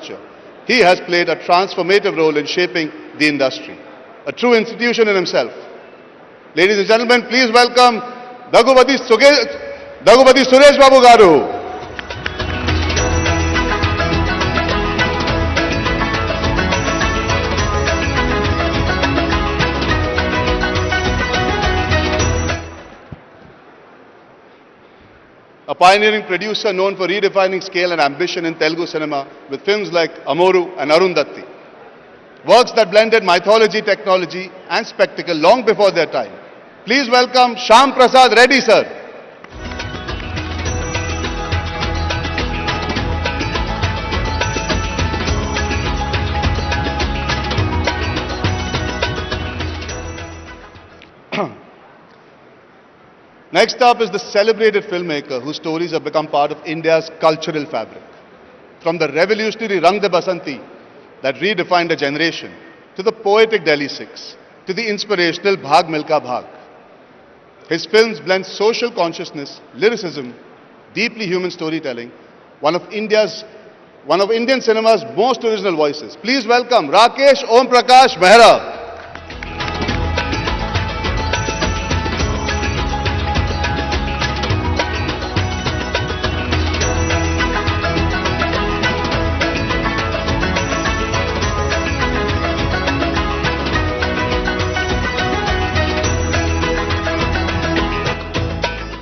future. He has played a transformative role in shaping the industry, a true institution in himself. Ladies and gentlemen, please welcome Dagubati Suresh Babu Garu. A pioneering producer known for redefining scale and ambition in Telugu cinema with films like Amoru and Arundhati. Works that blended mythology, technology and spectacle long before their time. Please welcome Shyam Prasad Reddy, sir. Next up is the celebrated filmmaker whose stories have become part of India's cultural fabric. From the revolutionary Rang de Basanti that redefined a generation, to the poetic Delhi Six, to the inspirational Bhag Milka Bhag. His films blend social consciousness, lyricism, deeply human storytelling, one of Indian cinema's most original voices. Please welcome Rakesh Om Prakash Mehra.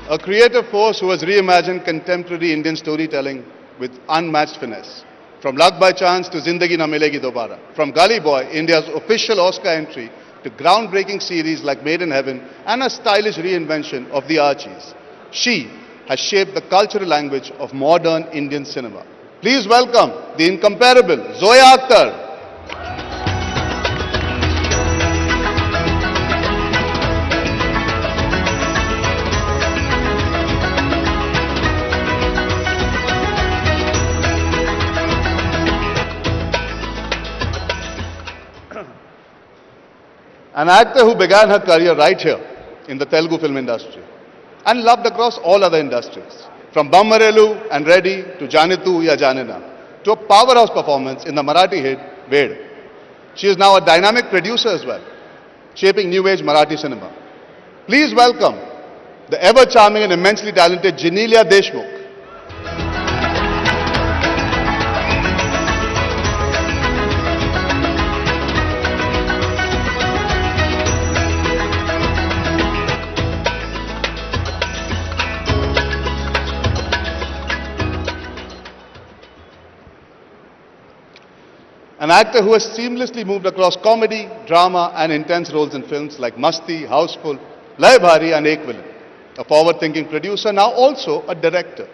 A creative force who has reimagined contemporary Indian storytelling with unmatched finesse. From Luck by Chance to Zindagi Na Milegi Dobara. From Gully Boy, India's official Oscar entry, to groundbreaking series like Made in Heaven and a stylish reinvention of the Archies. She has shaped the cultural language of modern Indian cinema. Please welcome the incomparable Zoya Akhtar. An actor who began her career right here in the Telugu film industry and loved across all other industries. From Bammarelu and Reddy to Janitu Ya Janina to a powerhouse performance in the Marathi hit Ved. She is now a dynamic producer as well, shaping new age Marathi cinema. Please welcome the ever charming and immensely talented Genelia Deshmukh. An actor who has seamlessly moved across comedy, drama and intense roles in films like Masti, Houseful, Lay Bhari and Ek Villain. A forward-thinking producer, now also a director.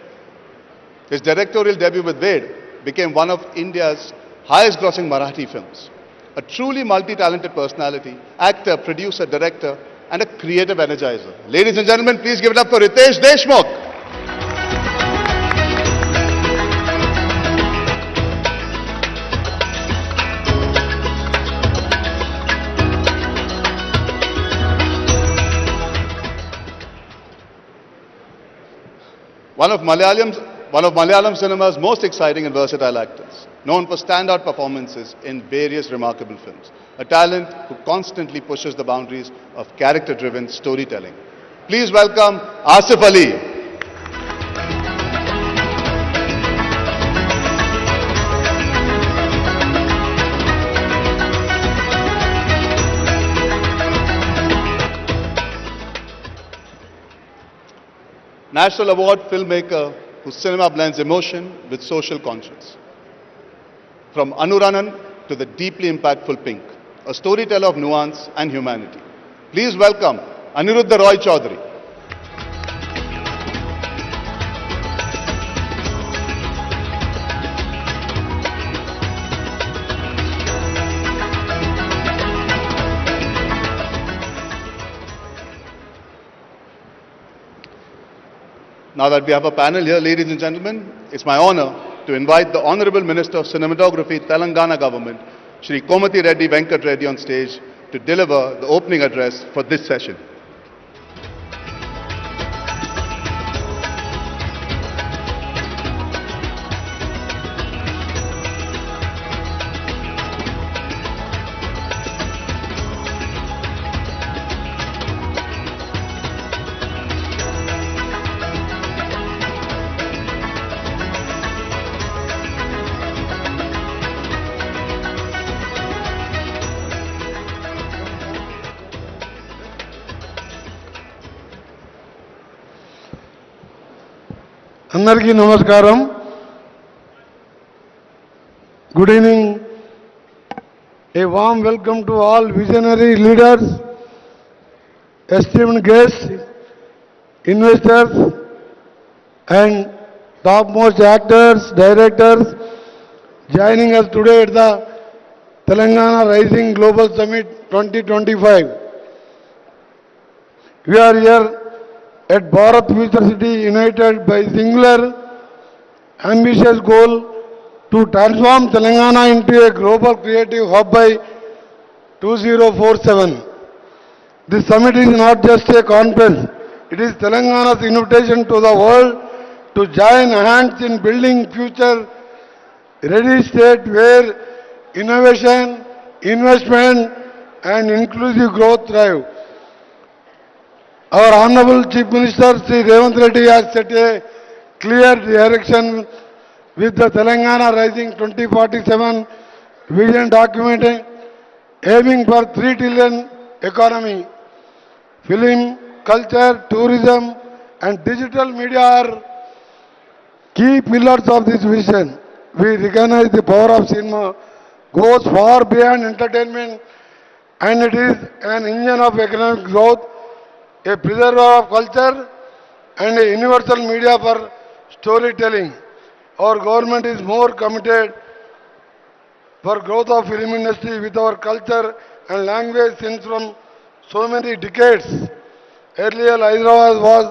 His directorial debut with Ved became one of India's highest-grossing Marathi films. A truly multi-talented personality, actor, producer, director and a creative energizer. Ladies and gentlemen, please give it up for Ritesh Deshmukh. One of Malayalam cinema's most exciting and versatile actors, known for standout performances in various remarkable films. A talent who constantly pushes the boundaries of character-driven storytelling. Please welcome Asif Ali. National Award filmmaker whose cinema blends emotion with social conscience. From Anuranan to the deeply impactful Pink, a storyteller of nuance and humanity. Please welcome Aniruddha Roy Chaudhary. Now that we have a panel here, ladies and gentlemen, it's my honor to invite the Honorable Minister of Cinematography, Telangana Government, Shri Komati Reddy Venkat Reddy on stage to deliver the opening address for this session. అందరికీ నమస్కారం. Good evening. A warm welcome to all visionary leaders, esteemed guests, investors, and topmost actors, directors joining us today at the Telangana Rising Global Summit 2025. We are here at Bharat Future City united by singular ambitious goal to transform Telangana into a global creative hub by 2047. This summit is not just a conference, it is Telangana's invitation to the world to join hands in building future ready state where innovation, investment and inclusive growth thrive. Our Honorable Chief Minister Sri Revanth Reddy has set a clear direction with the Telangana Rising 2047 Vision document aiming for 3 trillion economy. Film, culture, tourism and digital media are key pillars of this vision. We recognize the power of cinema goes far beyond entertainment and it is an engine of economic growth, a preserver of culture and a universal media for storytelling. Our government is more committed for growth of film industry with our culture and language since from so many decades. Earlier, Hyderabad was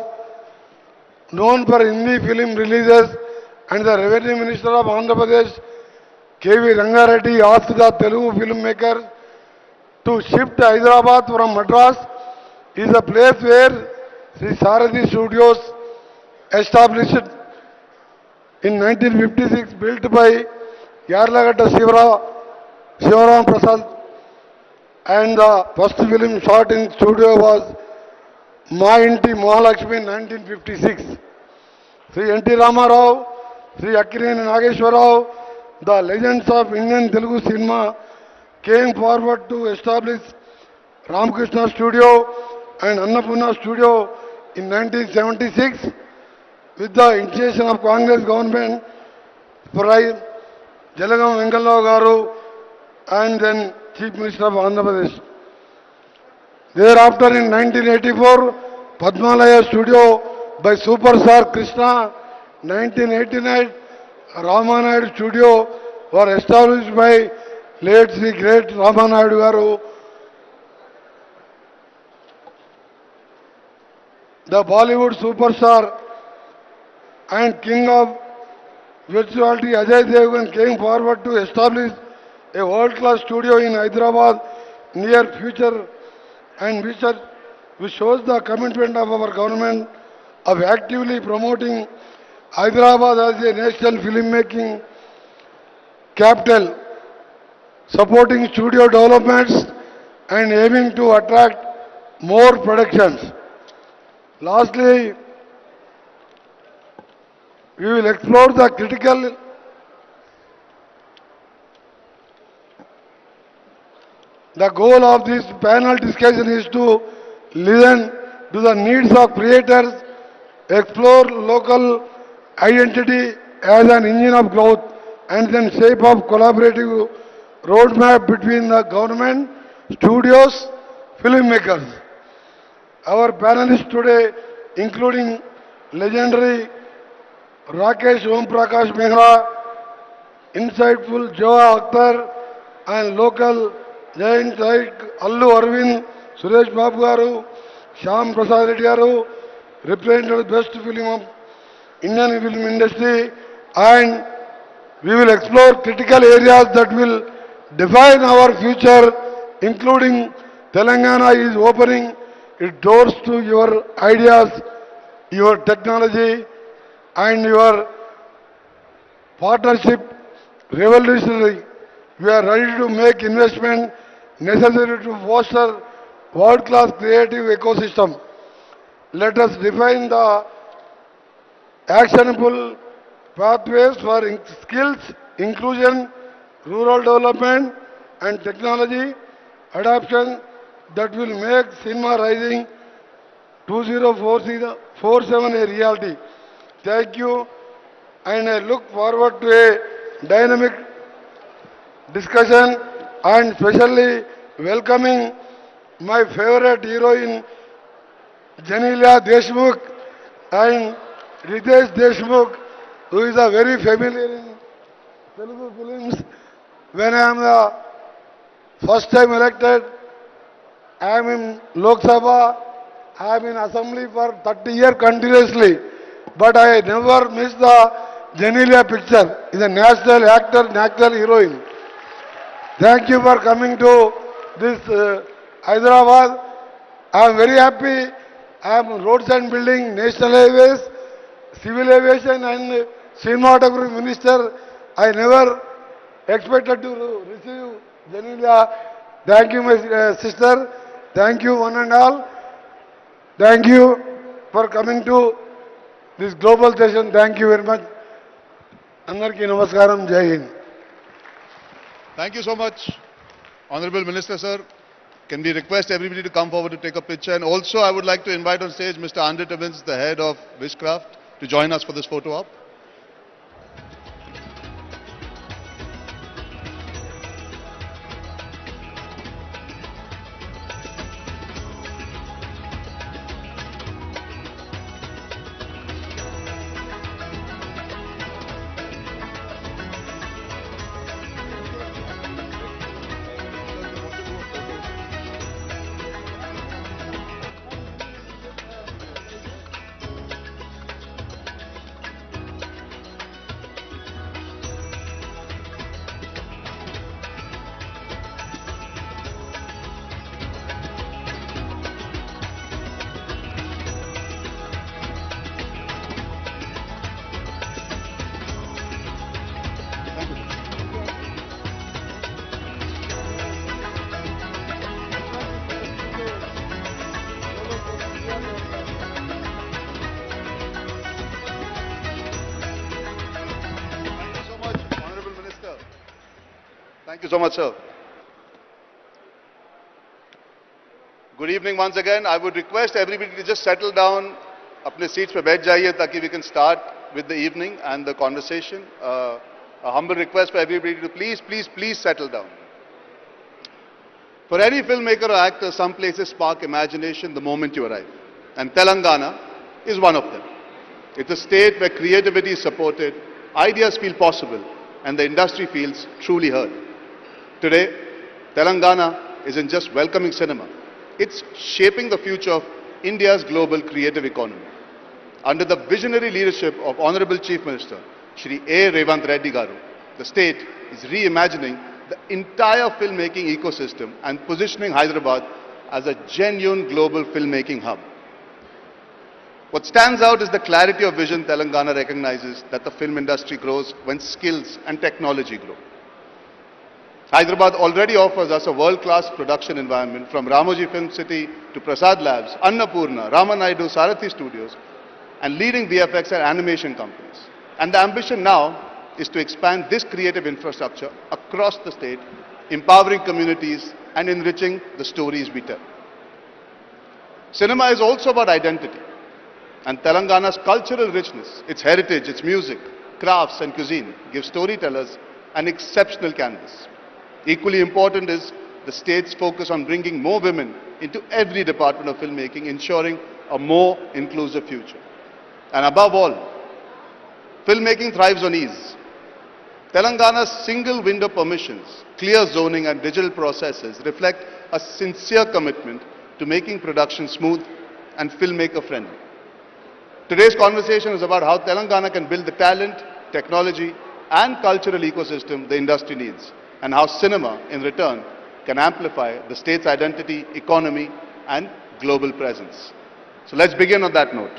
known for Hindi film releases and the Revenue Minister of Andhra Pradesh, K.V. Rangareddy, asked the Telugu filmmakers to shift Hyderabad from Madras is a place where Sri Saradi Studios established in 1956, built by Yarlagata Shivaram Prasad, and the first film shot in studio was Ma Inti Mahalakshmi in 1956. Sri N.T. Ramarao, Sri Akkineni Nageshwarao, the legends of Indian Telugu cinema came forward to establish Ramakrishna Studio and Annapurna Studio in 1976 with the initiation of Congress government for Jalagam Venkalrao Garu and then Chief Minister of Andhra Pradesh. Thereafter in 1984, Padmalaya Studio by superstar Krishna, 1989 Ramanayadu Studio were established by late Sri Great Ramanayadu Garu. The Bollywood superstar and king of virtuality Ajay Devgan came forward to establish a world-class studio in Hyderabad near future and which shows the commitment of our government of actively promoting Hyderabad as a national filmmaking capital, supporting studio developments and aiming to attract more productions. Lastly, we will explore the goal of this panel discussion is to listen to the needs of creators, explore local identity as an engine of growth, and then shape of collaborative roadmap between the government, studios, filmmakers. Our panelists today, including legendary Rakesh Om Prakash Mehra, insightful Joa Akhtar, and local giants like Allu Arvind, Suresh Babu Garu, Shyam Prasad Reddy Garu, represented the best film of Indian film industry, and we will explore critical areas that will define our future, including Telangana is opening its doors to your ideas, your technology, and your partnership revolutionary. We are ready to make investment necessary to foster world-class creative ecosystem. Let us define the actionable pathways for skills, inclusion, rural development and technology adoption that will make cinema rising 2047 a reality. Thank you, and I look forward to a dynamic discussion and especially welcoming my favorite heroine Janelia Deshmukh and Ritesh Deshmukh, who is a very familiar in Telugu films. When I am the first time elected, I am in Lok Sabha, I am in Assembly for 30 years continuously, but I never miss the Janelia picture. Is a national actor, national heroine. Thank you for coming to this Hyderabad. I am very happy. I am roads and building, national highways, civil aviation and cinematography minister. I never expected to receive Janelia. Thank you, my sister. Thank you, one and all. Thank you for coming to this global session. Thank you very much. Andarki namaskaram. Jai Hind. Thank you so much, Honorable Minister, sir. Can we request everybody to come forward to take a picture? And also, I would like to invite on stage Mr. Andre Timmins, the head of Wishcraft, to join us for this photo op. Thank you so much, sir. Good evening once again. I would request everybody to just settle down. अपने seats पे बैठ जाइए ताकि we can start with the evening and the conversation. A humble request for everybody to please settle down. For any filmmaker or actor, some places spark imagination the moment you arrive. And Telangana is one of them. It's a state where creativity is supported, ideas feel possible, and the industry feels truly heard. Today, Telangana isn't just welcoming cinema. It's shaping the future of India's global creative economy. Under the visionary leadership of Honorable Chief Minister, Shri A. Revanth Reddy Garu, the state is reimagining the entire filmmaking ecosystem and positioning Hyderabad as a genuine global filmmaking hub. What stands out is the clarity of vision. Telangana recognizes that the film industry grows when skills and technology grow. Hyderabad already offers us a world-class production environment, from Ramoji Film City to Prasad Labs, Annapurna, Ramanaidu, Sarathi Studios, and leading VFX and animation companies. And the ambition now is to expand this creative infrastructure across the state, empowering communities and enriching the stories we tell. Cinema is also about identity, and Telangana's cultural richness, its heritage, its music, crafts and cuisine give storytellers an exceptional canvas. Equally important is the state's focus on bringing more women into every department of filmmaking, ensuring a more inclusive future. And above all, filmmaking thrives on ease. Telangana's single window permissions, clear zoning and digital processes reflect a sincere commitment to making production smooth and filmmaker friendly. Today's conversation is about how Telangana can build the talent, technology and cultural ecosystem the industry needs, and how cinema, in return, can amplify the state's identity, economy, and global presence. So let's begin on that note.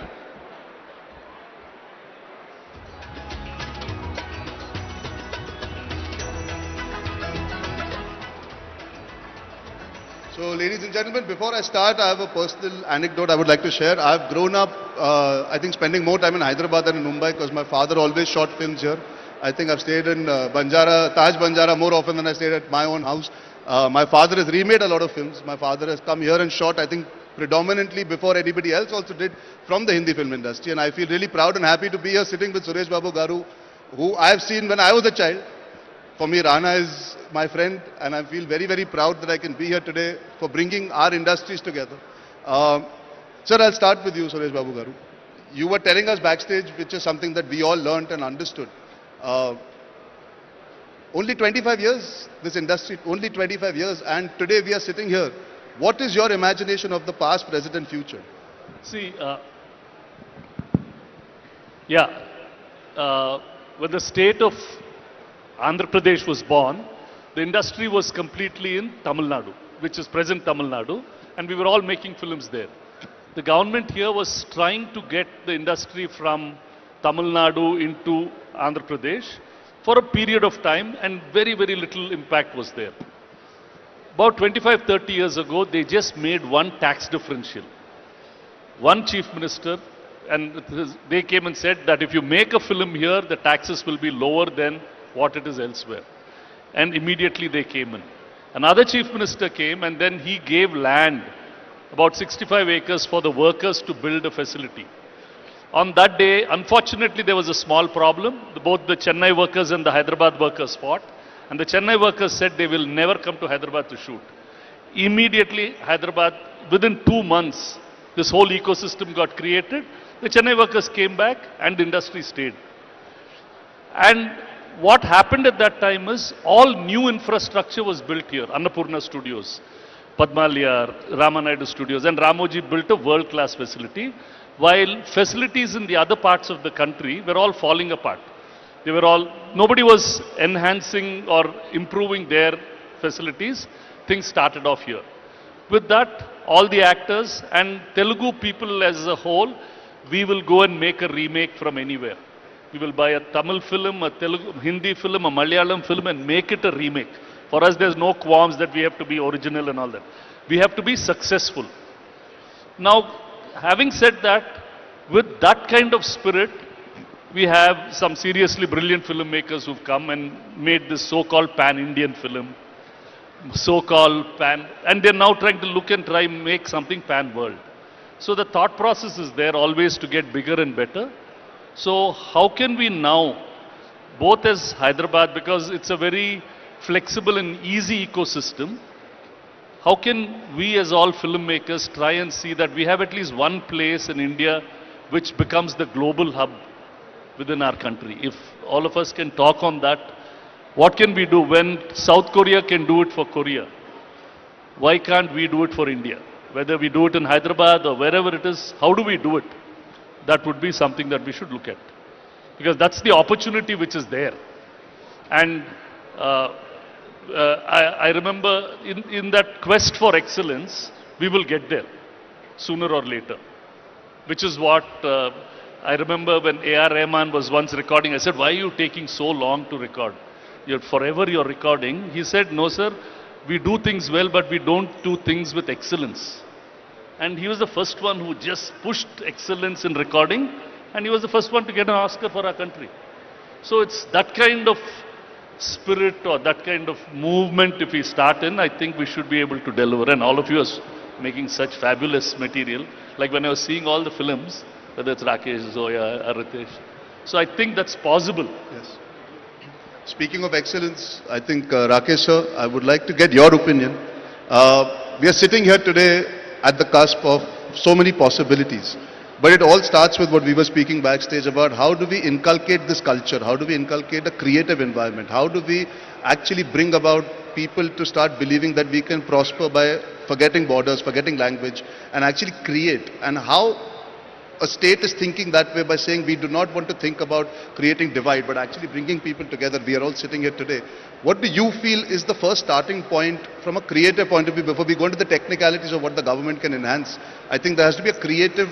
So, ladies and gentlemen, before I start, I have a personal anecdote I would like to share. I've grown up, I think, spending more time in Hyderabad than in Mumbai because my father always shot films here. I think I've stayed in Taj Banjara more often than I stayed at my own house. My father has remade a lot of films. My father has come here and shot, I think, predominantly before anybody else also did from the Hindi film industry. And I feel really proud and happy to be here sitting with Suresh Babu Garu, who I have seen when I was a child. For me, Rana is my friend, and I feel very, very proud that I can be here today for bringing our industries together. Sir, I'll start with you, Suresh Babu Garu. You were telling us backstage, which is something that we all learnt and understood. Only 25 years, this industry, only 25 years, and today we are sitting here. What is your imagination of the past, present, and future? See, when the state of Andhra Pradesh was born, the industry was completely in Tamil Nadu, which is present Tamil Nadu, and we were all making films there. The government here was trying to get the industry from Tamil Nadu into Andhra Pradesh for a period of time, and very, very little impact was there. About 25-30 years ago, they just made one tax differential. One chief minister, and they came and said that if you make a film here, the taxes will be lower than what it is elsewhere. And immediately they came in. Another chief minister came, and then he gave land, about 65 acres, for the workers to build a facility. On that day, unfortunately, there was a small problem. Both the Chennai workers and the Hyderabad workers fought. And the Chennai workers said they will never come to Hyderabad to shoot. Immediately, Hyderabad, within 2 months, this whole ecosystem got created. The Chennai workers came back and the industry stayed. And what happened at that time is all new infrastructure was built here. Annapurna Studios, Padmaliyar, Ramanaidu Studios, and Ramoji built a world-class facility, while facilities in the other parts of the country were all falling apart. They were all, nobody was enhancing or improving their facilities. Things started off here. With that, all the actors and Telugu people as a whole, we will go and make a remake from anywhere. We will buy a Tamil film, a Telugu, Hindi film, a Malayalam film, and make it a remake. For us, there's no qualms that we have to be original and all that. We have to be successful. Now, having said that, with that kind of spirit, we have some seriously brilliant filmmakers who've come and made this so-called pan-Indian film, so-called pan, and they're now trying to look and try and make something pan-world. So the thought process is there always to get bigger and better. So how can we now, both as Hyderabad, because it's a very flexible and easy ecosystem, how can we as all filmmakers try and see that we have at least one place in India which becomes the global hub within our country? If all of us can talk on that, what can we do when South Korea can do it for Korea? Why can't we do it for India? Whether we do it in Hyderabad or wherever it is, how do we do it? That would be something that we should look at. Because that's the opportunity which is there. And I remember in that quest for excellence, we will get there sooner or later. Which is what I remember when A.R. Rahman was once recording. I said, why are you taking so long to record? You're recording. He said, no sir, we do things well, but we don't do things with excellence. And he was the first one who just pushed excellence in recording, and he was the first one to get an Oscar for our country. So it's that kind of spirit or that kind of movement if we start in, I think we should be able to deliver. And all of you are making such fabulous material. Like when I was seeing all the films, whether it's Rakesh, Zoya, Aritesh. So I think that's possible. Yes. Speaking of excellence, I think Rakesh sir, I would like to get your opinion. We are sitting here today at the cusp of so many possibilities. But it all starts with what we were speaking backstage about. How do we inculcate this culture? How do we inculcate a creative environment? How do we actually bring about people to start believing that we can prosper by forgetting borders, forgetting language, and actually create? And how a state is thinking that way by saying we do not want to think about creating divide, but actually bringing people together. We are all sitting here today. What do you feel is the first starting point from a creative point of view before we go into the technicalities of what the government can enhance? I think there has to be a creative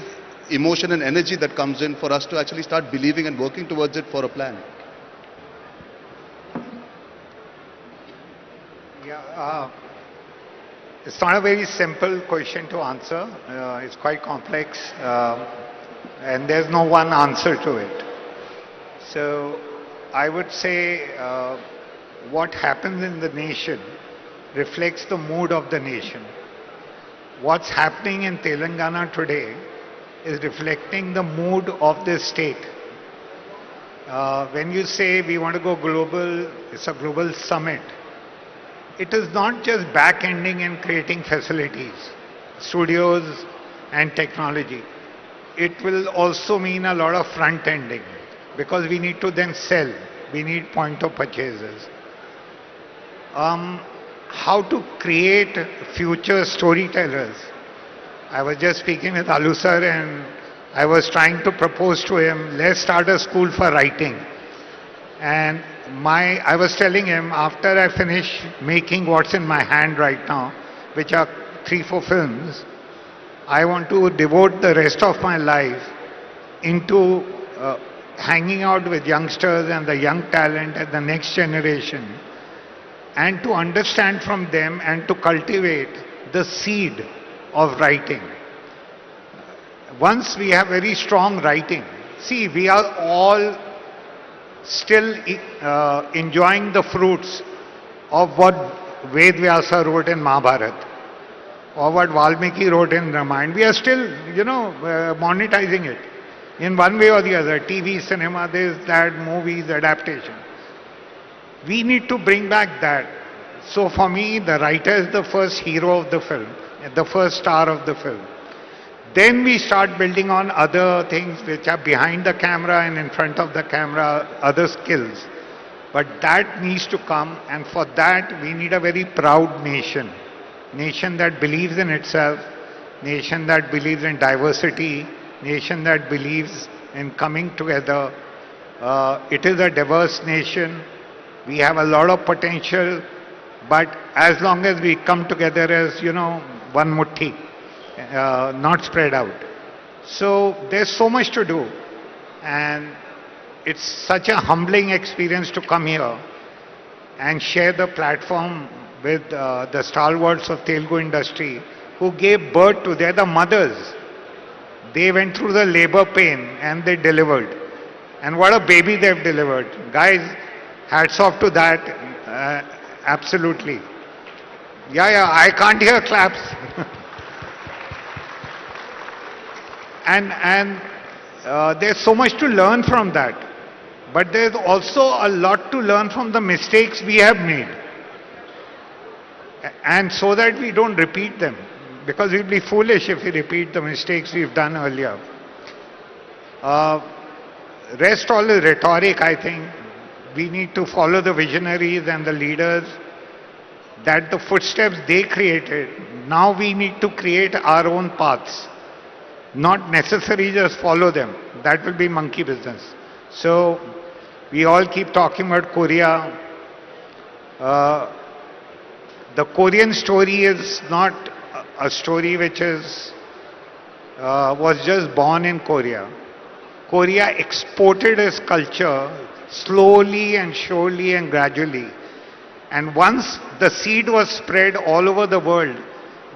emotion and energy that comes in for us to actually start believing and working towards it for a plan. Yeah, it's not a very simple question to answer. It's quite complex, and there's no one answer to it. So I would say what happens in the nation reflects the mood of the nation. what's happening in Telangana today is reflecting the mood of this state. When you say we want to go global, it's a global summit. It is not just back-ending and creating facilities, studios and technology. It will also mean a lot of front-ending because we need to then sell. We need point of purchases. How to create future storytellers. I was just speaking with Alu sir and I was trying to propose to him, let's start a school for writing. And I was telling him, after I finish making what's in my hand right now, which are 3-4 films, I want to devote the rest of my life into hanging out with youngsters and the young talent and the next generation, and to understand from them and to cultivate the seed of writing. Once we have very strong writing, see, we are all still enjoying the fruits of what Ved Vyasa wrote in Mahabharata or what Valmiki wrote in Ramayana. We are still, monetizing it in one way or the other. TV, cinema, this, that, movies, adaptation. We need to bring back that. So for me, the writer is the first hero of the film, the first star of the film. Then we start building on other things which are behind the camera and in front of the camera, other skills. But that needs to come, and for that we need a very proud nation. Nation that believes in itself, nation that believes in diversity, nation that believes in coming together. It is a diverse nation. We have a lot of potential, but as long as we come together as, one mutti, not spread out. So there's so much to do, and it's such a humbling experience to come here and share the platform with the stalwarts of Telugu industry who gave birth to, they're the mothers. They went through the labor pain and they delivered. And what a baby they've delivered. Guys, hats off to that. Absolutely. Yeah, I can't hear claps. and there's so much to learn from that. But there's also a lot to learn from the mistakes we have made. And so that we don't repeat them. Because we'll be foolish if we repeat the mistakes we've done earlier. Rest all is rhetoric, I think. We need to follow the visionaries and the leaders, that the footsteps they created. Now we need to create our own paths. Not necessarily just follow them. That will be monkey business. So we all keep talking about Korea. The Korean story is not a story which was just born in Korea. Korea exported its culture slowly and surely and gradually. And once the seed was spread all over the world,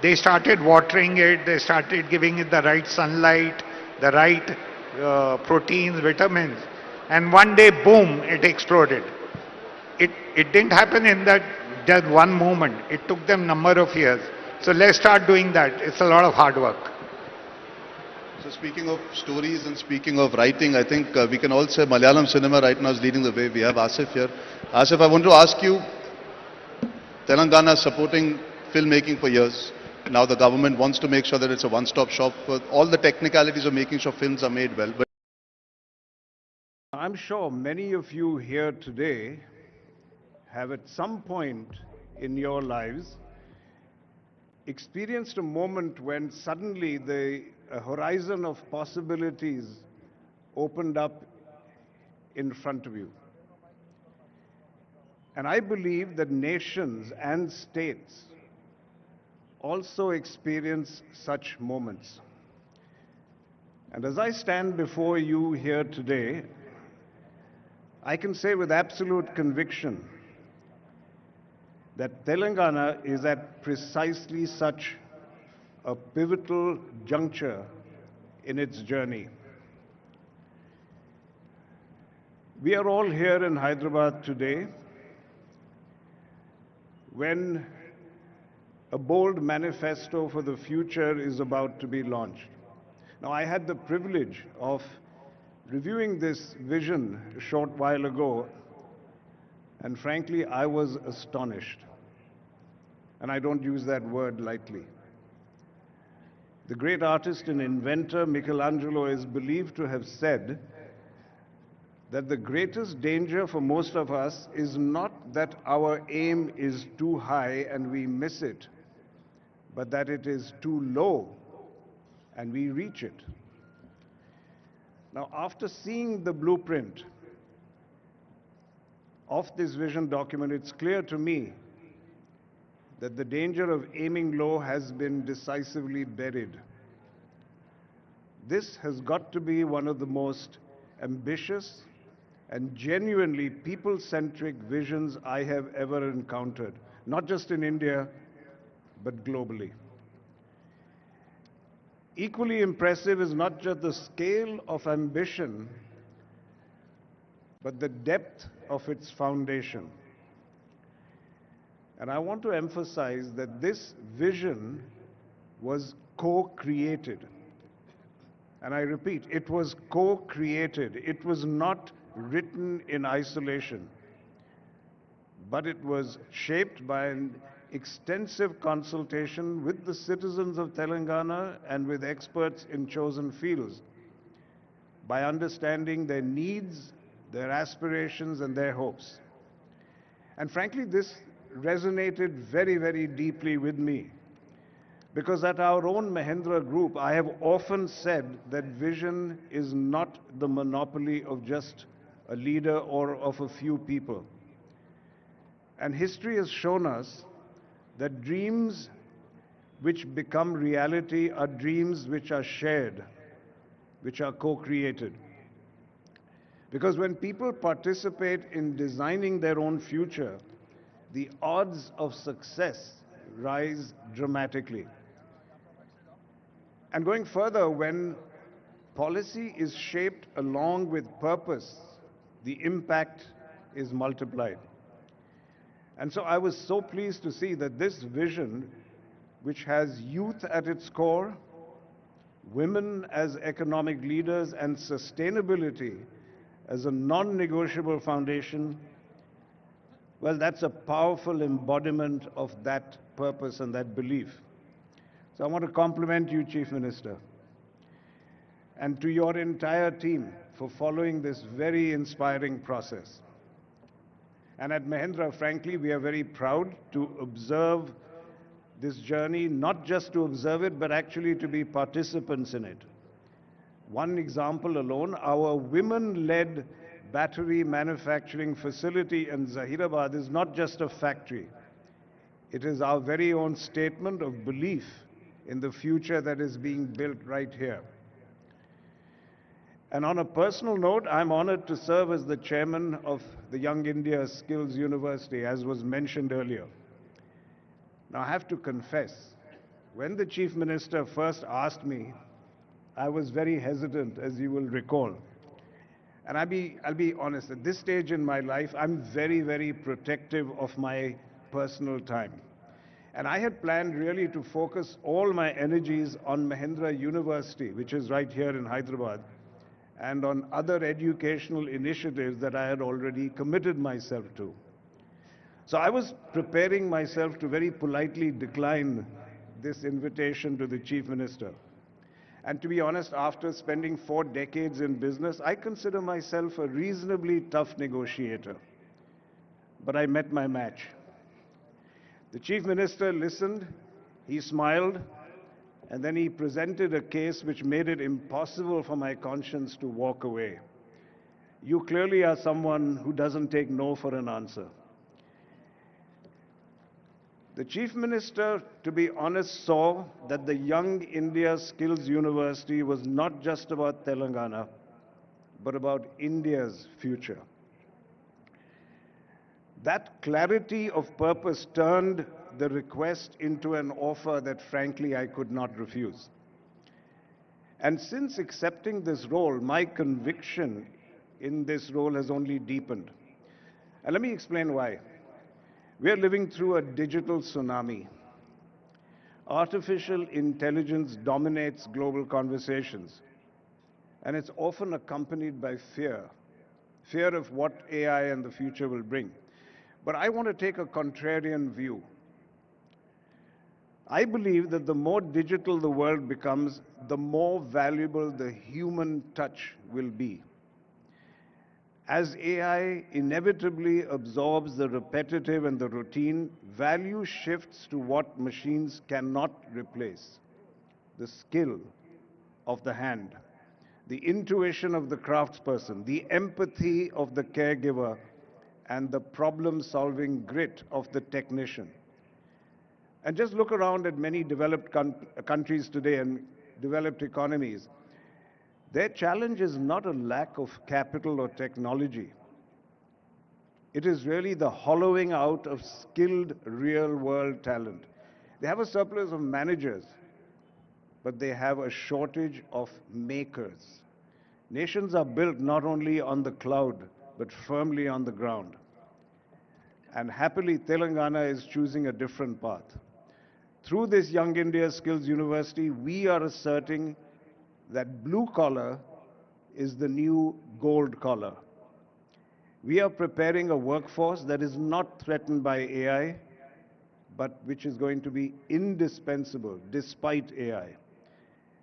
they started watering it, they started giving it the right sunlight, the right proteins, vitamins. And one day, boom, it exploded. It didn't happen in that just one moment. It took them number of years. So let's start doing that. It's a lot of hard work. So speaking of stories and speaking of writing, I think we can all say Malayalam cinema right now is leading the way. We have Asif here. Asif, I want to ask you, Telangana is supporting filmmaking for years. Now the government wants to make sure that it's a one-stop shop for all the technicalities of making sure films are made well. But I'm sure many of you here today have at some point in your lives experienced a moment when suddenly the horizon of possibilities opened up in front of you. And I believe that nations and states also experience such moments. And as I stand before you here today, I can say with absolute conviction that Telangana is at precisely such a pivotal juncture in its journey. We are all here in Hyderabad today when a bold manifesto for the future is about to be launched. Now, I had the privilege of reviewing this vision a short while ago, and frankly, I was astonished. And I don't use that word lightly. The great artist and inventor Michelangelo is believed to have said that the greatest danger for most of us is not that our aim is too high and we miss it, but that it is too low and we reach it. Now, after seeing the blueprint of this vision document, it's clear to me that the danger of aiming low has been decisively buried. This has got to be one of the most ambitious and genuinely people-centric visions I have ever encountered, not just in India, but globally. Equally impressive is not just the scale of ambition, but the depth of its foundation. And I want to emphasize that this vision was co-created. And I repeat, it was co-created. It was not written in isolation, but it was shaped by an extensive consultation with the citizens of Telangana and with experts in chosen fields, by understanding their needs, their aspirations, and their hopes. And frankly, this resonated very, very deeply with me, because at our own Mahindra Group, I have often said that vision is not the monopoly of just a leader or of a few people. And history has shown us that dreams which become reality are dreams which are shared, which are co-created. Because when people participate in designing their own future, the odds of success rise dramatically. And going further, when policy is shaped along with purpose, the impact is multiplied. And so I was so pleased to see that this vision, which has youth at its core, women as economic leaders, and sustainability as a non-negotiable foundation, well, that's a powerful embodiment of that purpose and that belief. So I want to compliment you, Chief Minister, and to your entire team for following this very inspiring process. And at Mahindra, frankly, we are very proud to observe this journey, not just to observe it, but actually to be participants in it. One example alone, our women-led battery manufacturing facility in Hyderabad is not just a factory. It is our very own statement of belief in the future that is being built right here. And on a personal note, I'm honored to serve as the chairman of the Young India Skills University, as was mentioned earlier. Now, I have to confess, when the Chief Minister first asked me, I was very hesitant, as you will recall. And I'll be honest, at this stage in my life, I'm very, very protective of my personal time. And I had planned really to focus all my energies on Mahindra University, which is right here in Hyderabad, and on other educational initiatives that I had already committed myself to. So I was preparing myself to very politely decline this invitation to the Chief Minister. And to be honest, after spending 4 decades in business, I consider myself a reasonably tough negotiator. But I met my match. The Chief Minister listened, he smiled, and then he presented a case which made it impossible for my conscience to walk away. You clearly are someone who doesn't take no for an answer. The Chief Minister, to be honest, saw that the Young India Skills University was not just about Telangana, but about India's future. That clarity of purpose turned the request into an offer that, frankly, I could not refuse. And since accepting this role, my conviction in this role has only deepened. And let me explain why. We are living through a digital tsunami. artificial intelligence dominates global conversations, and it's often accompanied by fear of what AI and the future will bring. But I want to take a contrarian view. I believe that the more digital the world becomes, the more valuable the human touch will be. As AI inevitably absorbs the repetitive and the routine, value shifts to what machines cannot replace: the skill of the hand, the intuition of the craftsperson, the empathy of the caregiver, and the problem-solving grit of the technician. And just look around at many developed countries today and developed economies. Their challenge is not a lack of capital or technology. It is really the hollowing out of skilled real-world talent. They have a surplus of managers, but they have a shortage of makers. Nations are built not only on the cloud, but firmly on the ground. And happily, Telangana is choosing a different path. Through this Young India Skills University, we are asserting that blue collar is the new gold collar. We are preparing a workforce that is not threatened by AI, but which is going to be indispensable despite AI.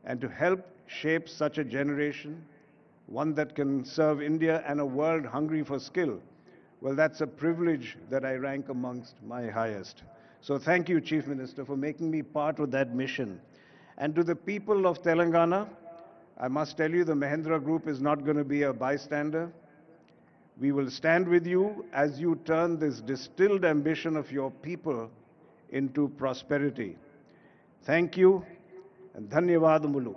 And to help shape such a generation, one that can serve India and a world hungry for skill, well, that's a privilege that I rank amongst my highest. So thank you, Chief Minister, for making me part of that mission. And to the people of Telangana, I must tell you, the Mahendra Group is not going to be a bystander. We will stand with you as you turn this distilled ambition of your people into prosperity. Thank you, and dhanyavadamulu.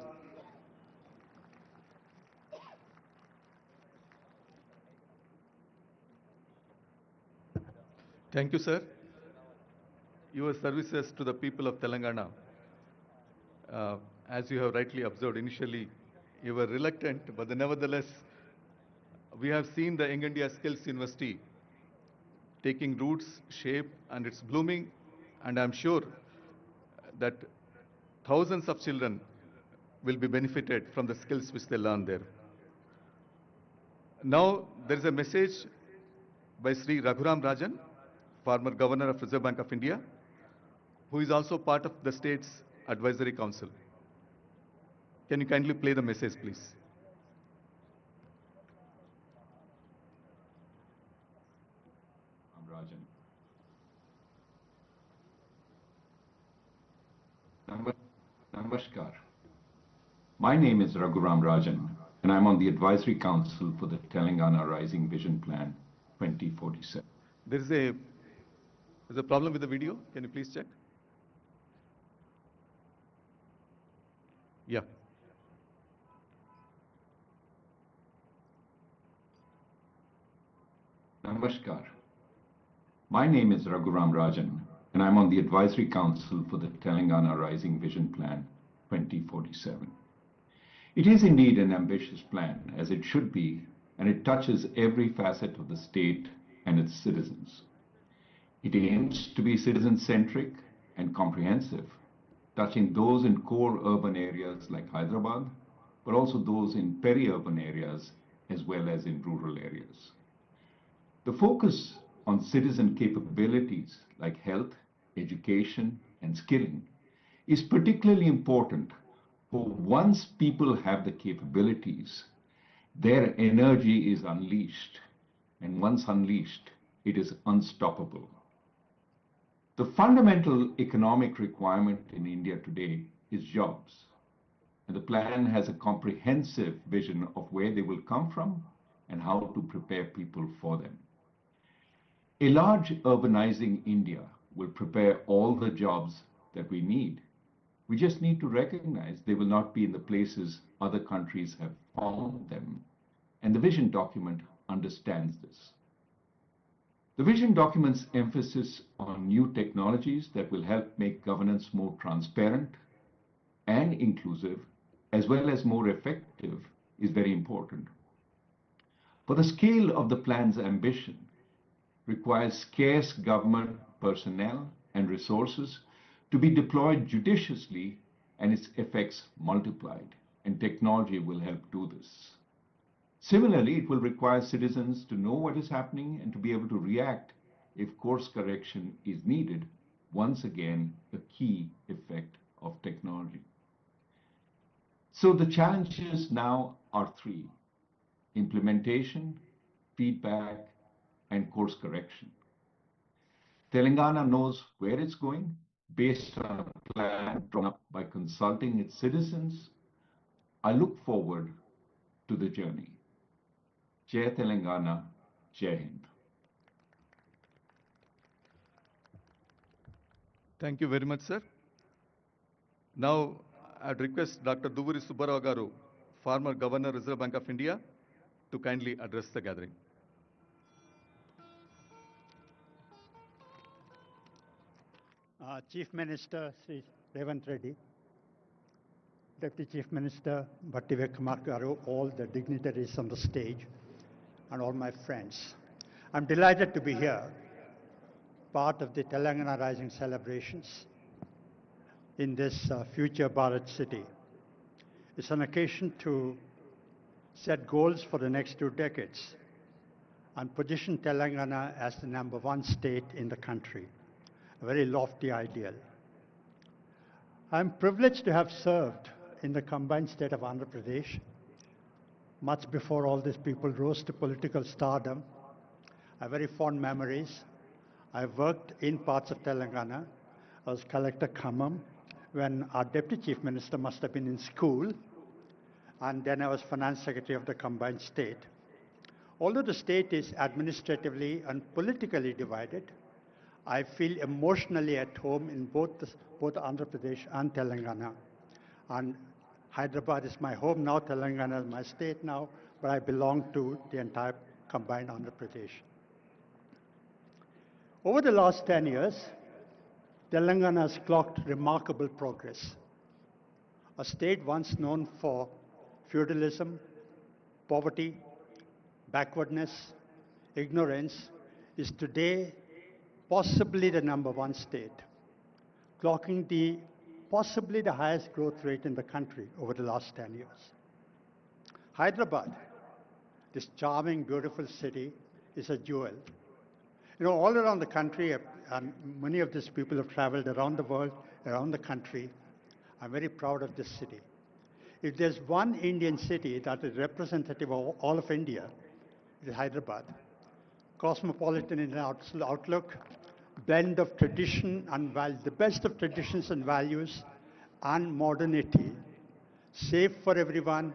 Thank you, sir. Your services to the people of Telangana, as you have rightly observed, initially you were reluctant, but nevertheless, we have seen the Young India Skills University taking roots, shape, and it's blooming, and I'm sure that thousands of children will be benefited from the skills which they learn there. Now, there is a message by Sri Raghuram Rajan, former Governor of Reserve Bank of India, who is also part of the state's advisory council. Can you kindly play the message, please? Rajan. Namaskar. My name is Raghuram Rajan, and I'm on the Advisory Council for the Telangana Rising Vision Plan 2047. There's a problem with the video. Can you please check? Yeah. Namaskar. My name is Raghuram Rajan, and I'm on the Advisory Council for the Telangana Rising Vision Plan 2047. It is indeed an ambitious plan, as it should be, and it touches every facet of the state and its citizens. It aims to be citizen-centric and comprehensive, touching those in core urban areas like Hyderabad, but also those in peri-urban areas as well as in rural areas. The focus on citizen capabilities like health, education, and skilling is particularly important, for once people have the capabilities, their energy is unleashed, and once unleashed, it is unstoppable. The fundamental economic requirement in India today is jobs, and the plan has a comprehensive vision of where they will come from and how to prepare people for them. A large urbanizing India will prepare all the jobs that we need. We just need to recognize they will not be in the places other countries have found them, and the vision document understands this. The vision document's emphasis on new technologies that will help make governance more transparent and inclusive, as well as more effective, is very important. For the scale of the plan's ambition requires scarce government personnel and resources to be deployed judiciously and its effects multiplied, and technology will help do this. Similarly, it will require citizens to know what is happening and to be able to react if course correction is needed, once again, a key effect of technology. So the challenges now are three: implementation, feedback, and course correction. Telangana knows where it's going based on a plan drawn up by consulting its citizens. I look forward to the journey. Jai Telangana, Jai Hind. Thank you very much, sir. Now, I'd request Dr. Duvuri Subbarao Garu, former Governor, Reserve Bank of India, to kindly address the gathering. Chief Minister Sri Revanth Reddy, Deputy Chief Minister Bhattivekumar Garu, all the dignitaries on the stage, and all my friends. I'm delighted to be here, part of the Telangana Rising celebrations in this future Bharat city. It's an occasion to set goals for the next 2 decades and position Telangana as the #1 state in the country, a very lofty ideal. I'm privileged to have served in the combined state of Andhra Pradesh much before all these people rose to political stardom. I have very fond memories. I worked in parts of Telangana. I was Collector Khammam when our Deputy Chief Minister must have been in school, and then I was Finance Secretary of the combined state. Although the state is administratively and politically divided, I feel emotionally at home in both Andhra Pradesh and Telangana. And Hyderabad is my home now, Telangana is my state now, but I belong to the entire combined Andhra Pradesh. Over the last 10 years, Telangana has clocked remarkable progress. A state once known for feudalism, poverty, backwardness, ignorance, is today possibly the #1 state, clocking possibly the highest growth rate in the country over the last 10 years. Hyderabad, this charming, beautiful city, is a jewel. You know, all around the country, and many of these people have traveled around the world, around the country. I'm very proud of this city. If there's one Indian city that is representative of all of India, it is Hyderabad. Cosmopolitan in outlook, blend of tradition and the best of traditions and values and modernity, safe for everyone,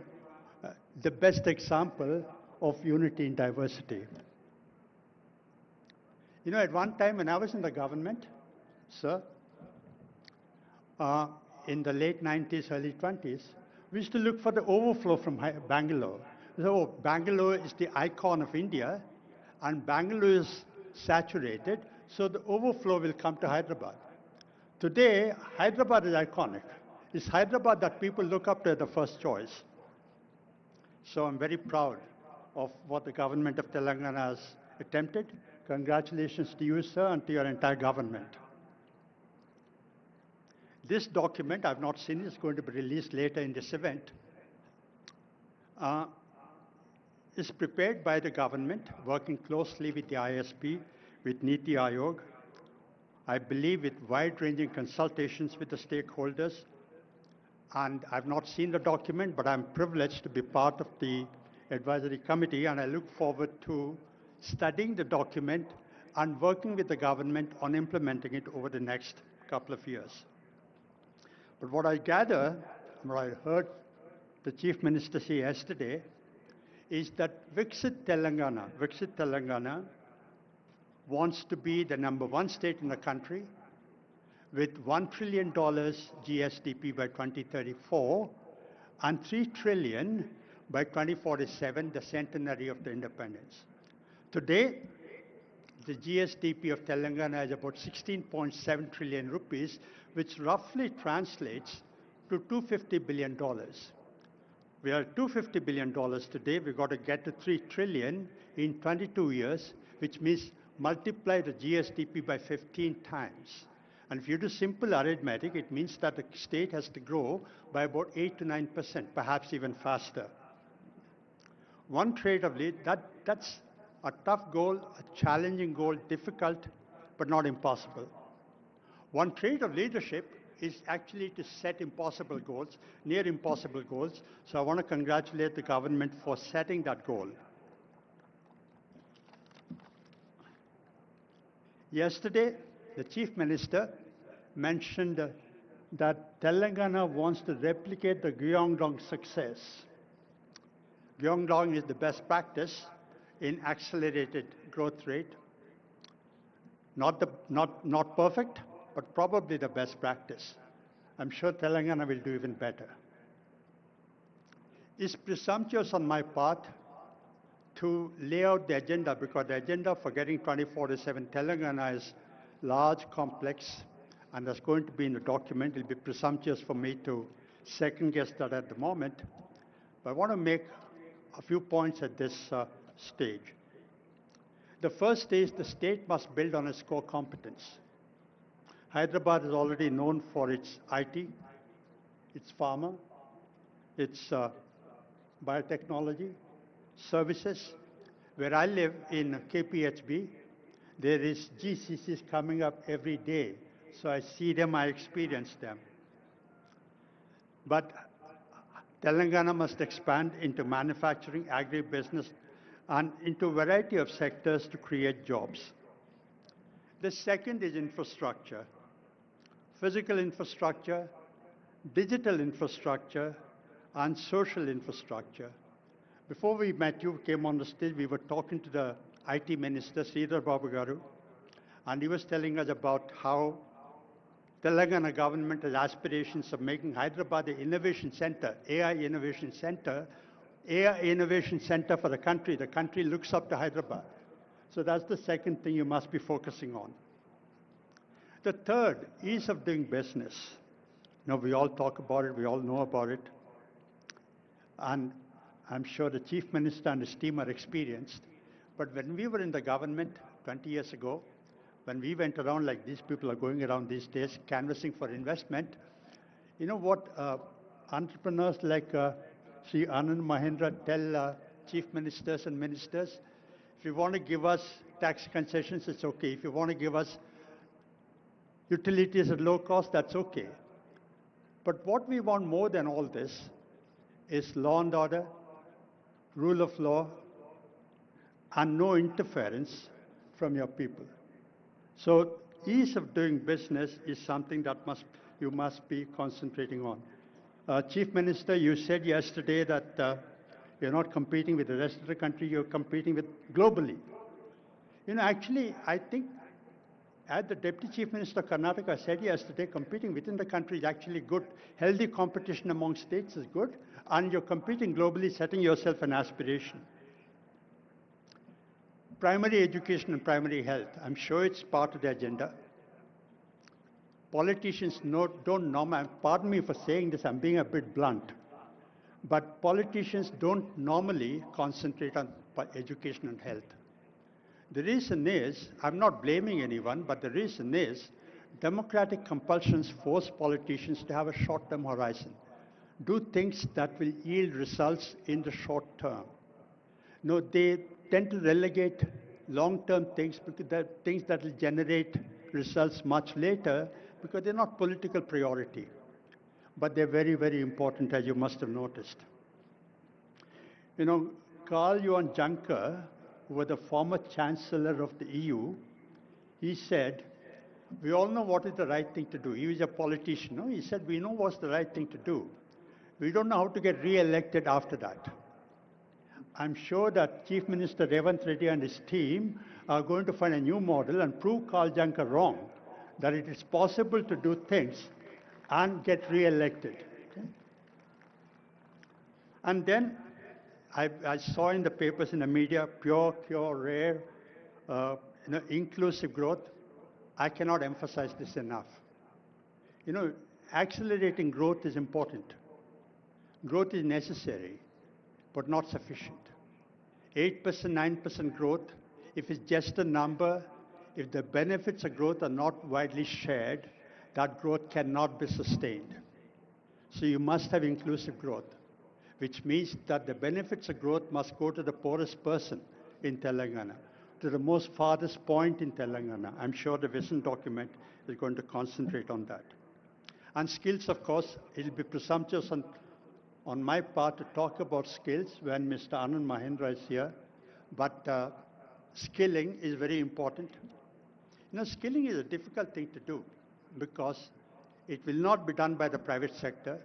the best example of unity in diversity. You know, at one time when I was in the government, sir, in the late 90s, early 20s, we used to look for the overflow from Bangalore. So Bangalore is the icon of India, and Bangalore is saturated, so the overflow will come to Hyderabad. Today, Hyderabad is iconic. It's Hyderabad that people look up to as the first choice. So I'm very proud of what the government of Telangana has attempted. Congratulations to you, sir, and to your entire government. This document, I've not seen it, it's going to be released later in this event, is prepared by the government, working closely with the ISP, with Niti Aayog, I believe with wide-ranging consultations with the stakeholders. And I've not seen the document, but I'm privileged to be part of the advisory committee, and I look forward to studying the document and working with the government on implementing it over the next couple of years. But what I gather, what I heard the Chief Minister say yesterday, is that Viksit Telangana wants to be the #1 state in the country with $1 trillion GSDP by 2034 and $3 trillion by 2047, the centenary of the independence. Today, the GSDP of Telangana is about 16.7 trillion rupees, which roughly translates to $250 billion. We are at $250 billion today. We've got to get to 3 trillion in 22 years, which means multiply the GSDP by 15 times. And if you do simple arithmetic, it means that the state has to grow by about 8 to 9%, perhaps even faster. One trade of lead, that's a tough goal, a challenging goal, difficult, but not impossible. One trait of leadership is actually to set impossible goals, near impossible goals. So I want to congratulate the government for setting that goal. Yesterday, the Chief Minister mentioned that Telangana wants to replicate the Gyeongdong success. Gyeongdong is the best practice in accelerated growth rate. Not perfect, but probably the best practice. I'm sure Telangana will do even better. It's presumptuous on my part to lay out the agenda, because the agenda for getting 2047 Telangana is large, complex, and that's going to be in the document. It'll be presumptuous for me to second guess that at the moment. But I want to make a few points at this stage. The first is the state must build on its core competence. Hyderabad is already known for its IT, its pharma, its biotechnology, services. Where I live in KPHB, there is GCCs coming up every day. So I see them, I experience them. But Telangana must expand into manufacturing, agribusiness, and into a variety of sectors to create jobs. The second is infrastructure. Physical infrastructure, digital infrastructure, and social infrastructure. Before we met, you came on the stage, we were talking to the IT Minister, Sridhar Babu Garu, and he was telling us about how Telangana government has aspirations of making Hyderabad the innovation center, AI innovation center for the country. The country looks up to Hyderabad. So that's the second thing you must be focusing on. The third, ease of doing business. You know, we all talk about it, we all know about it. And I'm sure the Chief Minister and his team are experienced. But when we were in the government 20 years ago, when we went around like these people are going around these days, canvassing for investment, you know what entrepreneurs like Sri Anand Mahendra tell chief ministers and ministers? If you want to give us tax concessions, it's okay. If you want to give us utilities at low cost, that's okay. But what we want more than all this is law and order, rule of law, and no interference from your people. So ease of doing business is something that you must be concentrating on. Chief Minister, you said yesterday that you're not competing with the rest of the country, you're competing with globally. You know, actually, I think as the Deputy Chief Minister of Karnataka said yesterday, competing within the country is actually good. Healthy competition among states is good, and you're competing globally, setting yourself an aspiration. Primary education and primary health, I'm sure it's part of the agenda. Politicians don't normally, pardon me for saying this, I'm being a bit blunt, but politicians don't normally concentrate on education and health. The reason is, I'm not blaming anyone, but the reason is democratic compulsions force politicians to have a short-term horizon. Do things that will yield results in the short term. No, they tend to relegate long-term things, because they're things that will generate results much later, because they're not political priority. But they're very, very important, as you must have noticed. You know, Karl Johan Juncker, who was the former Chancellor of the EU, he said, we all know what is the right thing to do. He was a politician. No? He said, we know what's the right thing to do. We don't know how to get re-elected after that. I'm sure that Chief Minister Revanth Reddy and his team are going to find a new model and prove Karl Juncker wrong, that it is possible to do things and get re-elected. Okay? And then I saw in the papers, in the media, pure, rare, inclusive growth. I cannot emphasize this enough. You know, accelerating growth is important. Growth is necessary, but not sufficient. 8%, 9% growth, if it's just a number, if the benefits of growth are not widely shared, that growth cannot be sustained. So you must have inclusive growth, which means that the benefits of growth must go to the poorest person in Telangana, to the most farthest point in Telangana. I'm sure the vision document is going to concentrate on that. And skills, of course, it will be presumptuous on my part to talk about skills when Mr. Anand Mahendra is here, but skilling is very important. You know, skilling is a difficult thing to do because it will not be done by the private sector.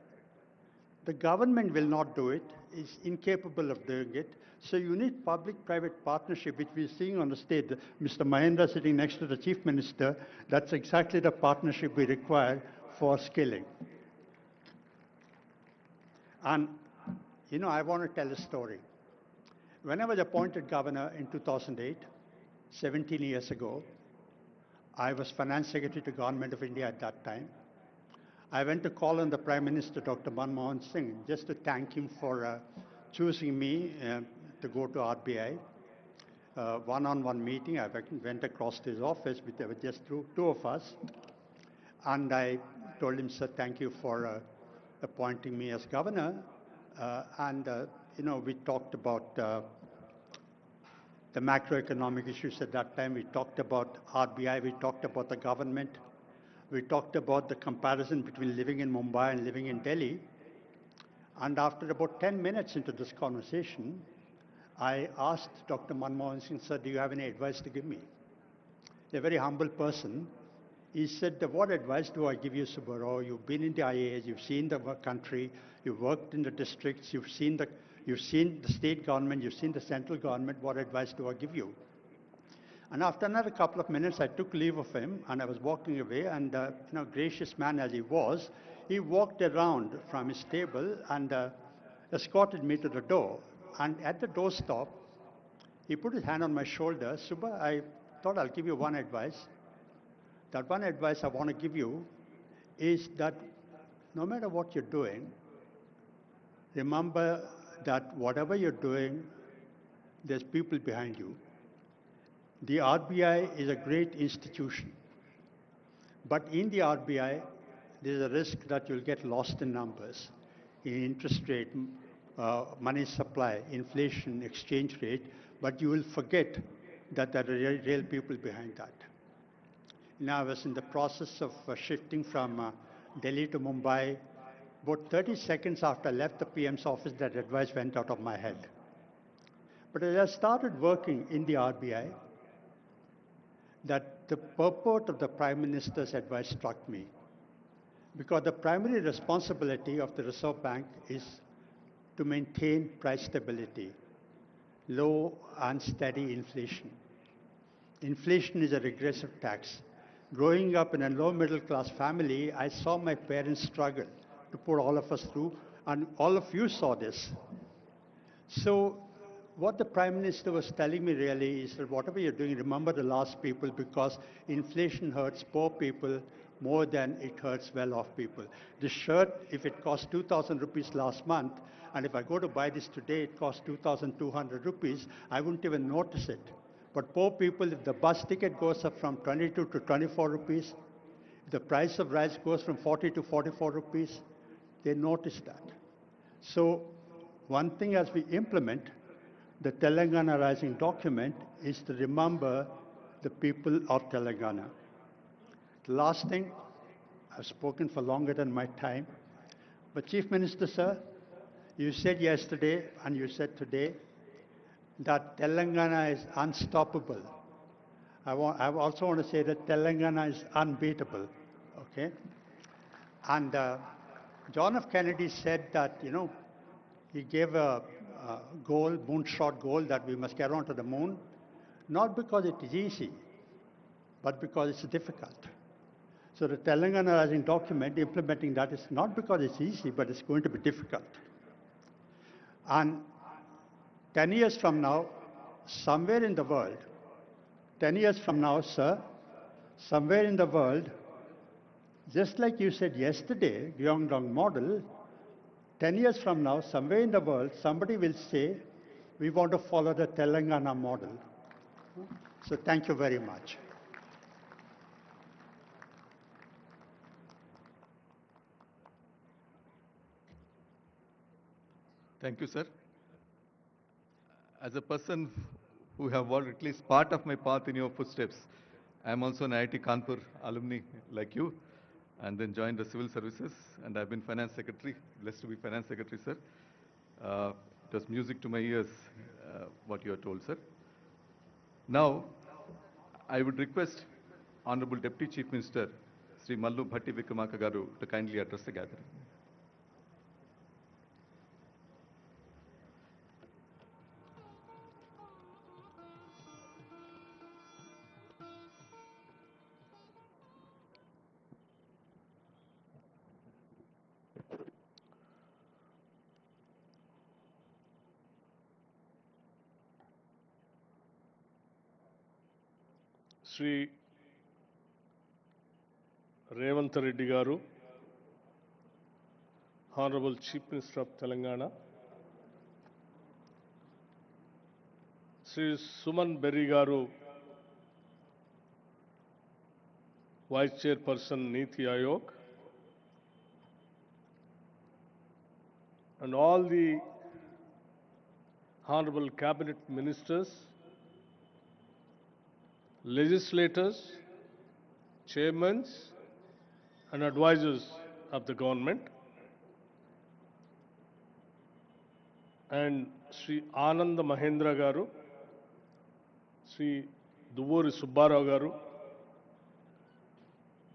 The government will not do it, is incapable of doing it. So you need public-private partnership, which we're seeing on the stage. Mr. Mahendra sitting next to the Chief Minister, that's exactly the partnership we require for skilling. And, you know, I want to tell a story. When I was appointed governor in 2008, 17 years ago, I was Finance Secretary to Government of India at that time. I went to call on the Prime Minister, Dr. Manmohan Singh, just to thank him for choosing me to go to RBI. One-on-one meeting, I went across to his office, there were just two of us. And I told him, sir, thank you for appointing me as governor. You know, we talked about the macroeconomic issues at that time. We talked about RBI, we talked about the government. We talked about the comparison between living in Mumbai and living in Delhi. And after about 10 minutes into this conversation, I asked Dr. Manmohan Singh, sir, do you have any advice to give me? A very humble person. He said, what advice do I give you, Subbarao? You've been in the IAS, you've seen the country, you've worked in the districts, you've seen the state government, you've seen the central government. What advice do I give you? And after another couple of minutes, I took leave of him, and I was walking away, and you know, gracious man as he was, he walked around from his table and escorted me to the door. And at the doorstop, he put his hand on my shoulder. Subba, I thought I'll give you one advice. That one advice I want to give you is that no matter what you're doing, remember that whatever you're doing, there's people behind you. The RBI is a great institution, but in the RBI, there's a risk that you'll get lost in numbers, in interest rate, money supply, inflation, exchange rate, but you will forget that there are real people behind that. Now, I was in the process of shifting from Delhi to Mumbai. About 30 seconds after I left the PM's office, that advice went out of my head. But as I started working in the RBI, that the purport of the Prime Minister's advice struck me. Because the primary responsibility of the Reserve Bank is to maintain price stability, low and steady inflation. Inflation is a regressive tax. Growing up in a low middle class family, I saw my parents struggle to put all of us through, and all of you saw this. So what the Prime Minister was telling me really is that whatever you're doing, remember the last people, because inflation hurts poor people more than it hurts well-off people. This shirt, if it cost 2,000 rupees last month, and if I go to buy this today, it costs 2,200 rupees, I wouldn't even notice it. But poor people, if the bus ticket goes up from 22 to 24 rupees, if the price of rice goes from 40 to 44 rupees, they notice that. So one thing as we implement the Telangana Rising document is to remember the people of Telangana. The last thing, I've spoken for longer than my time, but Chief Minister, sir, you said yesterday and you said today that Telangana is unstoppable. I also want to say that Telangana is unbeatable, okay? And John F. Kennedy said that, you know, he gave a goal, moonshot goal, that we must get onto the moon, not because it is easy, but because it's difficult. So the Telangana Rising document, implementing that is not because it's easy, but it's going to be difficult. And 10 years from now, somewhere in the world, 10 years from now, sir, somewhere in the world, just like you said yesterday, Gyeongdong model, 10 years from now, somewhere in the world, somebody will say, we want to follow the Telangana model. So thank you very much. Thank you, sir. As a person who have walked at least part of my path in your footsteps, I am also an IIT Kanpur alumni like you, and then joined the civil services, and I've been finance secretary, blessed to be finance secretary, sir. It was music to my ears, what you are told, sir. Now, I would request Honorable Deputy Chief Minister, Sri Mallu Bhatti Vikramarka Garu, to kindly address the gathering. Sri Revanth Reddy Garu, Honorable Chief Minister of Telangana, Sri Suman Berry Garu, Vice Chairperson Niti Ayog, and all the Honorable Cabinet Ministers, legislators, chairmen, and advisors of the government, and Sri Ananda Mahendra Garu, Sri Duvuri Subbarao Garu,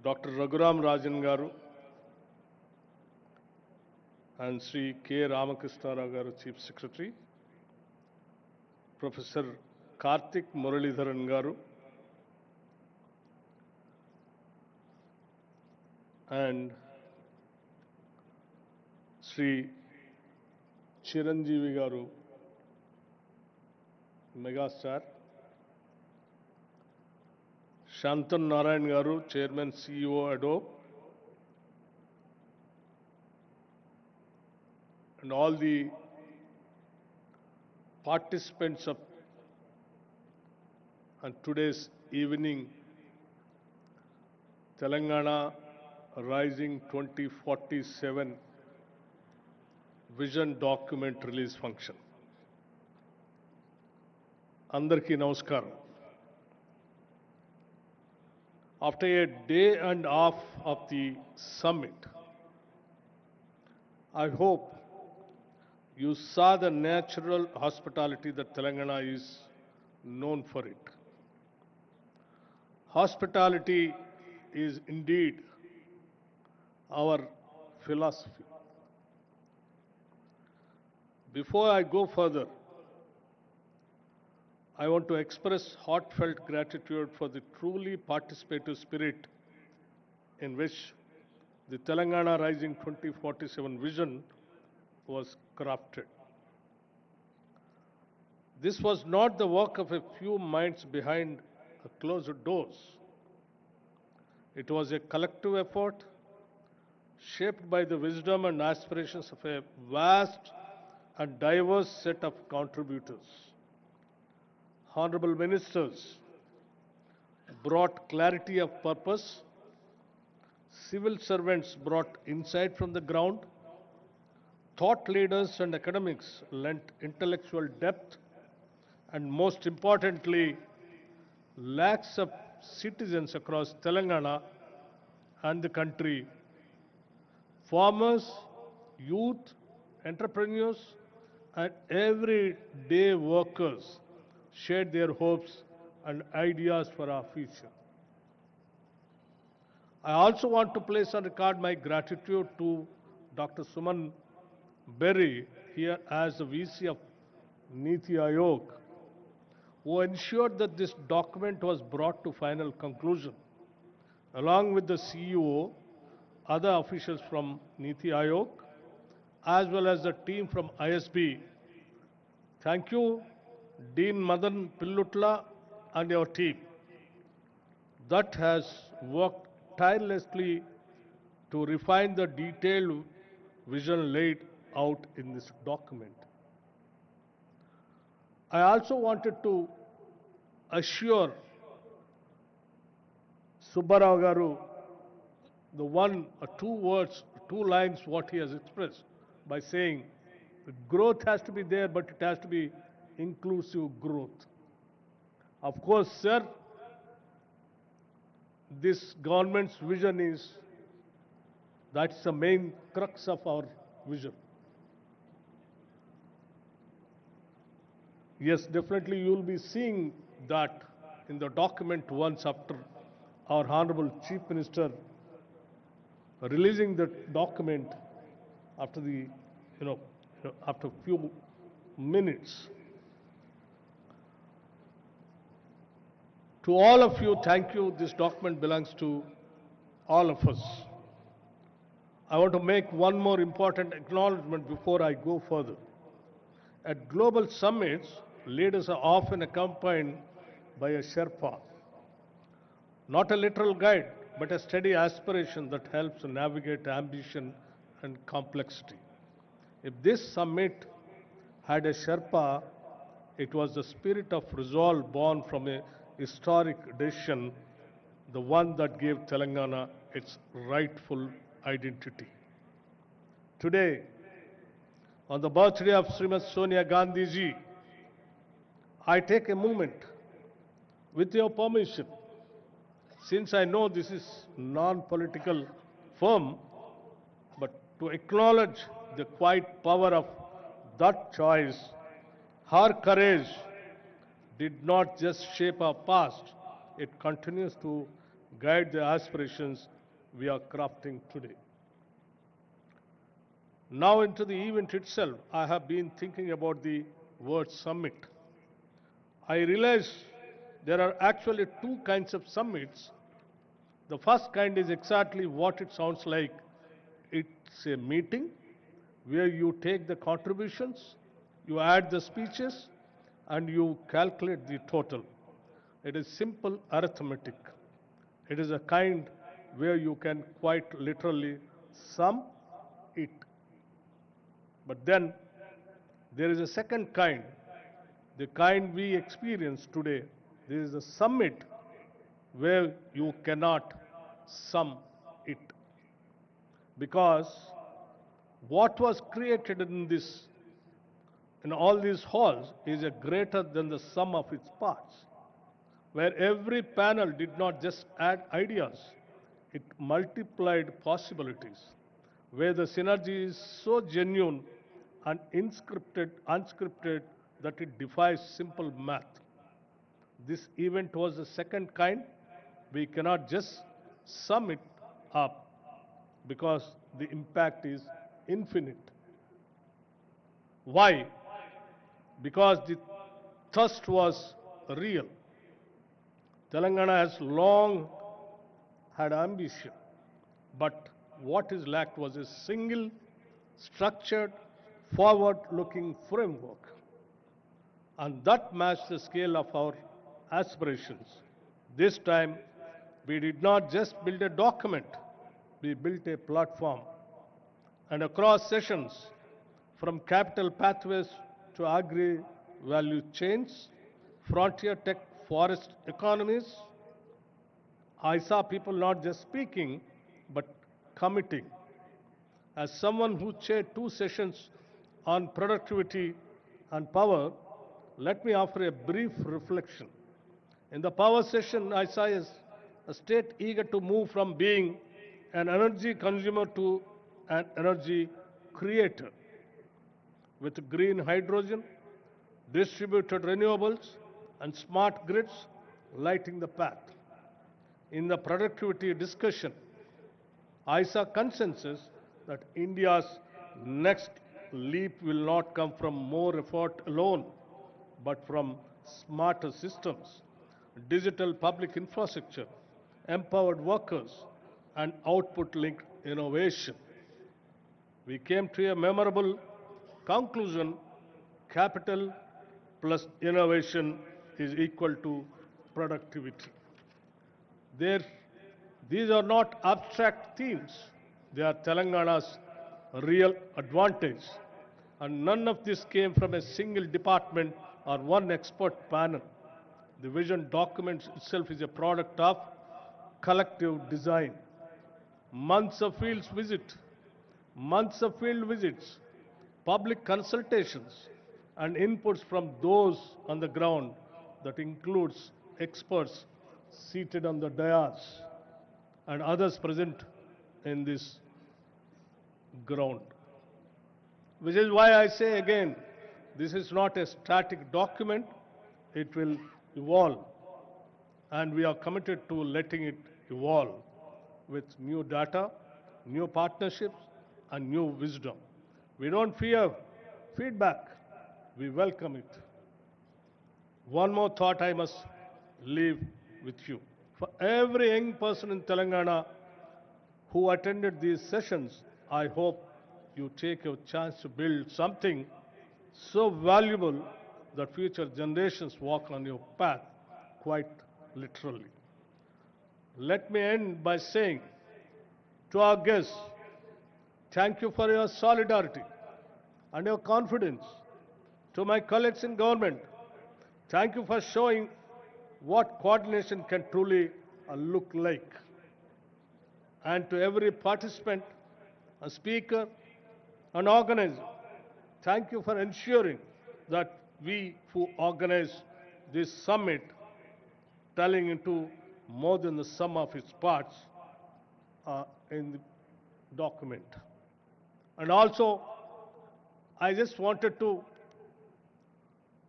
Dr. Raghuram Rajan Garu, and Sri K. Ramakrishna Rao Garu, Chief Secretary, Professor Karthik Muralidharan Garu, and Sri Chiranjeevi Garu, Megastar, Shantan Narayan Garu, Chairman CEO Adobe, and all the participants of today's evening Telangana Rising 2047 Vision Document Release Function. Andarki Namaskaram. After a day and a half of the summit, I hope you saw the natural hospitality that Telangana is known for it. Hospitality is indeed our philosophy. Before I go further, I want to express heartfelt gratitude for the truly participative spirit in which the Telangana Rising 2047 vision was crafted. This was not the work of a few minds behind closed doors. It was a collective effort shaped by the wisdom and aspirations of a vast and diverse set of contributors. Honorable ministers brought clarity of purpose, civil servants brought insight from the ground, thought leaders and academics lent intellectual depth, and most importantly, lakhs of citizens across Telangana and the country, farmers, youth, entrepreneurs, and everyday workers shared their hopes and ideas for our future. I also want to place on record my gratitude to Dr. Suman Berry here as the VC of Niti Ayog, who ensured that this document was brought to final conclusion, along with the CEO, other officials from Niti Ayog, as well as the team from ISB. Thank you, Dean Madan Pillutla and your team that has worked tirelessly to refine the detailed vision laid out in this document. I also wanted to assure Subbarao Garu the one or two words, two lines what he has expressed by saying growth has to be there, but it has to be inclusive growth. Of course, sir, this government's vision is, that's the main crux of our vision. Yes, definitely you will be seeing that in the document once after our Honorable Chief Minister releasing the document after the, after a few minutes. To all of you, thank you. This document belongs to all of us. I want to make one more important acknowledgement before I go further. At global summits, leaders are often accompanied by a Sherpa, not a literal guide, but a steady aspiration that helps navigate ambition and complexity. If this summit had a Sherpa, it was the spirit of resolve born from a historic decision, the one that gave Telangana its rightful identity. Today, on the birthday of Srimati Sonia Gandhi ji, I take a moment, with your permission, since I know this is non-political forum, but to acknowledge the quiet power of that choice. Her courage did not just shape our past, it continues to guide the aspirations we are crafting today. Now into the event itself, I have been thinking about the word summit. I realize there are actually two kinds of summits. The first kind is exactly what it sounds like. It's a meeting where you take the contributions, you add the speeches, and you calculate the total. It is simple arithmetic. It is a kind where you can quite literally sum it. But then there is a second kind, the kind we experience today. There is a summit where you cannot sum it. Because what was created in all these halls is a greater than the sum of its parts, where every panel did not just add ideas, it multiplied possibilities, where the synergy is so genuine and unscripted that it defies simple math. This event was the second kind. We cannot just sum it up because the impact is infinite. Why? Because the thirst was real. Telangana has long had ambition, but what is lacked was a single, structured, forward-looking framework. And that matched the scale of our aspirations. This time, we did not just build a document, we built a platform. And across sessions, from capital pathways to agri-value chains, frontier tech forest economies, I saw people not just speaking, but committing. As someone who chaired 2 sessions on productivity and power, let me offer a brief reflection. In the power session, I saw a state eager to move from being an energy consumer to an energy creator, with green hydrogen, distributed renewables, and smart grids lighting the path. In the productivity discussion, I saw consensus that India's next leap will not come from more effort alone, but from smarter systems, digital public infrastructure, empowered workers, and output-linked innovation. We came to a memorable conclusion: capital plus innovation is equal to productivity. These are not abstract themes. They are Telangana's real advantage. And none of this came from a single department or one expert panel. The vision document itself is a product of collective design. Months of field visits, public consultations and inputs from those on the ground that includes experts seated on the dais and others present in this ground. Which is why I say again, this is not a static document, it will evolve. And we are committed to letting it evolve with new data, new partnerships, and new wisdom. We don't fear feedback, we welcome it. One more thought I must leave with you. For every young person in Telangana who attended these sessions, I hope you take your chance to build something so valuable that future generations walk on your path quite literally. Let me end by saying to our guests, thank you for your solidarity and your confidence. To my colleagues in government, thank you for showing what coordination can truly look like. And to every participant, a speaker, an organizer, thank you for ensuring that we who organize this summit, telling into more than the sum of its parts, in the document. And also, I just wanted to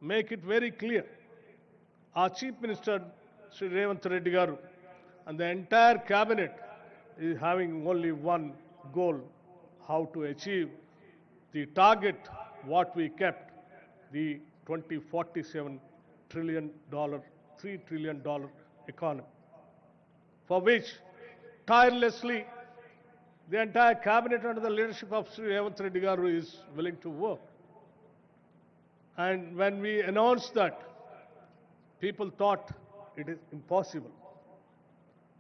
make it very clear. Our Chief Minister, Sri Revanth Reddy garu, and the entire cabinet is having only one goal, how to achieve the target what we kept, the 2047 $3 trillion economy, for which tirelessly the entire cabinet under the leadership of Sri Revanth Reddy garu is willing to work. And when we announced that, people thought it is impossible.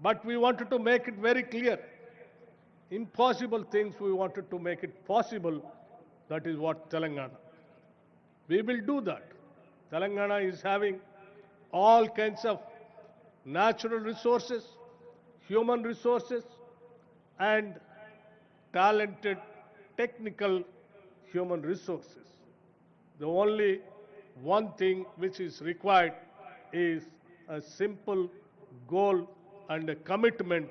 But we wanted to make it very clear. Impossible things we wanted to make it possible. That is what Telangana. We will do that. Telangana is having all kinds of natural resources, human resources, and talented technical human resources. The only one thing which is required is a simple goal and a commitment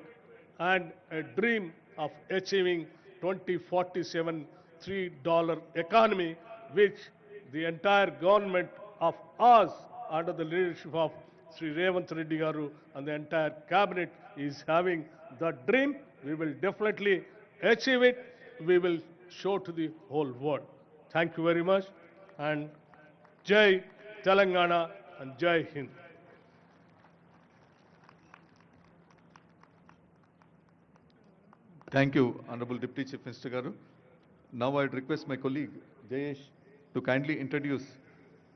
and a dream of achieving 2047 $3 economy, which the entire government of us under the leadership of Sri Revanth Reddy garu and the entire cabinet is having that dream. We will definitely achieve it. We will show to the whole world. Thank you very much, and Jai Telangana and Jai Hind. Thank you, Honorable Deputy Chief Minister garu. Now I'd request my colleague Jayesh to kindly introduce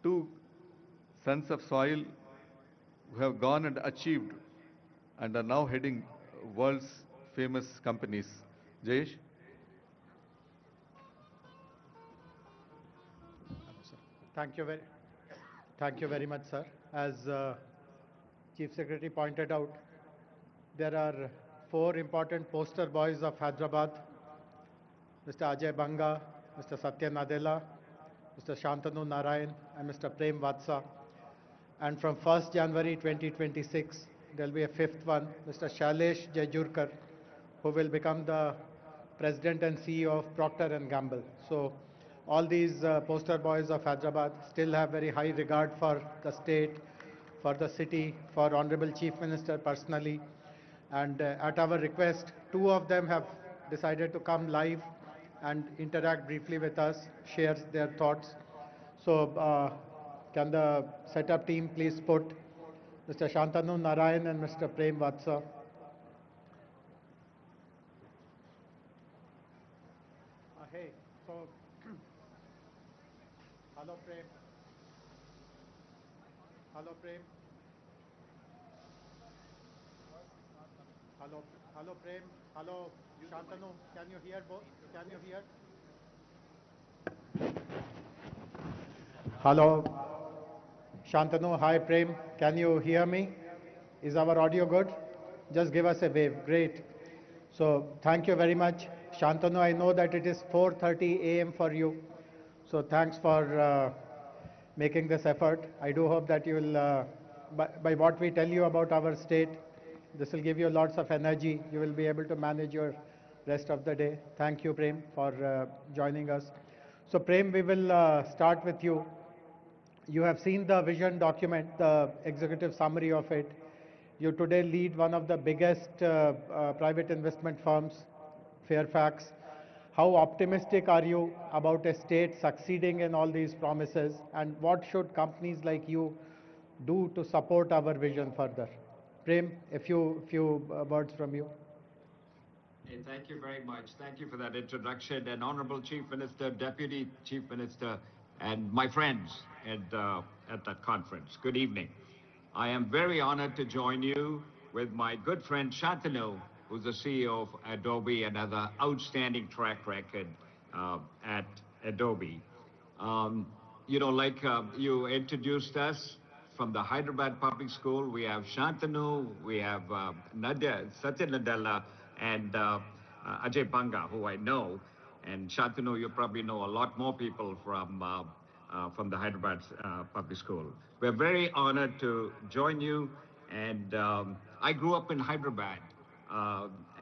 two sons of soil who have gone and achieved and are now heading world's famous companies. Jayesh? Thank you very much, sir. As Chief Secretary pointed out, there are 4 important poster boys of Hyderabad: Mr. Ajay Banga, Mr. Satya Nadella, Mr. Shantanu Narayan, and Mr. Prem Vatsa. And from 1st January 2026, there will be a 5th one, Mr. Shailesh Jejurkar, who will become the President and CEO of Procter & Gamble. So all these poster boys of Hyderabad still have very high regard for the state, for the city, for Honorable Chief Minister personally. And at our request, 2 of them have decided to come live and interact briefly with us, share their thoughts. So can the setup team please put Mr. Shantanu Narayan and Mr. Prem Vatsa. Hey, so hello Prem. Hello Prem. Hello Prem. Hello Shantanu. Can you hear both? Can you hear? Hello Shantanu. Hi Prem. Can you hear me? Is our audio good? Just give us a wave. Great. So thank you very much. Shantanu, I know that it is 4:30 a.m. for you. So thanks for making this effort. I do hope that you will, by what we tell you about our state, this will give you lots of energy. You will be able to manage your rest of the day. Thank you, Prem, for joining us. So Prem, we will start with you. You have seen the vision document, the executive summary of it. You today lead one of the biggest private investment firms, Fairfax. How optimistic are you about a state succeeding in all these promises, and what should companies like you do to support our vision further? Prem, a few words from you. Hey, thank you very much. Thank you for that introduction. And Honorable Chief Minister, Deputy Chief Minister, and my friends at that conference. Good evening. I am very honored to join you with my good friend Shantanu, who's the CEO of Adobe and has an outstanding track record at Adobe. You introduced us from the Hyderabad Public School. We have Shantanu, we have Satya Nadella, and Ajay Banga, who I know. And Shantanu, you probably know a lot more people from the Hyderabad Public School. We're very honored to join you. And I grew up in Hyderabad.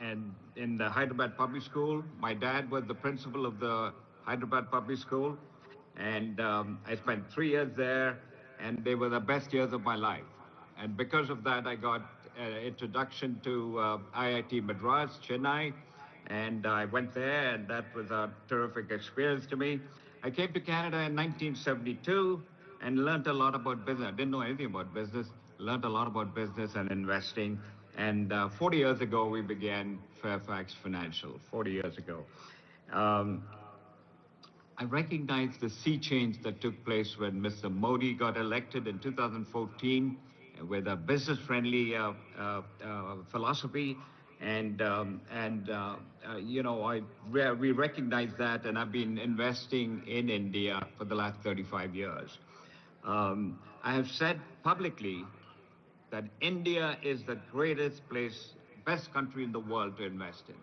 And in the Hyderabad Public School, my dad was the principal of the Hyderabad Public School. And I spent 3 years there, and they were the best years of my life. And because of that, I got an introduction to IIT Madras, Chennai, and I went there, and that was a terrific experience to me. I came to Canada in 1972 and learned a lot about business. I didn't know anything about business, learned a lot about business and investing. And 40 years ago, we began Fairfax Financial, 40 years ago. I recognize the sea change that took place when Mr. Modi got elected in 2014 with a business-friendly philosophy. We recognize that, and I've been investing in India for the last 35 years. I have said publicly that India is the greatest place, best country in the world to invest in,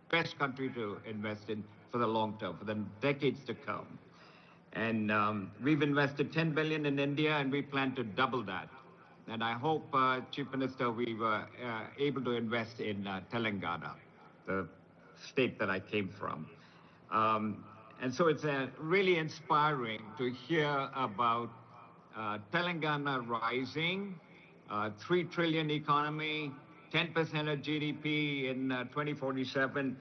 best country to invest in for the long term, for the decades to come. And we've invested 10 billion in India, and we plan to double that. And I hope, Chief Minister, we were able to invest in Telangana, the state that I came from. And so it's really inspiring to hear about Telangana rising, 3 trillion economy, 10% of GDP in 2047,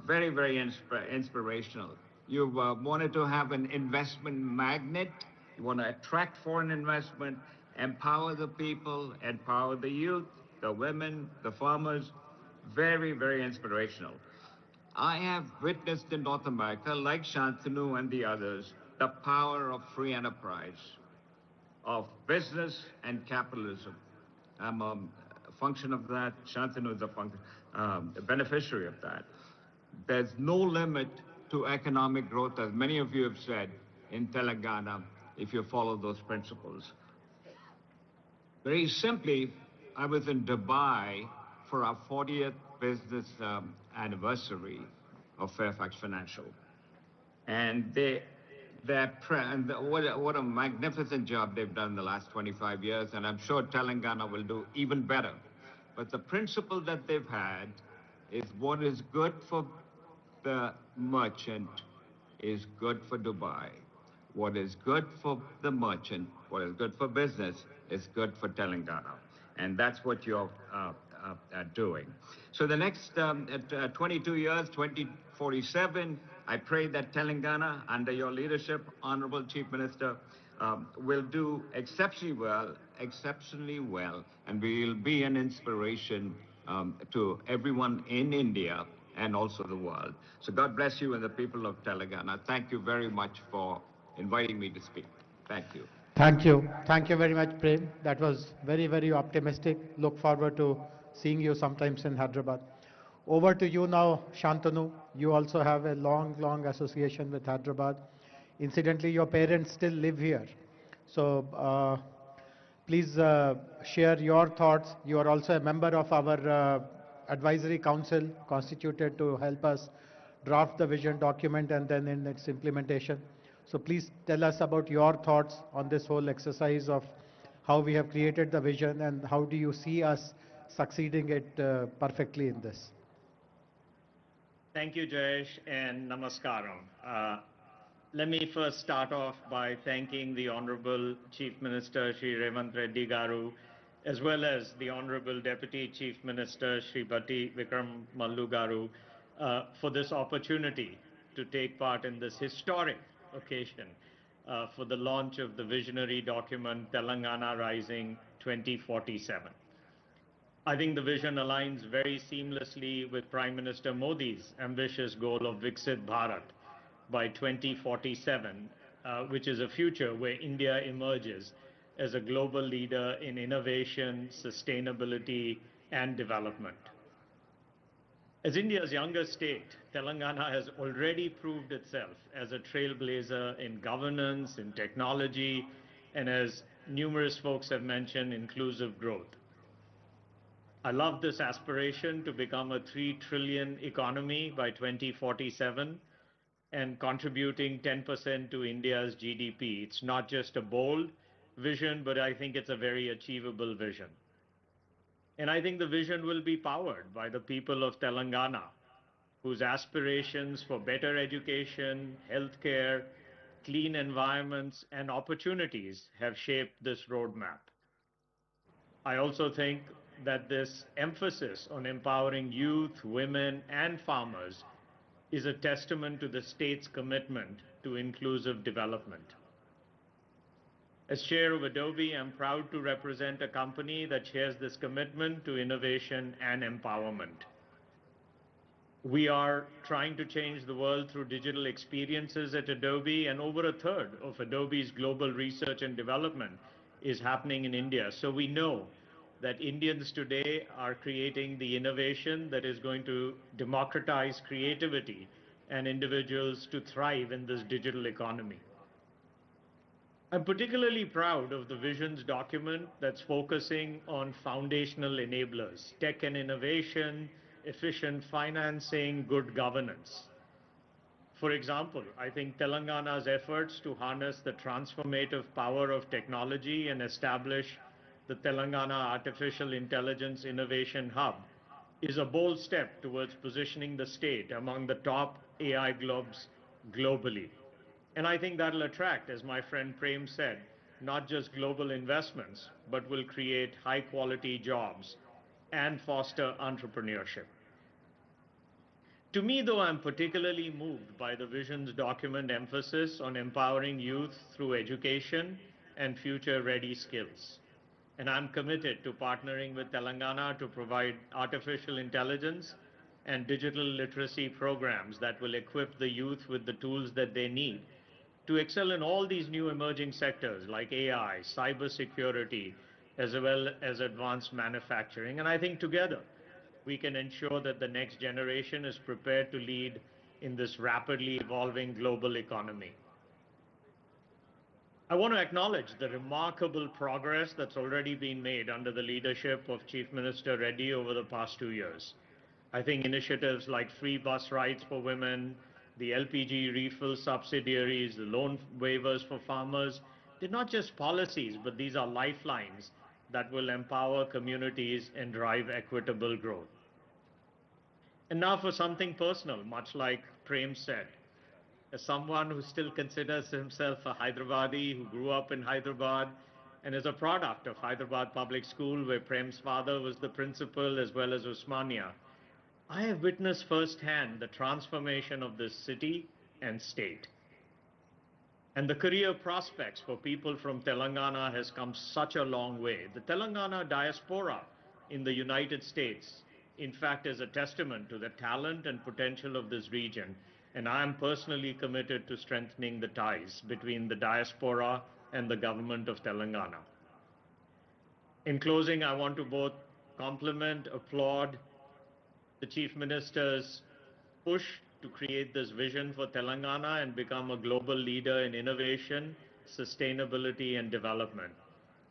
very, very inspirational. You wanted to have an investment magnet. You want to attract foreign investment, empower the people, empower the youth, the women, the farmers. Very, very inspirational. I have witnessed in North America, like Shantanu and the others, the power of free enterprise, of business and capitalism. I'm a function of that. Shantanu is a beneficiary of that. There's no limit to economic growth, as many of you have said, in Telangana, if you follow those principles. Very simply, I was in Dubai for our 40th business anniversary of Fairfax Financial. And what a magnificent job they've done in the last 25 years, and I'm sure Telangana will do even better. But the principle that they've had is what is good for the merchant is good for Dubai. What is good for the merchant, what is good for business, is good for Telangana. And that's what you're doing. So the next 22 years, 2047, I pray that Telangana, under your leadership, Honorable Chief Minister, will do exceptionally well, and we will be an inspiration to everyone in India and also the world. So God bless you and the people of Telangana. Thank you very much for inviting me to speak. Thank you. Thank you. Thank you very much, Prem. That was very, very optimistic. Look forward to seeing you sometimes in Hyderabad. Over to you now, Shantanu. You also have a long, long association with Hyderabad. Incidentally, your parents still live here. So please share your thoughts. You are also a member of our advisory council constituted to help us draft the vision document and then in its implementation. So please tell us about your thoughts on this whole exercise of how we have created the vision and how do you see us succeeding it perfectly in this. Thank you, Jayesh, and namaskaram. Let me first start off by thanking the Honorable Chief Minister, Shri Revanth Reddy Garu, as well as the Honorable Deputy Chief Minister, Shri Bhatti Vikram Mallu Garu, for this opportunity to take part in this historic occasion for the launch of the visionary document Telangana Rising 2047. I think the vision aligns very seamlessly with Prime Minister Modi's ambitious goal of Viksit Bharat by 2047, which is a future where India emerges as a global leader in innovation, sustainability, and development. As India's youngest state, Telangana has already proved itself as a trailblazer in governance, in technology, and as numerous folks have mentioned, inclusive growth. I love this aspiration to become a 3 trillion economy by 2047 and contributing 10% to India's GDP. It's not just a bold vision, but I think it's a very achievable vision. And I think the vision will be powered by the people of Telangana, whose aspirations for better education, healthcare, clean environments, and opportunities have shaped this roadmap. I also think that this emphasis on empowering youth, women, and farmers is a testament to the state's commitment to inclusive development. As chair of Adobe, I'm proud to represent a company that shares this commitment to innovation and empowerment. We are trying to change the world through digital experiences at Adobe, and over a third of Adobe's global research and development is happening in India. So we know that Indians today are creating the innovation that is going to democratize creativity and individuals to thrive in this digital economy. I'm particularly proud of the visions document that's focusing on foundational enablers, tech and innovation, efficient financing, good governance. For example, I think Telangana's efforts to harness the transformative power of technology and establish the Telangana Artificial Intelligence Innovation Hub is a bold step towards positioning the state among the top AI globes globally. And I think that'll attract, as my friend Prem said, not just global investments, but will create high-quality jobs and foster entrepreneurship. To me, though, I'm particularly moved by the vision's document emphasis on empowering youth through education and future-ready skills. And I'm committed to partnering with Telangana to provide artificial intelligence and digital literacy programs that will equip the youth with the tools that they need to excel in all these new emerging sectors like AI, cybersecurity, as well as advanced manufacturing. And I think together we can ensure that the next generation is prepared to lead in this rapidly evolving global economy. I want to acknowledge the remarkable progress that's already been made under the leadership of Chief Minister Reddy over the past 2 years. I think initiatives like free bus rides for women, the LPG refill subsidiaries, the loan waivers for farmers, they're not just policies, but these are lifelines that will empower communities and drive equitable growth. And now for something personal, much like Prem said. As someone who still considers himself a Hyderabadi, who grew up in Hyderabad, and is a product of Hyderabad Public School, where Prem's father was the principal as well as Osmania, I have witnessed firsthand the transformation of this city and state. And the career prospects for people from Telangana has come such a long way. The Telangana diaspora in the United States, in fact, is a testament to the talent and potential of this region. And I am personally committed to strengthening the ties between the diaspora and the government of Telangana. In closing, I want to both compliment, applaud the Chief Minister's push to create this vision for Telangana and become a global leader in innovation, sustainability, and development.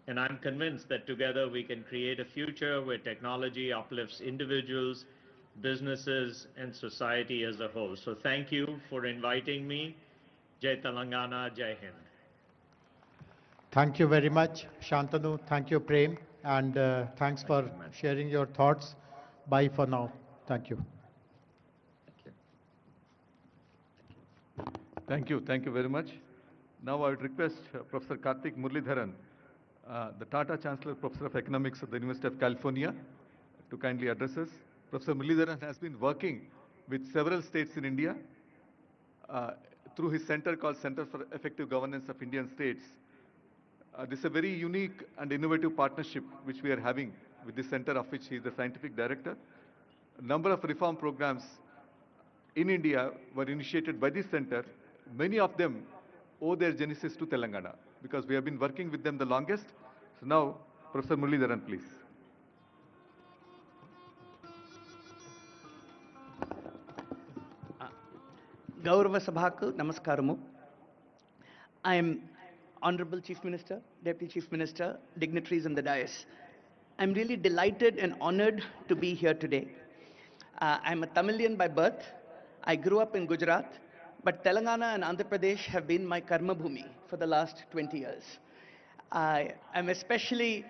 And I'm convinced that together we can create a future where technology uplifts individuals, businesses, and society as a whole. So thank you for inviting me Jai Telangana, Jai Hind. Thank you very much, Shantanu. Thank you, Prem. And thanks for sharing your thoughts. Bye for now. Thank you. Thank you very much. Now I would request Professor Karthik Muralidharan, the Tata Chancellor, Professor of Economics at the University of California, to kindly address us. Professor Muralidharan has been working with several states in India through his center called Center for Effective Governance of Indian States. This is a very unique and innovative partnership which we are having with this center, of which he is the scientific director. A number of reform programs in India were initiated by this center. Many of them owe their genesis to Telangana because we have been working with them the longest. So now, Professor Muralidharan, please. Gaurava Sabhaku, Namaskaramu. I am Honorable Chief Minister, Deputy Chief Minister, dignitaries on the dais. I'm really delighted and honored to be here today. I'm a Tamilian by birth. I grew up in Gujarat, but Telangana and Andhra Pradesh have been my karma bhumi for the last 20 years. I am especially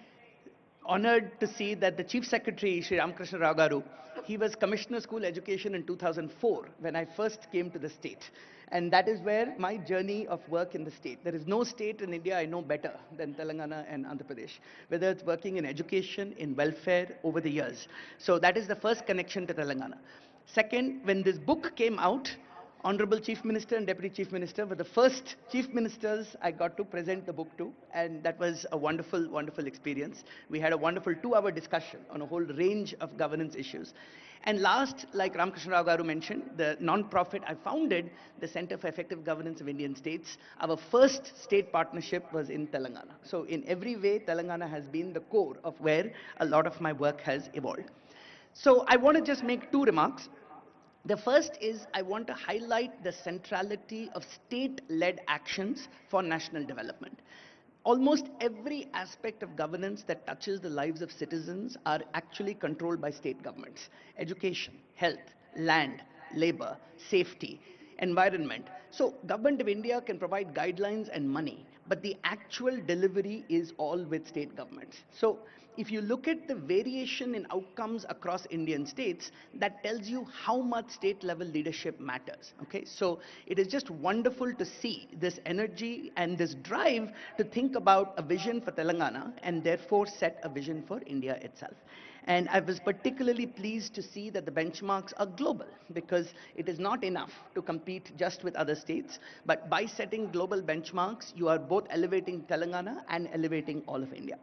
honored to see that the Chief Secretary, Sri Ramakrishna Rao Garu, he was Commissioner School Education in 2004 when I first came to the state. And that is where my journey of work in the state. There is no state in India I know better than Telangana and Andhra Pradesh, whether it's working in education, in welfare over the years. So that is the first connection to Telangana. Second, when this book came out, Honorable Chief Minister and Deputy Chief Minister were the first Chief Ministers I got to present the book to, and that was a wonderful, wonderful experience. We had a wonderful 2-hour discussion on a whole range of governance issues. And last, like Ramakrishna Rao Garu mentioned, the non-profit I founded, the Center for Effective Governance of Indian States. Our first state partnership was in Telangana. So in every way, Telangana has been the core of where a lot of my work has evolved. So I want to just make 2 remarks. The first is I want to highlight the centrality of state-led actions for national development. Almost every aspect of governance that touches the lives of citizens are actually controlled by state governments. Education, health, land, labor, safety, environment. So government of India can provide guidelines and money, but the actual delivery is all with state governments. So if you look at the variation in outcomes across Indian states, that tells you how much state level leadership matters. Okay, so it is just wonderful to see this energy and this drive to think about a vision for Telangana and therefore set a vision for India itself. And I was particularly pleased to see that the benchmarks are global, because it is not enough to compete just with other states, but by setting global benchmarks, you are both elevating Telangana and elevating all of India.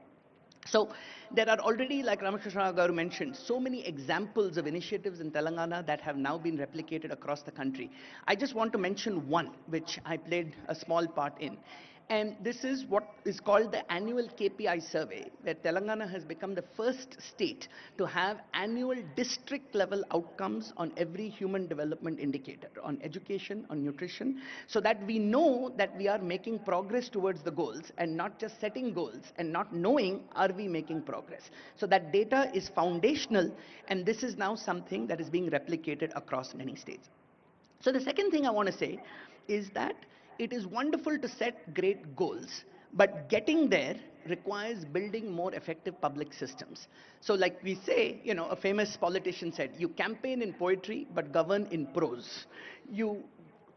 So there are already, like Ramakrishna Rao Garu mentioned, so many examples of initiatives in Telangana that have now been replicated across the country. I just want to mention one, which I played a small part in. And this is what is called the annual KPI survey, where Telangana has become the first state to have annual district level outcomes on every human development indicator, on education, on nutrition, so that we know that we are making progress towards the goals and not just setting goals and not knowing are we making progress. So that data is foundational, and this is now something that is being replicated across many states. So the second thing I want to say is that it is wonderful to set great goals, but getting there requires building more effective public systems. So like we say, you know, a famous politician said, you campaign in poetry, but govern in prose. You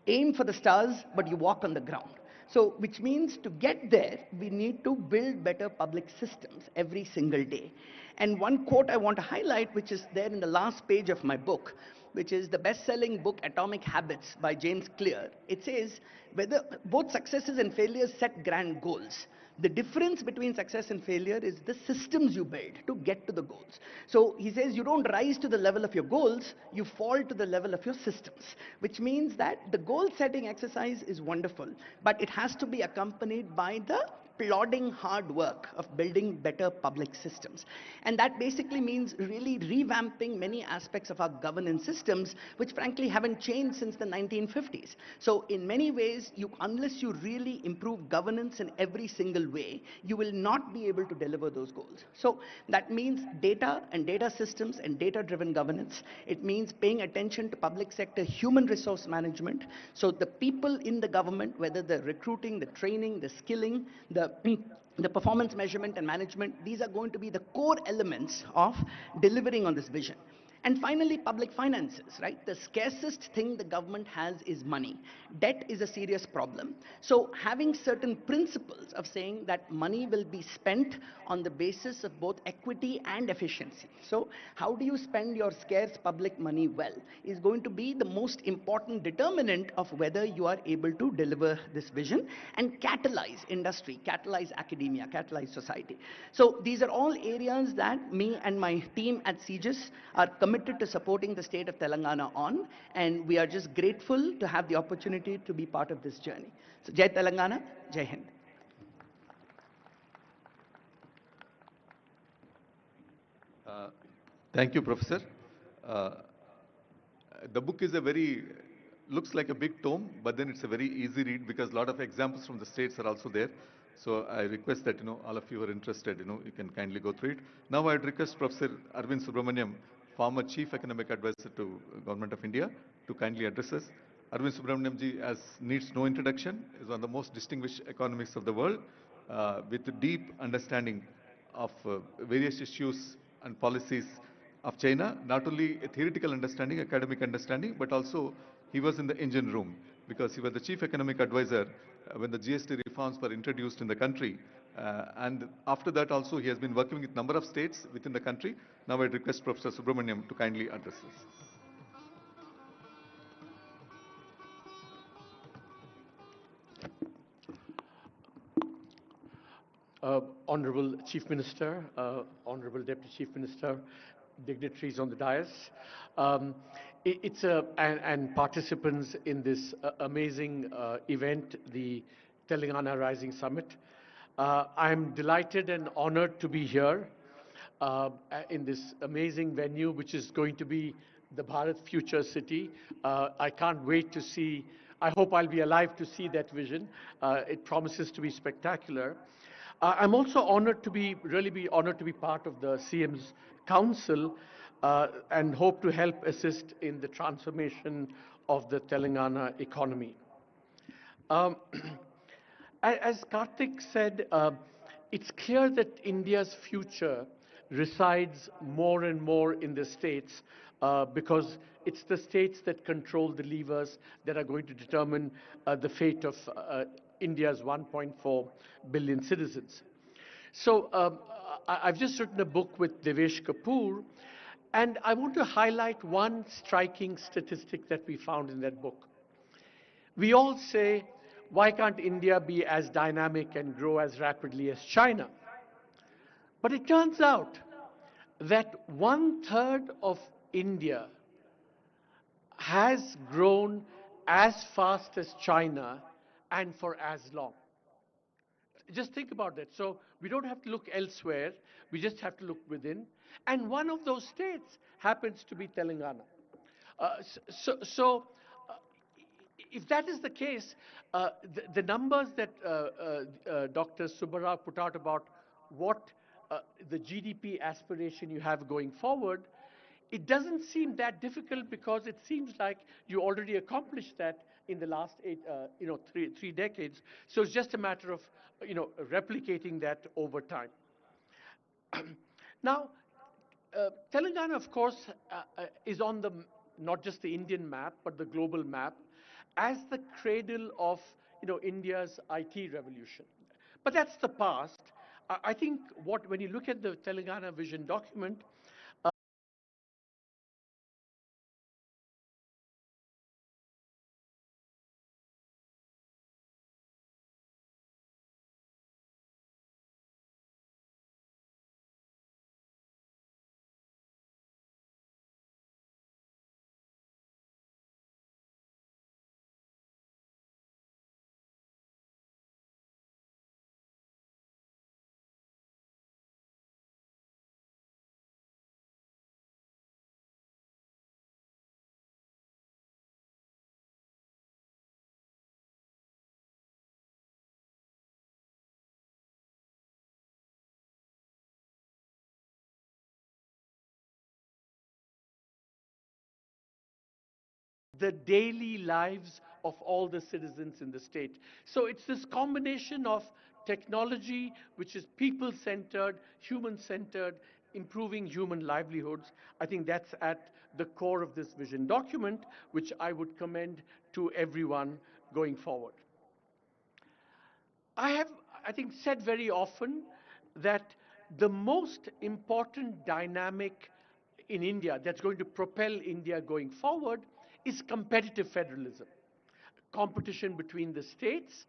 aim for the stars, but you walk on the ground. So which means to get there, we need to build better public systems every single day. And one quote I want to highlight, which is there in the last page of my book, which is the best-selling book Atomic Habits by James Clear. It says, whether both successes and failures set grand goals. The difference between success and failure is the systems you build to get to the goals. So he says you don't rise to the level of your goals, you fall to the level of your systems, which means that the goal-setting exercise is wonderful, but it has to be accompanied by the plodding hard work of building better public systems. And that basically means really revamping many aspects of our governance systems, which frankly haven't changed since the 1950s. So in many ways, unless you really improve governance in every single way, you will not be able to deliver those goals. So that means data and data systems and data-driven governance. It means paying attention to public sector human resource management. So the people in the government, whether the recruiting, the training, the skilling, the performance measurement and management, these are going to be the core elements of delivering on this vision. And finally, public finances, right? The scarcest thing the government has is money. Debt is a serious problem. So having certain principles of saying that money will be spent on the basis of both equity and efficiency. So how do you spend your scarce public money well is going to be the most important determinant of whether you are able to deliver this vision and catalyze industry, catalyze academia, catalyze society. So these are all areas that me and my team at CGIS are committed to supporting the state of Telangana on, and we are just grateful to have the opportunity to be part of this journey. So Jai Telangana, Jai Hind. Thank you, Professor. The book is looks like a big tome, but then it's a very easy read because a lot of examples from the states are also there. So I request that, all of you are interested, you can kindly go through it. Now I'd request Professor Arvind Subramaniam, former Chief Economic Advisor to Government of India, to kindly address us. Arvind Subramaniam ji, as needs no introduction, is one of the most distinguished economists of the world, with a deep understanding of various issues and policies of China, not only a theoretical understanding, academic understanding, but also he was in the engine room because he was the chief economic advisor when the GST reforms were introduced in the country. And after that also he has been working with a number of states within the country. Now I request Professor Subramaniam to kindly address us. Honorable Chief Minister, Honorable Deputy Chief Minister, dignitaries on the dais, and participants in this amazing event, the Telangana Rising Summit. I'm delighted and honored to be here in this amazing venue, which is going to be the Bharat Future City. I can't wait to see, I hope I'll be alive to see that vision. It promises to be spectacular. I'm also honored to be part of the CM's Council and hope to help assist in the transformation of the Telangana economy. As Karthik said, it's clear that India's future resides more and more in the states because it's the states that control the levers that are going to determine the fate of India's 1.4 billion citizens. So I've just written a book with Devesh Kapoor, and I want to highlight one striking statistic that we found in that book. We all say, why can't India be as dynamic and grow as rapidly as China? But it turns out that 1/3 of India has grown as fast as China and for as long. Just think about that. So we don't have to look elsewhere. We just have to look within. And one of those states happens to be Telangana. If that is the case, the numbers that Dr. Subbarao put out about what the GDP aspiration you have going forward, it doesn't seem that difficult because it seems like you already accomplished that in the last three decades. So it's just a matter of, replicating that over time. Now, Telangana, of course, is on not just the Indian map, but the global map as the cradle of, India's IT revolution. But that's the past. I think when you look at the Telangana Vision document, the daily lives of all the citizens in the state. So it's this combination of technology, which is people-centered, human-centered, improving human livelihoods. I think that's at the core of this vision document, which I would commend to everyone going forward. I have, I think, said very often that the most important dynamic in India that's going to propel India going forward is competitive federalism, competition between the states,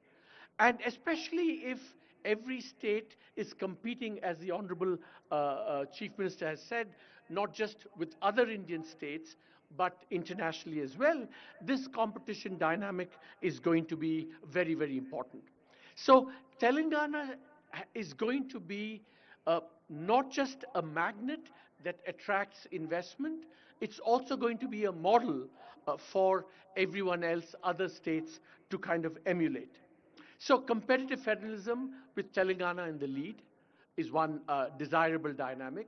and especially if every state is competing, as the Honorable Chief Minister has said, not just with other Indian states, but internationally as well, this competition dynamic is going to be very, very important. So Telangana is going to be not just a magnet that attracts investment, it's also going to be a model for everyone else, other states, to kind of emulate. So competitive federalism with Telangana in the lead is one desirable dynamic.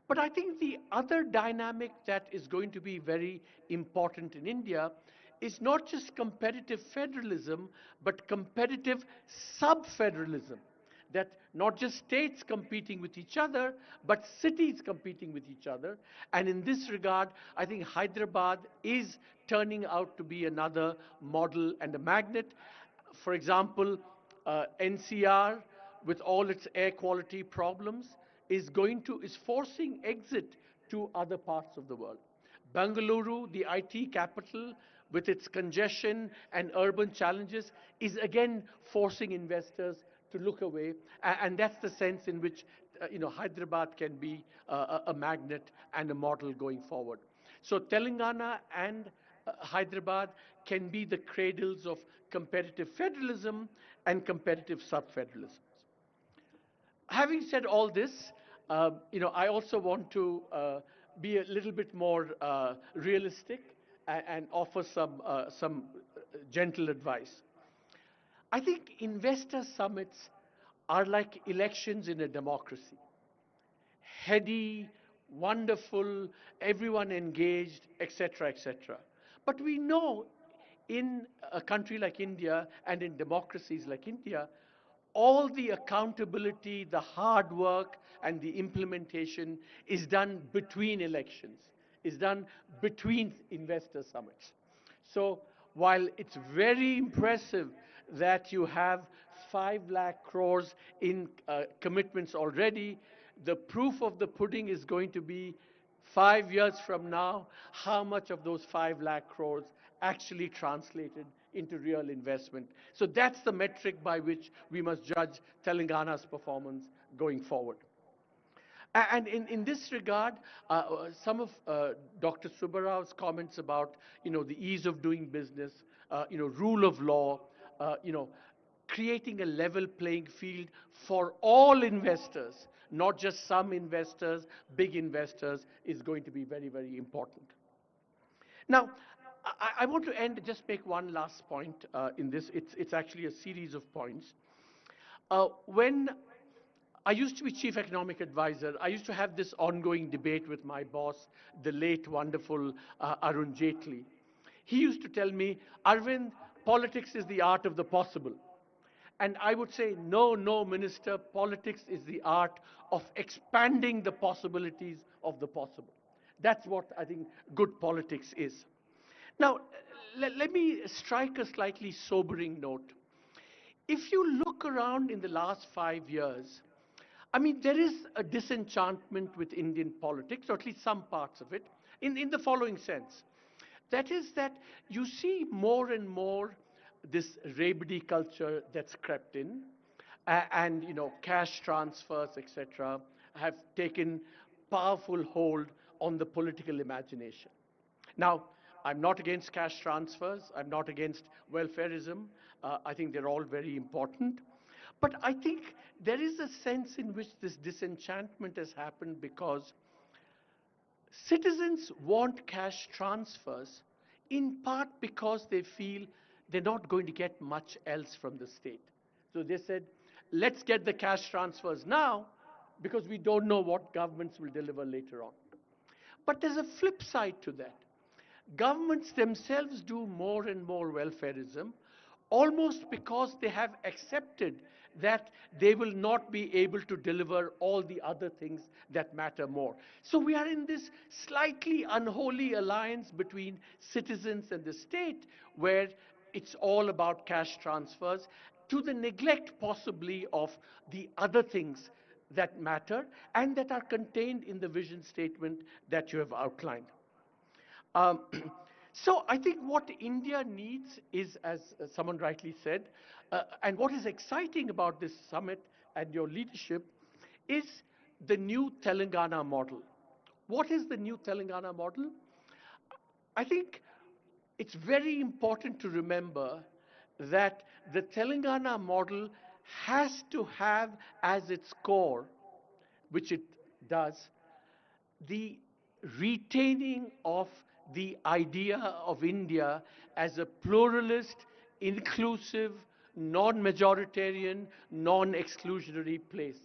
But I think the other dynamic that is going to be very important in India is not just competitive federalism, but competitive sub-federalism. That not just states competing with each other, but cities competing with each other. And in this regard, I think Hyderabad is turning out to be another model and a magnet. For example, NCR, with all its air quality problems, is forcing exit to other parts of the world. Bengaluru, the IT capital, with its congestion and urban challenges, is again forcing investors to look away, and that's the sense in which Hyderabad can be a magnet and a model going forward. So Telangana and Hyderabad can be the cradles of competitive federalism and competitive sub-federalism. Having said all this, I also want to be a little bit more realistic and offer some gentle advice. I think investor summits are like elections in a democracy. Heady, wonderful, everyone engaged, etc., etc. But we know in a country like India and in democracies like India, all the accountability, the hard work, and the implementation is done between elections, is done between investor summits. So while it's very impressive that you have 5 lakh crores in commitments already, the proof of the pudding is going to be 5 years from now, how much of those 5 lakh crores actually translated into real investment. So that's the metric by which we must judge Telangana's performance going forward. And in this regard, some of Dr. Subbarao's comments about, the ease of doing business, rule of law, creating a level playing field for all investors, not just some investors, big investors, is going to be very, very important. Now, I want to just make one last point in this. It's actually a series of points. When I used to be chief economic advisor, I used to have this ongoing debate with my boss, the late wonderful Arun Jaitley. He used to tell me, Arvind, politics is the art of the possible. And I would say, no, no, Minister, politics is the art of expanding the possibilities of the possible. That's what I think good politics is. Now, let me strike a slightly sobering note. If you look around in the last 5 years, I mean, there is a disenchantment with Indian politics, or at least some parts of it, in the following sense. That is that you see more and more this rabidi culture that's crept in, and cash transfers, etc., have taken powerful hold on the political imagination. Now, I'm not against cash transfers. I'm not against welfareism. I think they're all very important. But I think there is a sense in which this disenchantment has happened because citizens want cash transfers, in part because they feel they're not going to get much else from the state. So they said, let's get the cash transfers now because we don't know what governments will deliver later on. But there's a flip side to that. Governments themselves do more and more welfareism, almost because they have accepted that they will not be able to deliver all the other things that matter more. So we are in this slightly unholy alliance between citizens and the state, where it's all about cash transfers, to the neglect possibly of the other things that matter and that are contained in the vision statement that you have outlined. Um, so I think what India needs is, as someone rightly said, and what is exciting about this summit and your leadership is the new Telangana model. What is the new Telangana model? I think it's very important to remember that the Telangana model has to have as its core, which it does, the retaining of the idea of India as a pluralist, inclusive, non-majoritarian, non-exclusionary place.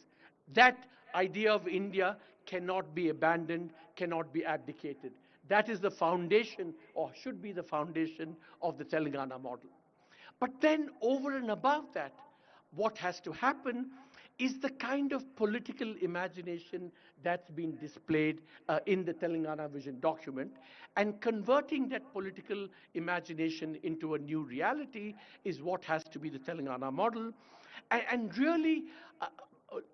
That idea of India cannot be abandoned, cannot be abdicated. That is the foundation, or should be the foundation, of the Telangana model. But then over and above that, what has to happen is the kind of political imagination that's been displayed in the Telangana Vision document, and converting that political imagination into a new reality is what has to be the Telangana model. And really,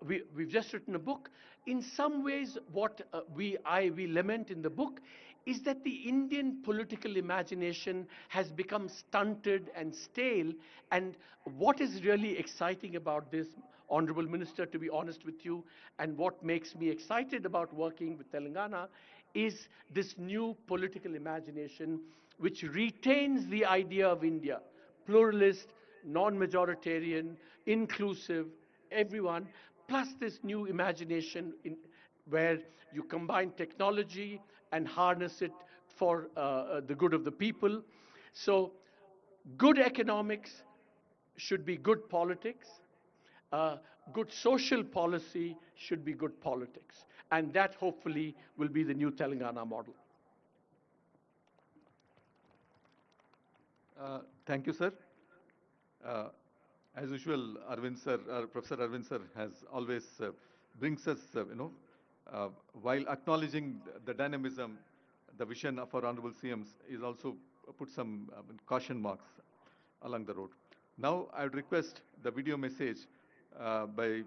we've just written a book. In some ways, what we lament in the book is that the Indian political imagination has become stunted and stale. And what is really exciting about this, Honorable Minister, to be honest with you, and what makes me excited about working with Telangana, is this new political imagination which retains the idea of India, pluralist, non-majoritarian, inclusive, everyone, plus this new imagination where you combine technology and harness it for the good of the people. So good economics should be good politics. Good social policy should be good politics. And that hopefully will be the new Telangana model. Thank you, sir. As usual, Arvind sir, Professor Arvind sir has always brings us, while acknowledging the dynamism, the vision of our Honorable CMs is also put some caution marks along the road. Now, I would request the video message by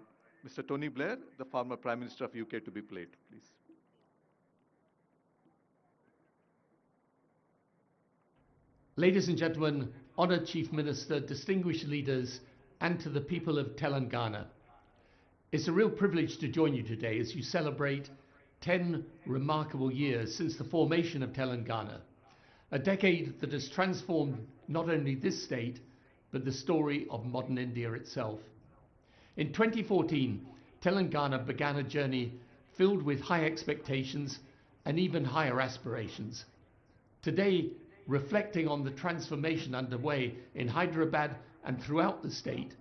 Mr. Tony Blair, the former Prime Minister of UK, to be played, please. Ladies and gentlemen, Honoured Chief Minister, distinguished leaders, and to the people of Telangana. It's a real privilege to join you today as you celebrate 10 remarkable years since the formation of Telangana, a decade that has transformed not only this state, but the story of modern India itself. In 2014, Telangana began a journey filled with high expectations and even higher aspirations. Today, reflecting on the transformation underway in Hyderabad and throughout the state,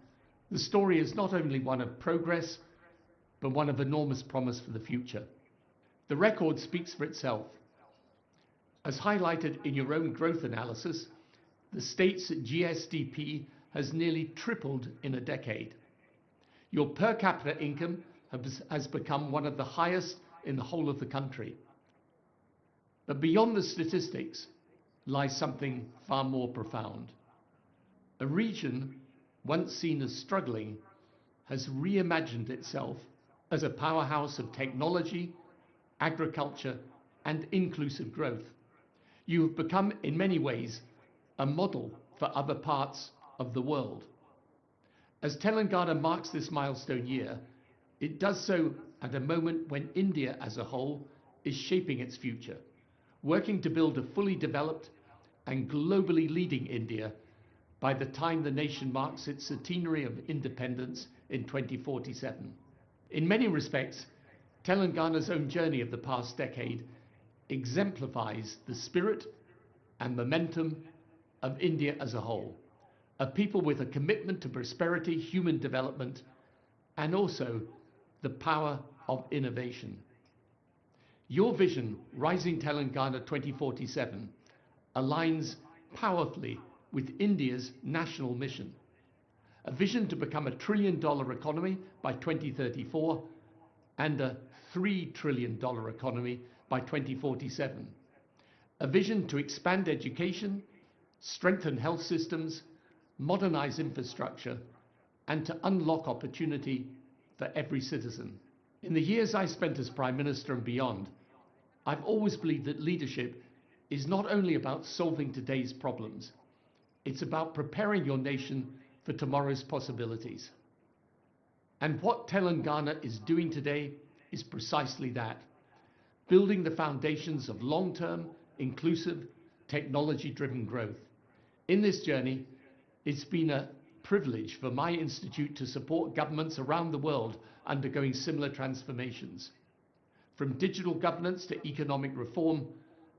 the story is not only one of progress, but one of enormous promise for the future. The record speaks for itself. As highlighted in your own growth analysis, the state's GSDP has nearly tripled in a decade. Your per capita income has become one of the highest in the whole of the country. But beyond the statistics lies something far more profound. A region once seen as struggling has reimagined itself as a powerhouse of technology, agriculture, and inclusive growth. You have become, in many ways, a model for other parts of the world. As Telangana marks this milestone year, it does so at a moment when India as a whole is shaping its future, working to build a fully developed and globally leading India by the time the nation marks its centenary of independence in 2047. In many respects, Telangana's own journey of the past decade exemplifies the spirit and momentum of India as a whole, a people with a commitment to prosperity, human development, and also the power of innovation. Your vision, Rising Telangana 2047, aligns powerfully with India's national mission, a vision to become a $1 trillion economy by 2034 and a $3 trillion economy by 2047, a vision to expand education, strengthen health systems, modernize infrastructure, and to unlock opportunity for every citizen. In the years I spent as Prime Minister and beyond, I've always believed that leadership is not only about solving today's problems, it's about preparing your nation for tomorrow's possibilities. And what Telangana is doing today is precisely that, building the foundations of long-term, inclusive, technology-driven growth. In this journey, it's been a privilege for my institute to support governments around the world undergoing similar transformations, from digital governance to economic reform,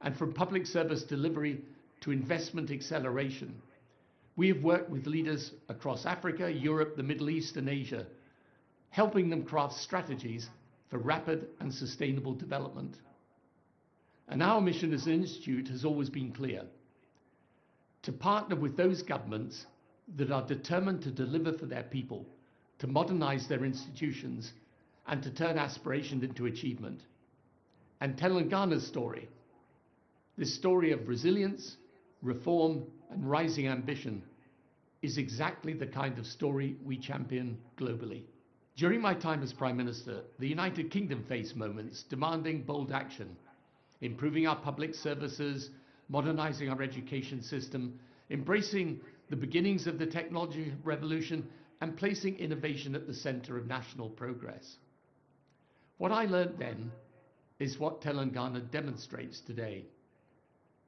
and from public service delivery to investment acceleration. We have worked with leaders across Africa, Europe, the Middle East, and Asia, helping them craft strategies for rapid and sustainable development. And our mission as an institute has always been clear: to partner with those governments that are determined to deliver for their people, to modernize their institutions, and to turn aspiration into achievement. And Telangana's story, this story of resilience, reform, and rising ambition, is exactly the kind of story we champion globally. During my time as Prime Minister, the United Kingdom faced moments demanding bold action, improving our public services, modernizing our education system, embracing the beginnings of the technology revolution, and placing innovation at the center of national progress. What I learned then is what Telangana demonstrates today: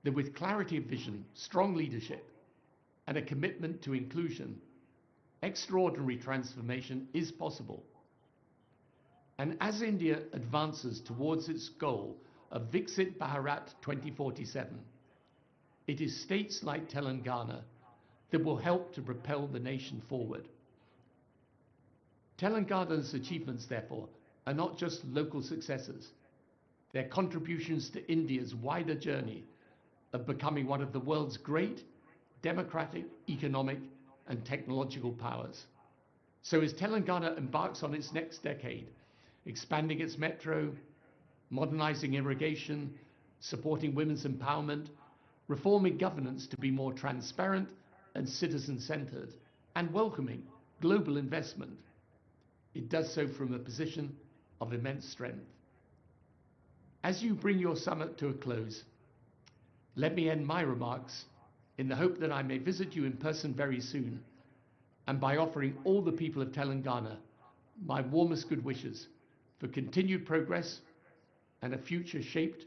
that with clarity of vision, strong leadership, and a commitment to inclusion, extraordinary transformation is possible. And as India advances towards its goal of Viksit Bharat 2047, it is states like Telangana that will help to propel the nation forward. Telangana's achievements, therefore, are not just local successes. They're contributions to India's wider journey of becoming one of the world's great democratic, economic, and technological powers. So as Telangana embarks on its next decade, expanding its metro, modernizing irrigation, supporting women's empowerment, reforming governance to be more transparent and citizen-centered, and welcoming global investment, it does so from a position of immense strength. As you bring your summit to a close, let me end my remarks in the hope that I may visit you in person very soon, and by offering all the people of Telangana my warmest good wishes for continued progress and a future shaped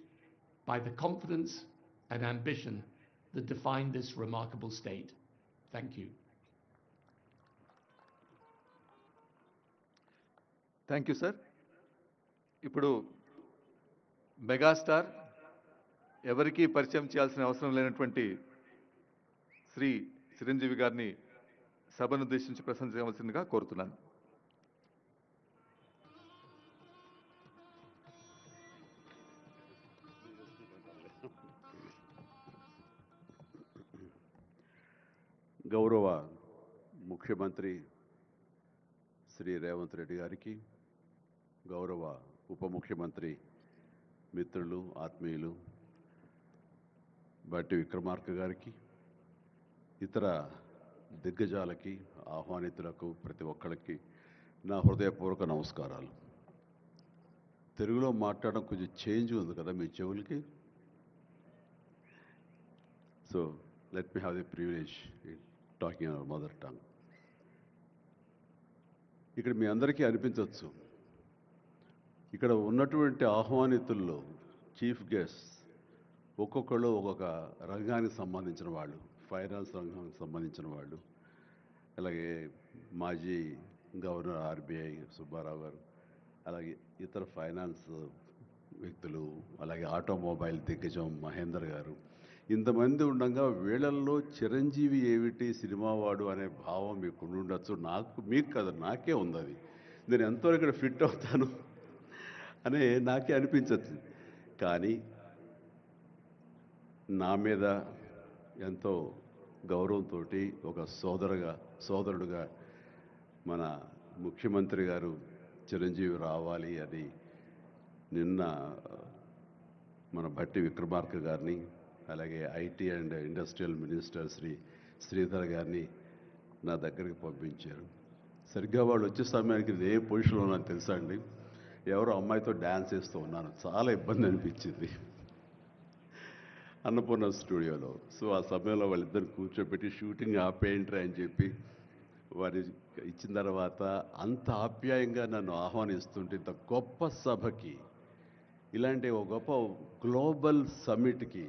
by the confidence and ambition that define this remarkable state. Thank you. Thank you sir. ఇప్పుడు megastar, ఎవరికీ పరిచయం చేయాల్సిన అవసరం లేనటువంటి శ్రీ చిరంజీవి గారిని సభను ఉద్దేశించి ప్రసంగించవలసిందిగా కోరుతున్నాను. గౌరవ ముఖ్యమంత్రి శ్రీ రేవంత్ రెడ్డి గారికి, గౌరవ ఉప ముఖ్యమంత్రి మిత్రులు, ఆత్మీయులు బట్టి విక్రమార్క గారికి, ఇతర దిగ్గజాలకి, ఆహ్వానితులకు, ప్రతి ఒక్కరికి నా హృదయపూర్వక నమస్కారాలు. తెలుగులో మాట్లాడడం కొంచెం చేంజ్ ఉంది కదా మీ చెవులకి. So let me have the privilege talking our mother tongue. ఇక్కడ మీ అందరికీ అనిపించవచ్చు, ఇక్కడ ఉన్నటువంటి ఆహ్వానితుల్లో చీఫ్ గెస్ట్ ఒక్కొక్కళ్ళు ఒక్కొక్క రంగానికి సంబంధించిన వాళ్ళు, ఫైనాన్స్ రంగానికి సంబంధించిన వాళ్ళు, అలాగే మాజీ గవర్నర్ ఆర్బీఐ సుబ్బారావు గారు, అలాగే ఇతర ఫైనాన్స్ వ్యక్తులు, అలాగే ఆటోమొబైల్ దిగ్గజం మహేందర్ గారు, ఇంతమంది ఉండగా వీళ్ళల్లో చిరంజీవి ఏమిటి సినిమావాడు అనే భావం మీకు ఉండొచ్చు. మీకు కాదు, నాకే ఉంది. అది నేను ఎంతో ఇక్కడ ఫిట్ అవుతాను అని నాకే అనిపించచ్చు. కానీ నా మీద ఎంతో గౌరవంతో ఒక సోదరుడుగా మన ముఖ్యమంత్రి గారు చిరంజీవి రావాలి అని నిన్న మన భట్టి విక్రమార్క గారిని, అలాగే IT and industrial minister Sridhar గారిని నా దగ్గరికి పంపించారు. సరిగ్గా వాళ్ళు వచ్చే సమయానికి ఇది ఏ పొజిషన్లో ఉన్నాను తెలుసా అండి? ఎవరో అమ్మాయితో డ్యాన్స్ వేస్తూ ఉన్నాను. చాలా ఇబ్బంది అనిపించింది అన్నపూర్ణ స్టూడియోలో. సో ఆ సమయంలో వాళ్ళిద్దరు కూర్చోబెట్టి షూటింగ్ ఆపేయంట్రా అని చెప్పి వారి ఇచ్చిన తర్వాత అంత ఆప్యాయంగా నన్ను ఆహ్వానిస్తుంటే, ఇంత గొప్ప సభకి, ఇలాంటి ఒక గొప్ప గ్లోబల్ సమ్మిట్కి,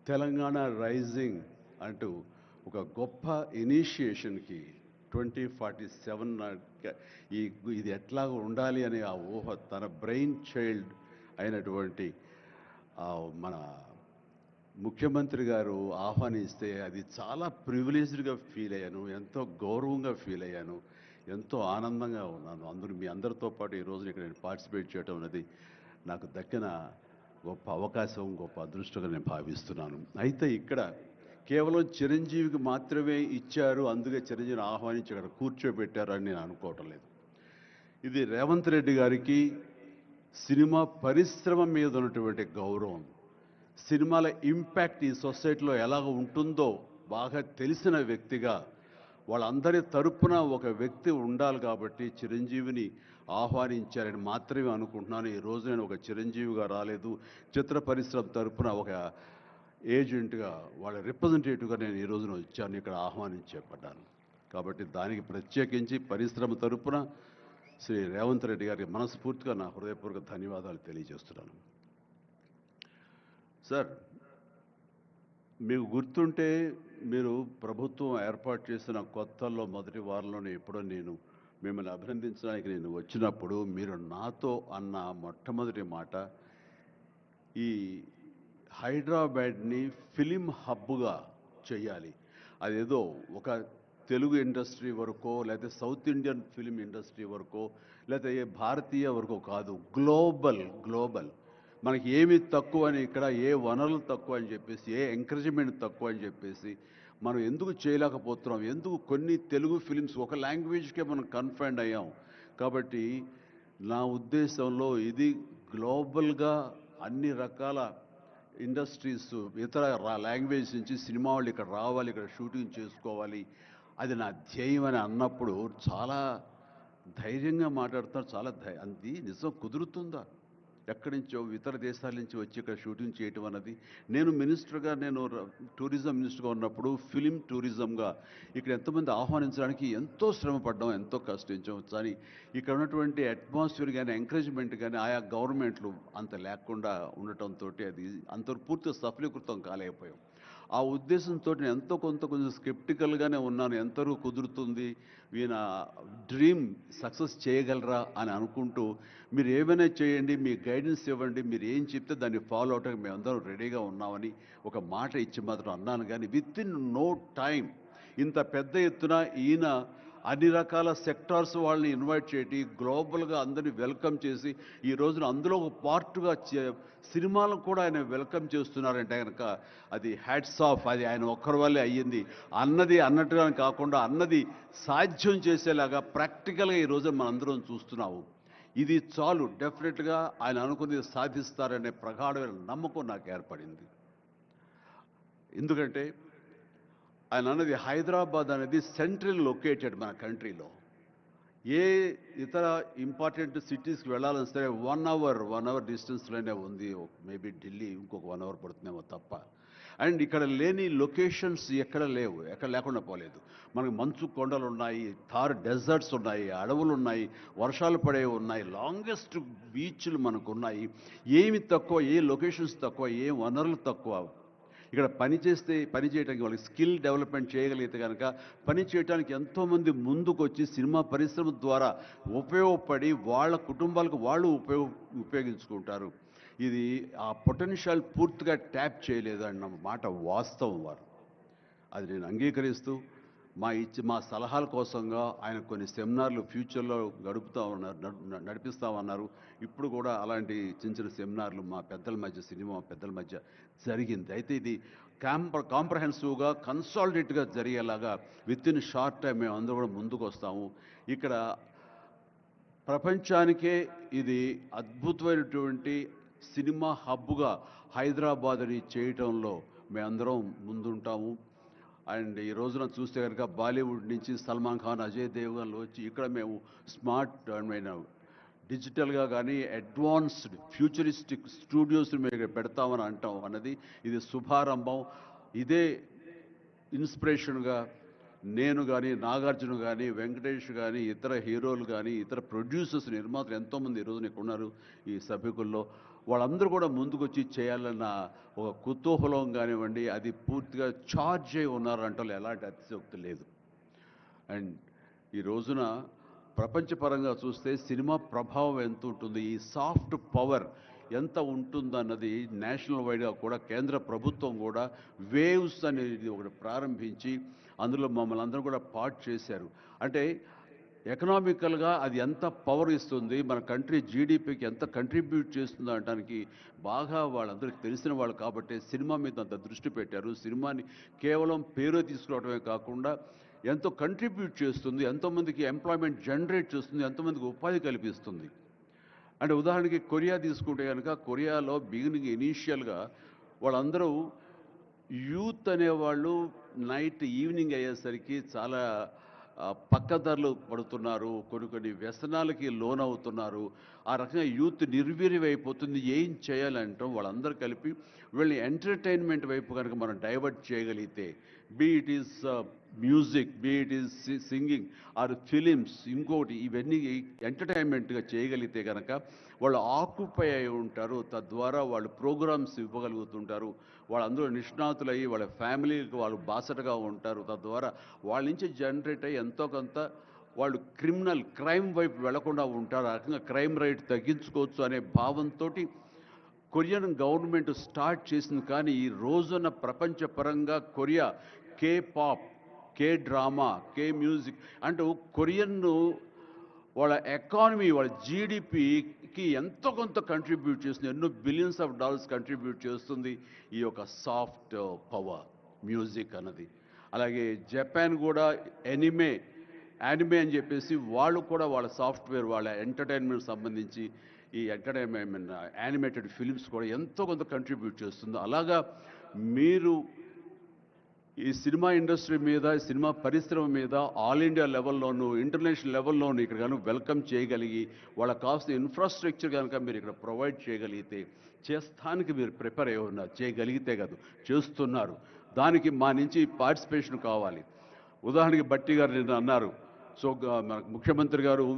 తెలంగాణ రైజింగ్ అంటూ ఒక గొప్ప ఇనిషియేషన్కి 2047 ఇది ఎట్లా ఉండాలి అనే ఆ ఊహ తన బ్రెయిన్ చైల్డ్ అయినటువంటి మన ముఖ్యమంత్రి గారు ఆహ్వానిస్తే అది చాలా ప్రివిలేజ్డ్గా ఫీల్ అయ్యాను, ఎంతో గౌరవంగా ఫీల్ అయ్యాను, ఎంతో ఆనందంగా ఉన్నాను. మీ అందరితో పాటు ఈ రోజున ఇక్కడ నేను పార్టిసిపేట్ చేయడం అనేది నాకు దక్కిన గొప్ప అవకాశం, గొప్ప అదృష్టంగా నేను భావిస్తున్నాను. అయితే ఇక్కడ కేవలం చిరంజీవికి మాత్రమే ఇచ్చారు, అందుకే చిరంజీవిని ఆహ్వానించి అక్కడ కూర్చోబెట్టారు అని నేను అనుకోవటం లేదు. ఇది రేవంత్ రెడ్డి గారికి సినిమా పరిశ్రమ మీద ఉన్నటువంటి గౌరవం, సినిమాల ఇంపాక్ట్ ఈ సొసైటీలో ఎలాగ ఉంటుందో బాగా తెలిసిన వ్యక్తిగా వాళ్ళందరి తరపున ఒక వ్యక్తి ఉండాలి కాబట్టి చిరంజీవిని ఆహ్వానించారని మాత్రమే అనుకుంటున్నాను. ఈ రోజు నేను ఒక చిరంజీవిగా రాలేదు, చిత్ర పరిశ్రమ తరపున ఒక ఏజెంట్గా, వాళ్ళ రిప్రజెంటేటివ్గా నేను ఈ రోజున వచ్చాను, ఇక్కడ ఆహ్వానించబడ్డాను. కాబట్టి దానికి ప్రత్యేకించి పరిశ్రమ తరపున శ్రీ రేవంత్ రెడ్డి గారికి మనస్ఫూర్తిగా నా హృదయపూర్వక ధన్యవాదాలు తెలియజేస్తున్నాను. సార్, మీకు గుర్తుంటే మీరు ప్రభుత్వం ఏర్పాటు చేసిన కొత్తల్లో మొదటి వారంలోనే ఎప్పుడో నేను మిమ్మల్ని అభినందించడానికి నేను వచ్చినప్పుడు మీరు నాతో అన్న మొట్టమొదటి మాట, ఈ హైదరాబాద్ని ఫిలిం హబ్గా చేయాలి, అదేదో ఒక తెలుగు ఇండస్ట్రీ వరకో లేకపోతే సౌత్ ఇండియన్ ఫిలిం ఇండస్ట్రీ వరకో లేకపోతే భారతీయ వరకో కాదు, గ్లోబల్ మనకి ఏమి తక్కువ అని, ఇక్కడ ఏ వనరులు తక్కువ అని చెప్పేసి, ఏ ఎంకరేజ్మెంట్ తక్కువ అని చెప్పేసి మనం ఎందుకు చేయలేకపోతున్నాం, ఎందుకు కొన్ని తెలుగు ఫిలిమ్స్ ఒక లాంగ్వేజ్కే మనం కన్ఫైన్డ్ అయ్యాం. కాబట్టి నా ఉద్దేశంలో ఇది గ్లోబల్గా అన్ని రకాల ఇండస్ట్రీస్, ఇతర లాంగ్వేజ్ నుంచి సినిమా వాళ్ళు ఇక్కడ రావాలి, ఇక్కడ షూటింగ్ చేసుకోవాలి, అది నా ధ్యేయం అని అన్నప్పుడు చాలా ధైర్యంగా మాట్లాడుతున్నారు. చాలా అది నిజం కుదురుతుందా? ఎక్కడి నుంచో ఇతర దేశాల నుంచి వచ్చి ఇక్కడ షూటింగ్ చేయటం అన్నది, నేను మినిస్టర్గా, నేను టూరిజం మినిస్టర్గా ఉన్నప్పుడు ఫిలిం టూరిజంగా ఇక్కడ ఎంతోమంది ఆహ్వానించడానికి ఎంతో శ్రమ పడ్డాం, ఎంతో కష్టించాం. కానీ ఇక్కడ ఉన్నటువంటి అట్మాస్ఫియర్ కానీ ఎంకరేజ్మెంట్ కానీ ఆయా గవర్నమెంట్లు అంత లేకుండా ఉండటంతో అది అంత పూర్తిగా సఫలీకృతం కాలేకపోయాం. ఆ ఉద్దేశంతో నేను ఎంతో కొంచెం స్కెప్టికల్గానే ఉన్నాను, ఎంతవరకు కుదురుతుంది, ఈయన డ్రీమ్ సక్సెస్ చేయగలరా అని అనుకుంటూ, మీరు ఏమైనా చేయండి, మీ గైడెన్స్ ఇవ్వండి, మీరు ఏం చెప్తే దాన్ని ఫాలో అవడానికి మేమందరం రెడీగా ఉన్నామని ఒక మాట ఇచ్చి మాత్రం అన్నాను. కానీ విత్ ఇన్ నో టైం ఇంత పెద్ద ఎత్తున ఈయన అన్ని రకాల సెక్టార్స్ వాళ్ళని ఇన్వైట్ చేసి గ్లోబల్గా అందరినీ వెల్కమ్ చేసి ఈ రోజున అందులో ఒక పార్ట్గా సినిమాలను కూడా ఆయన వెల్కమ్ చేస్తున్నారంటే కనుక అది హ్యాట్స్ ఆఫ్. అది ఆయన ఒక్కరి వల్లే అయ్యింది అన్నట్టుగా కాకుండా అన్నది సాధ్యం చేసేలాగా ప్రాక్టికల్గా ఈ రోజున మనందరం చూస్తున్నాము. ఇది చాలు, డెఫినెట్గా ఆయన అనుకున్నది సాధిస్తారనే ప్రగాఢమైన నమ్మకం నాకు ఏర్పడింది. ఎందుకంటే ఆయన అన్నది హైదరాబాద్ అనేది సెంట్రల్ లొకేటెడ్ మన కంట్రీలో. ఏ ఇతర ఇంపార్టెంట్ సిటీస్కి వెళ్ళాలని సరే 1 అవర్ డిస్టెన్స్లోనే ఉంది. మేబీ ఢిల్లీ ఇంకొక 1 అవర్ పడుతుందేమో తప్ప. అండ్ ఇక్కడ లేని లొకేషన్స్ ఎక్కడ లేవు, ఎక్కడ లేకుండా పోలేదు. మనకు మంచు కొండలు ఉన్నాయి, థార్ డెజర్ట్స్ ఉన్నాయి, అడవులు ఉన్నాయి, వర్షాలు పడేవి ఉన్నాయి, లాంగెస్ట్ బీచ్లు మనకు ఉన్నాయి. ఏమి తక్కువ, ఏ లొకేషన్స్ తక్కువ, ఏ వనరులు తక్కువ. ఇక్కడ పని చేయడానికి వాళ్ళకి స్కిల్ డెవలప్మెంట్ చేయగలిగితే కనుక పని చేయడానికి ఎంతోమంది ముందుకు వచ్చి సినిమా పరిశ్రమ ద్వారా ఉపయోగపడి వాళ్ళ కుటుంబాలకు వాళ్ళు ఉపయోగించుకుంటారు. ఇది ఆ పొటెన్షియల్ పూర్తిగా ట్యాప్ చేయలేదు అన్న మాట వాస్తవం. వారు అది నేను అంగీకరిస్తూ మా సలహాల కోసంగా ఆయన కొన్ని సెమినార్లు ఫ్యూచర్లో నడిపిస్తామన్నారు. ఇప్పుడు కూడా అలాంటి చిన్న సెమినార్లు మా పెద్దల మధ్య, సినిమా పెద్దల మధ్య జరిగింది. అయితే ఇది కాంప్రహెన్సివ్గా కన్సాలిడేట్గా జరిగేలాగా విత్ ఇన్ షార్ట్ టైం మేము అందరూ కూడా ముందుకు వస్తాము. ఇక్కడ ప్రపంచానికే ఇది అద్భుతమైనటువంటి సినిమా హబ్గా హైదరాబాద్ని చేయటంలో మేమందరం ముందుంటాము. అండ్ ఈ రోజున చూస్తే కనుక బాలీవుడ్ నుంచి సల్మాన్ ఖాన్, అజయ్ దేవ్గన్లు వచ్చి ఇక్కడ మేము స్మార్ట్ డిజిటల్గా కానీ అడ్వాన్స్డ్ ఫ్యూచరిస్టిక్ స్టూడియోస్ మేము పెడతామని అంటాం అన్నది ఇది శుభారంభం. ఇదే ఇన్స్పిరేషన్గా నేను కానీ, నాగార్జున కానీ, వెంకటేష్ కానీ, ఇతర హీరోలు కానీ, ఇతర ప్రొడ్యూసర్స్, నిర్మాతలు ఎంతోమంది ఈరోజు ఇక్కడ ఉన్నారు ఈ సభ్యుకుల్లో. వాళ్ళందరూ కూడా ముందుకొచ్చి చేయాలన్న ఒక కుతూహలం కానివ్వండి, అది పూర్తిగా ఛార్జ్ అయి ఉన్నారంటే ఎలాంటి అతిశయోక్తి లేదు. అండ్ ఈ రోజున ప్రపంచపరంగా చూస్తే సినిమా ప్రభావం ఎంత ఉంటుంది, ఈ సాఫ్ట్ పవర్ ఎంత ఉంటుందన్నది నేషనల్ వైడ్గా కూడా కేంద్ర ప్రభుత్వం కూడా వేవ్స్ అనేది ఒకటి ప్రారంభించి అందులో మమ్మల్ని అందరూ కూడా పార్ట్ చేశారు. అంటే ఎకనామికల్గా అది ఎంత పవర్ ఇస్తుంది, మన కంట్రీ జీడిపికి ఎంత కంట్రిబ్యూట్ చేస్తుందో అనడానికి బాగా వాళ్ళందరికీ తెలిసిన వాళ్ళు కాబట్టి సినిమా మీద అంత దృష్టి పెట్టారు. సినిమాని కేవలం పేరు తీసుకురావడమే కాకుండా ఎంతో కంట్రిబ్యూట్ చేస్తుంది, ఎంతోమందికి ఎంప్లాయ్మెంట్ జనరేట్ చేస్తుంది, ఎంతోమందికి ఉపాధి కల్పిస్తుంది. అంటే ఉదాహరణకి కొరియా తీసుకుంటే కనుక కొరియాలో బిగినింగ్ ఇనీషియల్గా వాళ్ళందరూ యూత్ అనేవాళ్ళు ఈవినింగ్ అయ్యేసరికి చాలా పక్కదారులు పడుతున్నారు, కొన్ని వ్యసనాలకి లోనవుతున్నారు. ఆ రకంగా యూత్ నిర్వీర్యమైపోతుంది. ఏం చేయాలంటాం వాళ్ళందరూ కలిపి వీళ్ళని ఎంటర్టైన్మెంట్ వైపు కనుక మనం డైవర్ట్ చేయగలిగితే, be it is music, be it is singing or films, ఇంకోటి ఇవన్నీ ఎంటర్టైన్మెంట్గా చేయగలిగితే కనుక వాళ్ళు ఆక్యుపై అయి ఉంటారు. తద్వారా వాళ్ళు ప్రోగ్రామ్స్ ఇవ్వగలుగుతుంటారు. వాళ్ళందరూ నిష్ణాతులయ్యి వాళ్ళ ఫ్యామిలీకి వాళ్ళు బాసటగా ఉంటారు. తద్వారా వాళ్ళ నుంచి జనరేట్ అయ్యి ఎంతో కొంత వాళ్ళు క్రైమ్ వైపు వెళ్లకుండా ఉంటారు. ఆ రకంగా క్రైమ్ రేట్ తగ్గించుకోవచ్చు అనే భావంతో కొరియన్ గవర్నమెంట్ స్టార్ట్ చేసింది. కానీ ఈ రోజున ప్రపంచపరంగా Korea K pop, K drama, K music అంటూ కొరియన్ను వాళ్ళ ఎకానమీ, వాళ్ళ జీడిపికి ఎంతో కొంత కంట్రిబ్యూట్ చేస్తుంది. ఎన్నో బిలియన్స్ ఆఫ్ డాలర్స్ కంట్రిబ్యూట్ చేస్తుంది ఈ యొక్క సాఫ్ట్ పవర్ మ్యూజిక్ అన్నది. అలాగే జపాన్ కూడా యానిమే అని చెప్పేసి వాళ్ళు కూడా వాళ్ళ సాఫ్ట్వేర్, వాళ్ళ ఎంటర్టైన్మెంట్ సంబంధించి ఈ ఎంటర్టైన్మెంట్ యానిమేటెడ్ ఫిలిమ్స్ కూడా ఎంతో కొంత కంట్రిబ్యూట్ చేస్తుంది. అలాగా మీరు ఈ సినిమా ఇండస్ట్రీ మీద, సినిమా పరిశ్రమ మీద ఆల్ ఇండియా లెవెల్లోనూ ఇంటర్నేషనల్ లెవెల్లోనూ ఇక్కడ కనుక వెల్కమ్ చేయగలిగి వాళ్ళకి కావాల్సిన ఇన్ఫ్రాస్ట్రక్చర్ కనుక మీరు ఇక్కడ ప్రొవైడ్ చేయగలిగితే, చేస్తానికి మీరు ప్రిపేర్ అయి ఉన్నారు, చేయగలిగితే కాదు చేస్తున్నారు. దానికి మా నుంచి పార్టిసిపేషన్ కావాలి. ఉదాహరణకి బట్టి గారు నిన్న అన్నారు, సో మన ముఖ్యమంత్రి గారు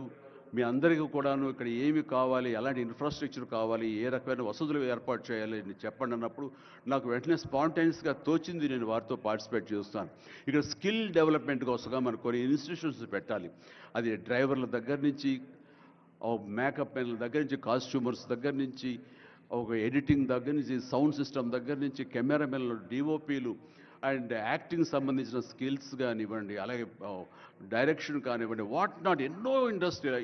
మీ అందరికీ కూడాను ఇక్కడ ఏమి కావాలి, ఎలాంటి ఇన్ఫ్రాస్ట్రక్చర్ కావాలి, ఏ రకమైన వసతులు ఏర్పాటు చేయాలి అని చెప్పండి అన్నప్పుడు నాకు వెంటనే స్పాంటైనియస్గా తోచింది, నేను వారితో పార్టిసిపేట్ చేస్తాను. ఇక్కడ స్కిల్ డెవలప్మెంట్ కోసంగా మనం కొన్ని ఇన్స్టిట్యూషన్స్ పెట్టాలి. అది డ్రైవర్ల దగ్గర నుంచి, మేకప్ మెన్ల దగ్గర నుంచి, కాస్ట్యూమర్స్ దగ్గర నుంచి, ఒక ఎడిటింగ్ దగ్గర నుంచి, సౌండ్ సిస్టమ్ దగ్గర నుంచి, కెమెరామెన్లు, డిఓపీలు అండ్ యాక్టింగ్ సంబంధించిన స్కిల్స్ కానివ్వండి, అలాగే డైరెక్షన్ కానివ్వండి, వాట్ నాట్ ఎన్నో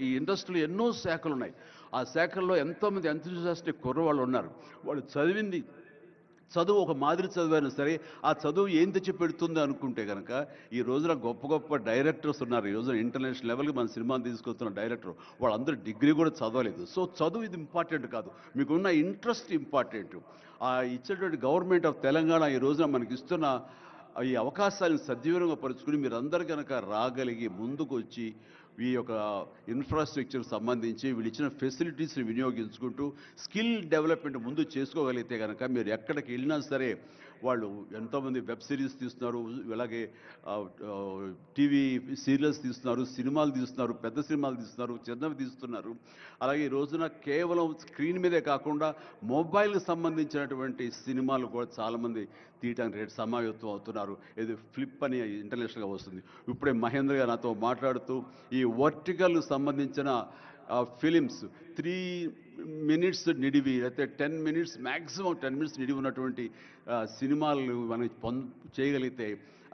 ఈ ఇండస్ట్రీలో ఎన్నో శాఖలు ఉన్నాయి. ఆ శాఖల్లో ఎంతోమంది ఎంతూజియాస్టిక్ కుర్రవాళ్ళు ఉన్నారు. వాళ్ళు చదువు ఒక మాదిరి చదివైనా సరే ఆ చదువు ఏం తెచ్చి పెడుతుంది అనుకుంటే కనుక ఈ రోజున గొప్ప గొప్ప డైరెక్టర్స్ ఉన్నారు. ఈ రోజున ఇంటర్నేషనల్ లెవెల్కి మన సినిమాని తీసుకొస్తున్న డైరెక్టర్ వాళ్ళందరూ డిగ్రీ కూడా చదవలేదు. సో చదువు ఇది ఇంపార్టెంట్ కాదు, మీకున్న ఇంట్రెస్ట్ ఇంపార్టెంట్. ఆ ఇచ్చేటువంటి గవర్నమెంట్ ఆఫ్ తెలంగాణ ఈ రోజున మనకి ఇస్తున్న ఈ అవకాశాలను సద్వినియోగం పరుచుకుని మీరందరూ కనుక రాగలిగి ముందుకు వచ్చి ఈ యొక్క ఇన్ఫ్రాస్ట్రక్చర్ సంబంధించి వీళ్ళు ఇచ్చిన ఫెసిలిటీస్ని వినియోగించుకుంటూ స్కిల్ డెవలప్మెంట్ ముందు చేసుకోగలిగితే కనుక మీరు ఎక్కడికి వెళ్ళినా సరే వాళ్ళు ఎంతోమంది వెబ్ సిరీస్ తీస్తున్నారు, అలాగే టీవీ సీరియల్స్ తీస్తున్నారు, సినిమాలు తీస్తున్నారు, పెద్ద సినిమాలు తీస్తున్నారు, చిన్నవి తీస్తున్నారు. అలాగే ఈ రోజున కేవలం స్క్రీన్ మీదే కాకుండా మొబైల్కి సంబంధించినటువంటి సినిమాలు కూడా చాలామంది తీయటానికి సమాయత్తం అవుతున్నారు. ఇది ఫ్లిప్ అని ఇంటర్నేషనల్గా వస్తుంది. ఇప్పుడే మహేంద్ర గారు నాతో మాట్లాడుతూ ఈ వర్టికల్ సంబంధించిన ఫిలిమ్స్ 3 minutes నిడివి, అయితే 10 minutes మ్యాక్సిమం 10 minutes నిడివి ఉన్నటువంటి సినిమాలు మనం చేయగలిగితే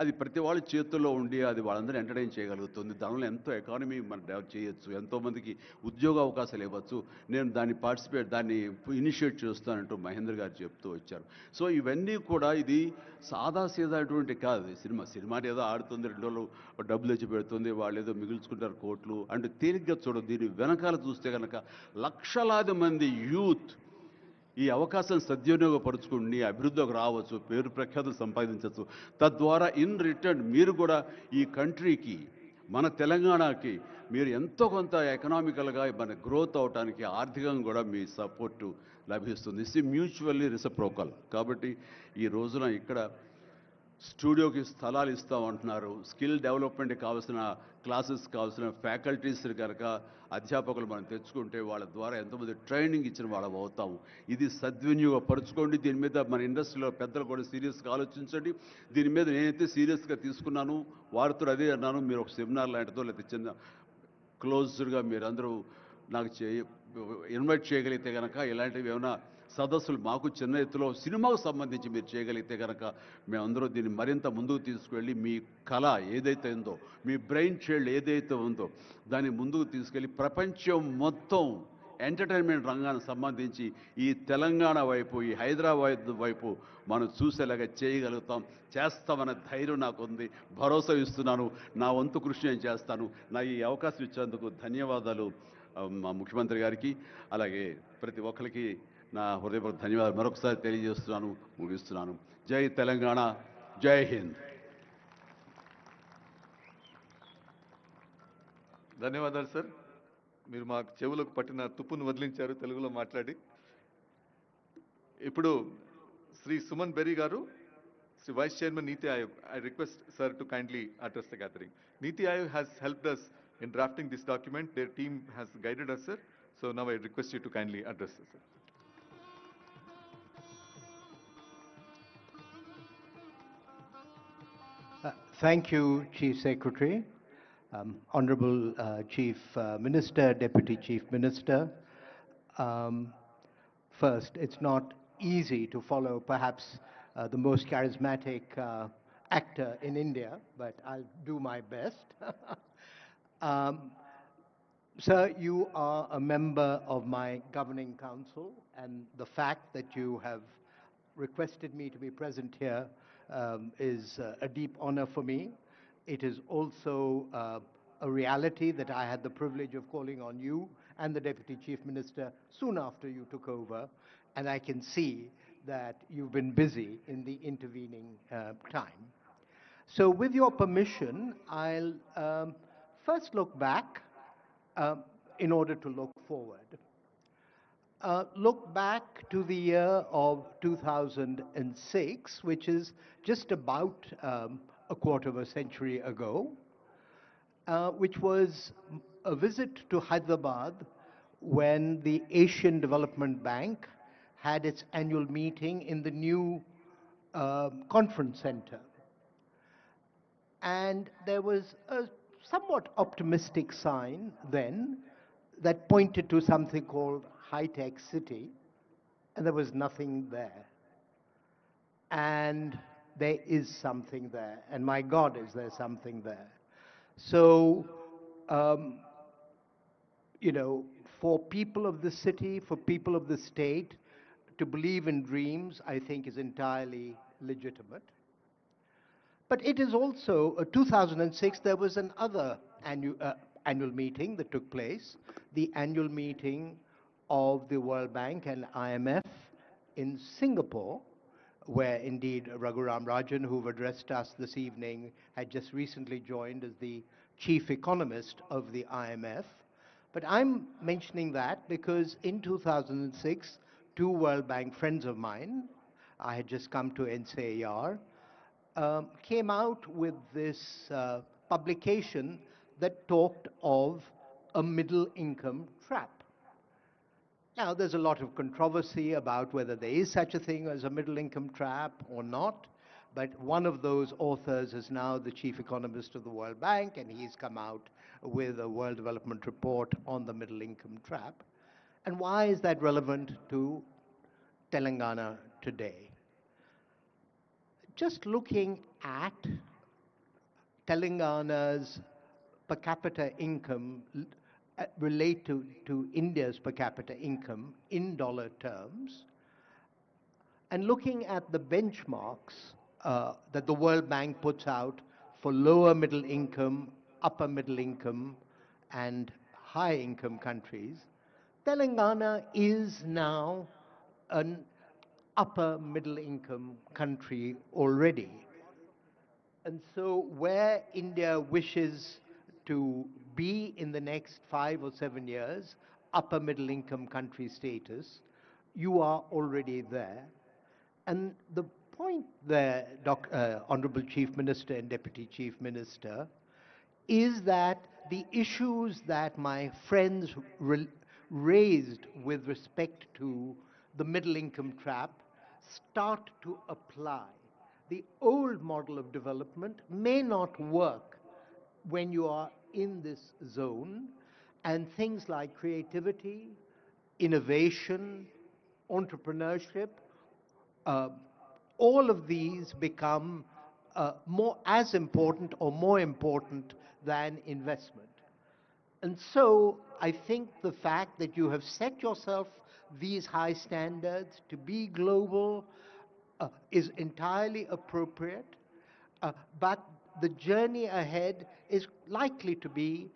అది ప్రతి వాళ్ళ చేతుల్లో ఉండి అది వాళ్ళందరూ ఎంటర్టైన్ చేయగలుగుతుంది. దానివల్ల ఎంతో ఎకానమీ మనం డెవలప్ చేయొచ్చు, ఎంతోమందికి ఉద్యోగ అవకాశాలు ఇవ్వచ్చు. నేను దాన్ని ఇనిషియేట్ చేస్తానంటూ మహేంద్ర గారు చెప్తూ వచ్చారు. సో ఇవన్నీ కూడా ఇది సాదాసీదాటువంటి కాదు. సినిమా ఏదో ఆడుతుంది, 2 రోజులు డబ్బులు తెచ్చి పెడుతుంది, వాళ్ళు ఏదో మిగుల్చుకుంటారు కోట్లు అంటే తేలిగ్గా చూడదు. దీని వెనకాల చూస్తే కనుక లక్షలాది మంది యూత్ ఈ అవకాశం సద్వినియోగపరుచుకుని అభివృద్ధిలోకి రావచ్చు, పేరు ప్రఖ్యాతులు సంపాదించవచ్చు. తద్వారా ఇన్ రిటర్న్ మీరు కూడా ఈ కంట్రీకి, మన తెలంగాణకి మీరు ఎంతో కొంత ఎకనామికల్గా మన గ్రోత్ అవడానికి ఆర్థికంగా కూడా మీ సపోర్టు లభిస్తుంది. It's mutually reciprocal. కాబట్టి ఈ రోజున ఇక్కడ స్టూడియోకి స్థలాలు ఇస్తామంటున్నారు. స్కిల్ డెవలప్మెంట్కి కావాల్సిన క్లాసెస్ కావాల్సిన ఫ్యాకల్టీస్ కనుక అధ్యాపకులు మనం తెచ్చుకుంటే వాళ్ళ ద్వారా ఎంతోమంది ట్రైనింగ్ ఇచ్చిన వాళ్ళం అవుతాము. ఇది సద్వినియోగపరచుకోండి. దీని మీద మన ఇండస్ట్రీలో పెద్దలు కూడా సీరియస్గా ఆలోచించండి. దీని మీద నేనైతే సీరియస్గా తీసుకున్నాను, వారితో అదే అన్నాను. మీరు ఒక సెమినార్ లాంటిదో లేకపోతే చిన్న క్లోజ్డ్గా మీరందరూ నాకు ఇన్వైట్ చేయగలిగితే కనుక ఇలాంటివి ఏమైనా సదస్సులు మాకు చిన్న ఎత్తులో సినిమాకు సంబంధించి మీరు చేయగలిగితే కనుక మేమందరూ దీన్ని మరింత ముందుకు తీసుకువెళ్ళి మీ కళ ఏదైతే ఉందో, మీ బ్రెయిన్ చైల్డ్ ఏదైతే ఉందో దాన్ని ముందుకు తీసుకెళ్ళి ప్రపంచం మొత్తం ఎంటర్టైన్మెంట్ రంగానికి సంబంధించి ఈ తెలంగాణ వైపు, ఈ హైదరాబాద్ వైపు మనం చూసేలాగా చేయగలుగుతాం, చేస్తామన్న ధైర్యం నాకు ఉంది. భరోసా ఇస్తున్నాను. నా వంతు కృషి నేను చేస్తాను. నా ఈ అవకాశం ఇచ్చేందుకు ధన్యవాదాలు మా ముఖ్యమంత్రి గారికి, అలాగే ప్రతి ఒక్కరికి నా హృదయపూర్వక ధన్యవాదాలు మరొకసారి తెలియజేస్తున్నాను, ముగిస్తున్నాను. జై తెలంగాణ, జై హింద్. ధన్యవాదాలు సార్. మీరు మా చెవులకు పట్టిన తుప్పును వదిలించారు తెలుగులో మాట్లాడి. ఇప్పుడు శ్రీ సుమన్ బెర్రీ గారు, Shri vice chairman NITI Aayog. I request sir to kindly address the gathering. Niti Aayog has helped us in drafting this document. Their team has guided us, sir. So now I request you to kindly address us, sir. Thank you, Chief Secretary, Honorable Chief Minister, Deputy Chief Minister. First, it's not easy to follow perhaps the most charismatic actor in India, but I'll do my best. Sir, you are a member of my governing council, and the fact that you have requested me to be present here is a deep honor for me. It is also a reality that I had the privilege of calling on you and the Deputy Chief Minister soon after you took over, and I can see that you've been busy in the intervening time. So with your permission, I'll first look back in order to look forward. Look back to the year of 2006, which is just about a quarter of a century ago, which was a visit to Hyderabad when the Asian Development Bank had its annual meeting in the new conference center. And there was a somewhat optimistic sign then that pointed to something called high-tech city, and there was nothing there. And there is something there, and my God, is there something there. So, you know, for people of the city, for people of the state, to believe in dreams, I think is entirely legitimate. But it is also, 2006, there was another annual meeting that took place, the annual meeting of the World Bank and IMF in Singapore, where indeed Raghuram Rajan, who've addressed us this evening, had just recently joined as the chief economist of the IMF. But I'm mentioning that because in 2006, two World Bank friends of mine, I had just come to NCAR, came out with this publication that talked of a middle income trap. Now, there's a lot of controversy about whether there is such a thing as a middle income trap or not, but one of those authors is now the chief economist of the World Bank, and he's come out with a World Development Report on the middle income trap. And why is that relevant to Telangana today? Just looking at Telangana's per capita income relate to India's per capita income in dollar terms, and looking at the benchmarks that the World Bank puts out for lower middle income, upper middle income, and high income countries, Telangana is now an upper middle income country already. And so where India wishes to be in the next 5 or 7 years, upper middle income country status, you are already there. And the point there, Honorable Chief Minister and Deputy Chief Minister, is that the issues that my friends raised with respect to the middle income trap start to apply. The old model of development may not work when you are in this zone, and things like creativity, innovation, entrepreneurship, all of these become more as important or more important than investment. And so I think the fact that you have set yourself these high standards to be global is entirely appropriate, but the journey ahead is likely to be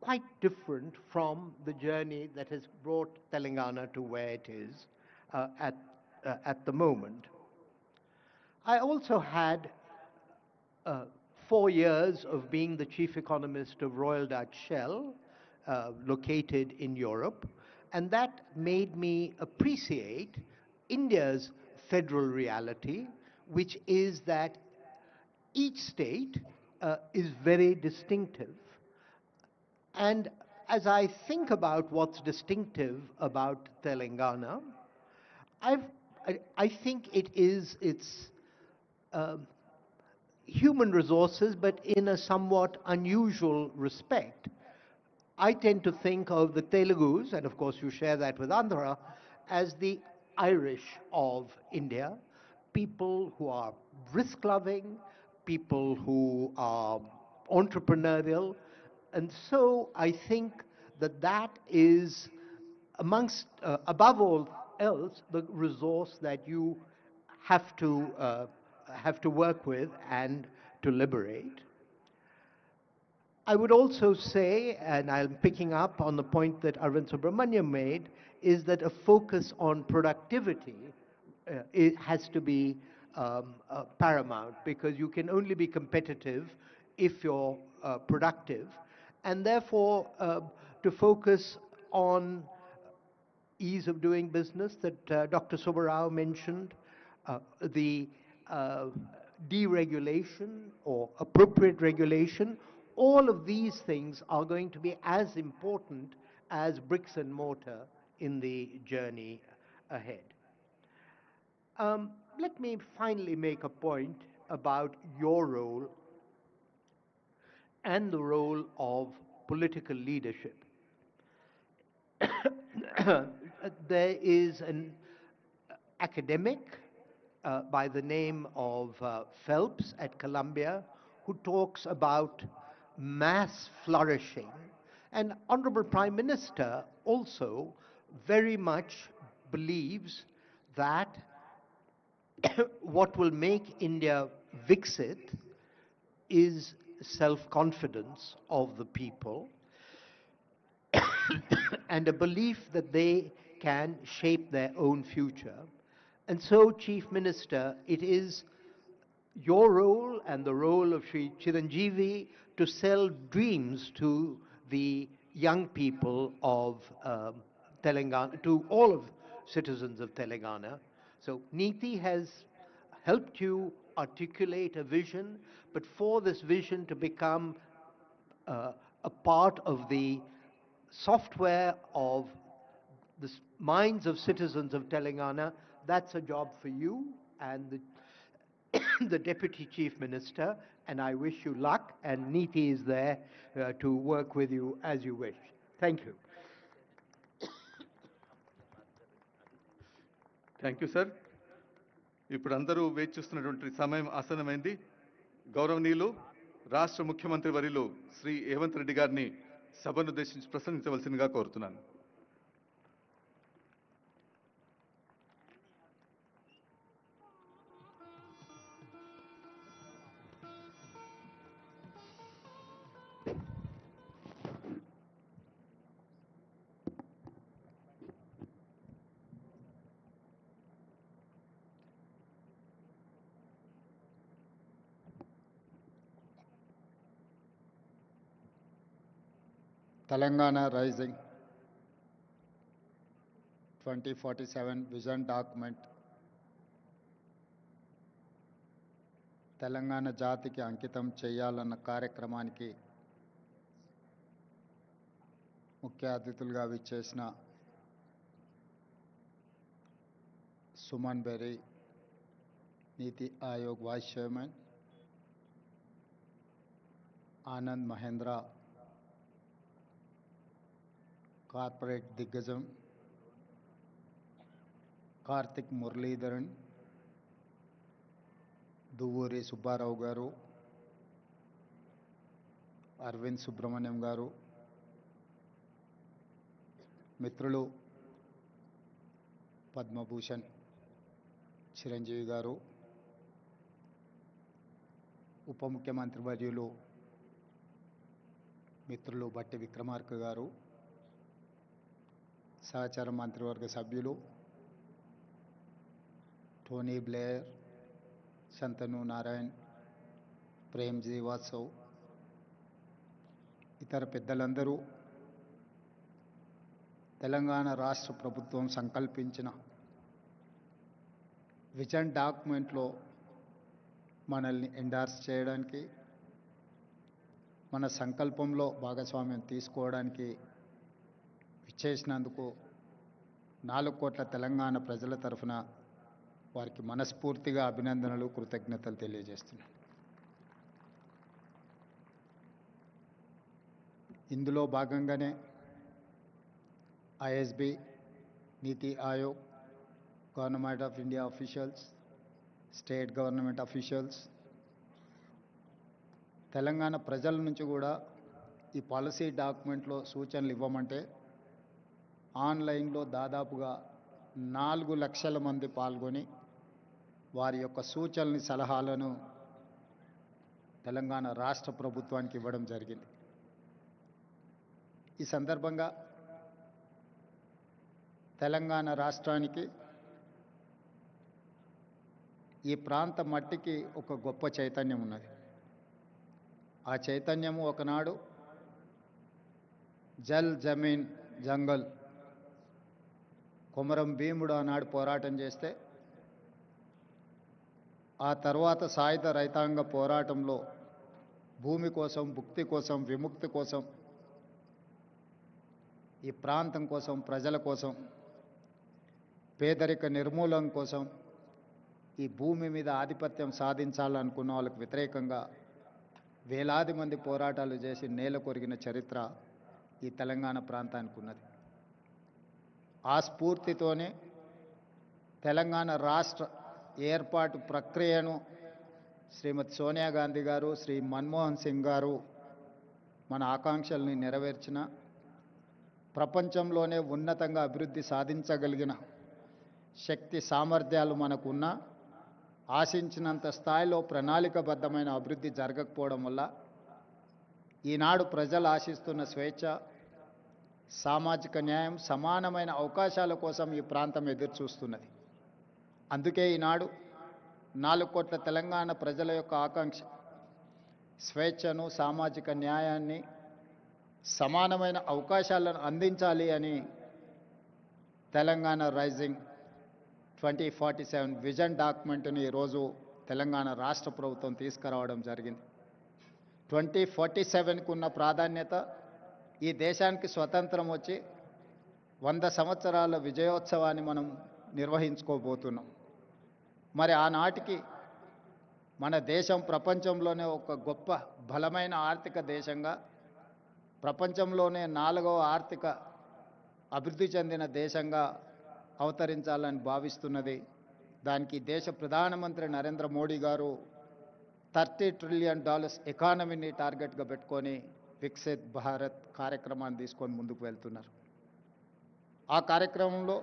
quite different from the journey that has brought Telangana to where it is at the moment. I also had 4 years of being the chief economist of Royal Dutch Shell, located in Europe, and that made me appreciate India's federal reality, which is that each state is very distinctive. And as I think about what's distinctive about Telangana, I think it is its human resources, but in a somewhat unusual respect. I tend to think of the Telugus, and of course you share that with Andhra, as the Irish of India, people who are risk-loving, people who are entrepreneurial, and so I think that that is amongst, above all else, the resource that you have to work with and to liberate. I would also say, and I'm picking up on the point that Arvind Subramaniam made, is that a focus on productivity it has to be paramount, because you can only be competitive if you're productive, and therefore to focus on ease of doing business that Dr. Subbarao mentioned, the deregulation or appropriate regulation. All of these things are going to be as important as bricks and mortar in the journey ahead. Let me finally make a point about your role and the role of political leadership. There is an academic by the name of Phelps at Columbia who talks about mass flourishing. And Honorable Prime Minister also very much believes that what will make India Viksit is self-confidence of the people and a belief that they can shape their own future. And so, Chief Minister, it is your role and the role of Sri Chiranjeevi to sell dreams to the young people of Telangana, to all of citizens of Telangana. So Niti has helped you articulate a vision, but for this vision to become a part of the software of the minds of citizens of Telangana, that's a job for you and the Deputy Chief Minister, and I wish you luck, and Niti is there to work with you as you wish. Thank you. Thank you sir. ఇప్పుడు అందరూ వేచి చూస్తున్నటువంటి సమయం ఆసన్నమైంది. గౌరవనీయులు రాష్ట్ర ముఖ్యమంత్రి వర్యులు శ్రీ రేవంత్ రెడ్డి గారిని సభనుద్దేశించి ప్రసంగించవలసిందిగా కోరుతున్నాను. Telangana Rising 2047 Vision Document Telangana జాతికి అంకితం చేయాలన్న కార్యక్రమానికి ముఖ్య అతిథులుగా విచ్చేసిన Suman Bery, NITI Aayog vice chairman, Anand Mahindra, corporate దిగ్గజం కార్తిక్ మురళీధరన్, దువ్వూరి సుబ్బారావు గారు, అరవింద్ సుబ్రహ్మణ్యం గారు, మిత్రులు పద్మభూషణ్ చిరంజీవి గారు, ఉప ముఖ్యమంత్రి వర్యులు మిత్రులు బట్టి విక్రమార్క గారు, సహచార మంత్రివర్గ సభ్యులు టోనీ బ్లేయర్, శంతను నారాయణ్, ప్రేమ్జీ వాత్సవ్, ఇతర పెద్దలందరూ తెలంగాణ రాష్ట్ర ప్రభుత్వం సంకల్పించిన విజన్ డాక్యుమెంట్లో మనల్ని ఎండార్స్ చేయడానికి, మన సంకల్పంలో భాగస్వామ్యం తీసుకోవడానికి విచ్చేసినందుకు 4 కోట్ల తెలంగాణ ప్రజల తరఫున వారికి మనస్ఫూర్తిగా అభినందనలు, కృతజ్ఞతలు తెలియజేస్తున్నాను. ఇందులో భాగంగానే ISB, NITI Aayog, government of India officials, state government officials, Telangana ప్రజల నుంచి కూడా ఈ పాలసీ డాక్యుమెంట్లో సూచనలు ఇవ్వమంటే ఆన్లైన్లో దాదాపుగా 4 లక్షల మంది పాల్గొని వారి యొక్క సూచనల్ని, సలహాలను తెలంగాణ రాష్ట్ర ప్రభుత్వానికి ఇవ్వడం జరిగింది. ఈ సందర్భంగా తెలంగాణ రాష్ట్రానికి, ఈ ప్రాంత మట్టికి ఒక గొప్ప చైతన్యం ఉన్నది. ఆ చైతన్యము ఒకనాడు జల్ జమీన్ జంగల్ కొమరం భీముడు ఆనాడు పోరాటం చేస్తే, ఆ తర్వాత సాయుధ రైతాంగ పోరాటంలో భూమి కోసం, భుక్తి కోసం, విముక్తి కోసం, ఈ ప్రాంతం కోసం, ప్రజల కోసం, పేదరిక నిర్మూలన కోసం, ఈ భూమి మీద ఆధిపత్యం సాధించాలనుకున్న వాళ్ళకు వ్యతిరేకంగా వేలాది మంది పోరాటాలు చేసి నేల కొరిగిన చరిత్ర ఈ తెలంగాణ ప్రాంతానికి ఉన్నది. ఆ స్ఫూర్తితోనే తెలంగాణ రాష్ట్ర ఏర్పాటు ప్రక్రియను శ్రీమతి సోనియా గాంధీ గారు, శ్రీ మన్మోహన్ సింగ్ గారు మన ఆకాంక్షల్ని నెరవేర్చిన, ప్రపంచంలోనే ఉన్నతంగా అభివృద్ధి సాధించగలిగిన శక్తి సామర్థ్యాలు మనకున్న, ఆశించినంత స్థాయిలో ప్రణాళికబద్ధమైన అభివృద్ధి జరగకపోవడం వల్ల ఈనాడు ప్రజలు ఆశిస్తున్న స్వేచ్ఛ, సామాజిక న్యాయం, సమానమైన అవకాశాల కోసం ఈ ప్రాంతం ఎదురుచూస్తున్నది. అందుకే ఈనాడు 4 కోట్ల తెలంగాణ ప్రజల యొక్క ఆకాంక్ష స్వేచ్ఛను, సామాజిక న్యాయాన్ని, సమానమైన అవకాశాలను అందించాలి అని తెలంగాణ రైజింగ్ 2047 విజన్ డాక్యుమెంట్ని ఈరోజు తెలంగాణ రాష్ట్ర ప్రభుత్వం తీసుకురావడం జరిగింది. 2047కు ఉన్న ప్రాధాన్యత, ఈ దేశానికి స్వతంత్రం వచ్చి 100 సంవత్సరాల విజయోత్సవాన్ని మనం నిర్వహించుకోబోతున్నాం. మరి ఆనాటికి మన దేశం ప్రపంచంలోనే ఒక గొప్ప బలమైన ఆర్థిక దేశంగా, ప్రపంచంలోనే 4వ ఆర్థిక అభివృద్ధి చెందిన దేశంగా అవతరించాలని భావిస్తున్నది. దానికి దేశ ప్రధానమంత్రి నరేంద్ర మోడీ గారు $30 trillion ఎకానమీని టార్గెట్గా పెట్టుకొని వికసిత్ భారత్ కార్యక్రమాన్ని తీసుకొని ముందుకు వెళ్తున్నారు. ఆ కార్యక్రమంలో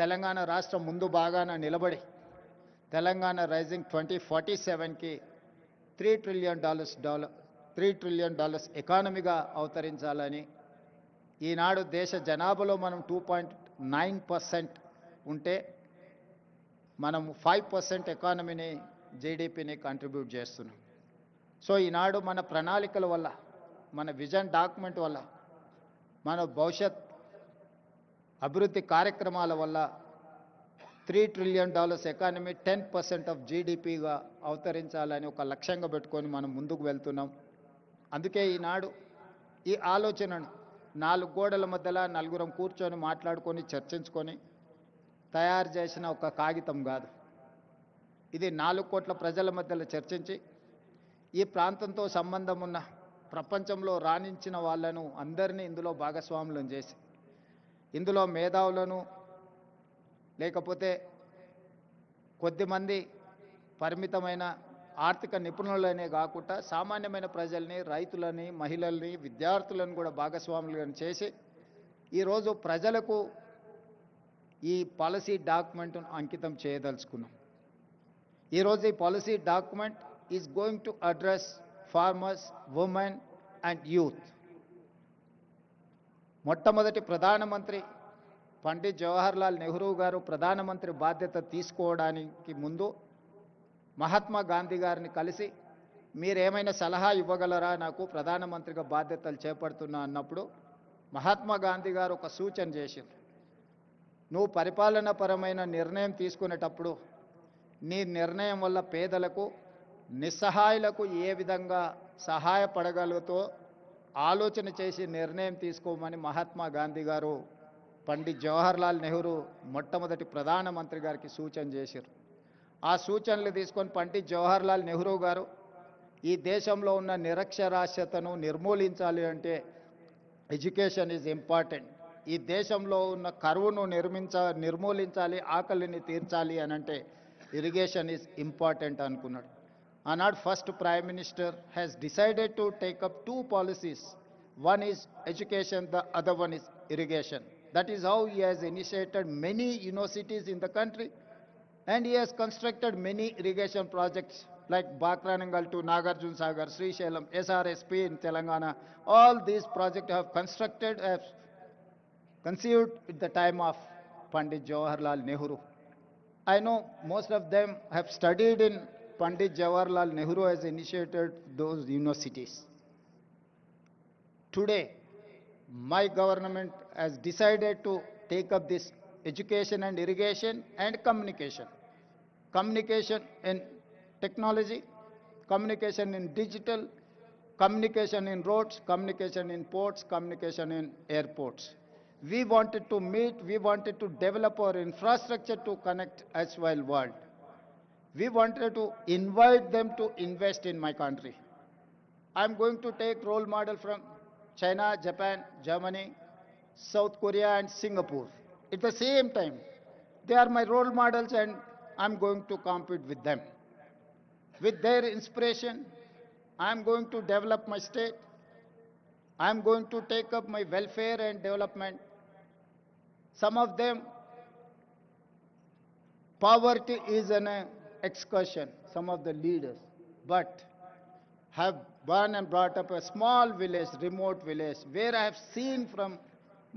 తెలంగాణ రాష్ట్రం ముందు బాగాన నిలబడి తెలంగాణ రైజింగ్ 2047కి $3 trillion ఎకానమీగా అవతరించాలని, ఈనాడు దేశ జనాభాలో మనం 2.9% ఉంటే మనం 5% ఎకానమీని జీడిపిని కంట్రిబ్యూట్ చేస్తున్నాం. సో ఈనాడు మన ప్రణాళికల వల్ల, మన విజన్ డాక్యుమెంట్ వల్ల, మన భవిష్యత్ అభివృద్ధి కార్యక్రమాల వల్ల $3 trillion ఎకానమీ 10% ఆఫ్ జీడిపిగా అవతరించాలని ఒక లక్ష్యంగా పెట్టుకొని మనం ముందుకు వెళ్తున్నాం. అందుకే ఈనాడు ఈ ఆలోచనను 4 గోడల మధ్యలో నలుగురం కూర్చొని మాట్లాడుకొని చర్చించుకొని తయారు చేసిన ఒక కాగితం కాదు. ఇది 4 కోట్ల ప్రజల మధ్యలో చర్చించి ఈ ప్రాంతంతో సంబంధం ఉన్న ప్రపంచంలో రాణించిన వాళ్ళను అందరినీ ఇందులో భాగస్వాములను చేసి, ఇందులో మేధావులను లేకపోతే కొద్దిమంది పరిమితమైన ఆర్థిక నిపుణులనే కాకుండా సామాన్యమైన ప్రజల్ని, రైతులని, మహిళల్ని, విద్యార్థులను కూడా భాగస్వాములను చేసి ఈరోజు ప్రజలకు ఈ పాలసీ డాక్యుమెంట్ను అంకితం చేయదలుచుకున్నాం. ఈరోజు ఈ policy document is going to address farmers, women and youth. మొట్టమొదటి ప్రధానమంత్రి పండిత్ జవహర్లాల్ నెహ్రూ గారు ప్రధానమంత్రి బాధ్యత తీసుకోవడానికి ముందు మహాత్మా గాంధీ గారిని కలిసి మీరేమైనా సలహా ఇవ్వగలరా, నాకు ప్రధానమంత్రిగా బాధ్యతలు చేపడుతున్నా అన్నప్పుడు మహాత్మా గాంధీ గారు ఒక సూచన చేశారు. నువ్వు పరిపాలనాపరమైన నిర్ణయం తీసుకునేటప్పుడు నీ నిర్ణయం వల్ల పేదలకు, నిస్సహాయులకు ఏ విధంగా సహాయపడగలుగుతో ఆలోచన చేసి నిర్ణయం తీసుకోమని మహాత్మా గాంధీ గారు పండిత్ జవహర్లాల్ నెహ్రూ మొట్టమొదటి ప్రధానమంత్రి గారికి సూచన చేశారు. ఆ సూచనలు తీసుకొని పండిత్ జవహర్లాల్ నెహ్రూ గారు ఈ దేశంలో ఉన్న నిరక్షరాస్యతను నిర్మూలించాలి అంటే ఎడ్యుకేషన్ ఈజ్ ఇంపార్టెంట్, ఈ దేశంలో ఉన్న కరువును నిర్మూలించాలి, ఆకలిని తీర్చాలి అని అంటే ఇరిగేషన్ ఈజ్ ఇంపార్టెంట్ అనుకున్నాడు. ఆనాడు first prime minister has decided to take up 2 policies. One is education, the other one is irrigation. That is how he has initiated many universities in the country, and he has constructed many irrigation projects like Bakranangal to Nagarjuna Sagar, Srisailam, SRSP in Telangana. All these projects have conceived at the time of Pandit Jawaharlal Nehru. I know most of them have studied in Pandit Jawaharlal Nehru has initiated those universities. Today, my government has decided to take up this education and irrigation and communication. Communication in technology, communication in digital, communication in roads, communication in ports, communication in airports. We wanted to meet, we wanted to develop our infrastructure to connect as well world. We wanted to invite them to invest in my country. I'm going to take role model from China, Japan, Germany, South Korea and Singapore. At the same time, they are my role models and I'm going to compete with them. With their inspiration, I'm going to develop my state. I'm going to take up my welfare and development. Some of them, poverty is an excursion, some of the leaders, but have born and brought up a small village, remote village, where I have seen from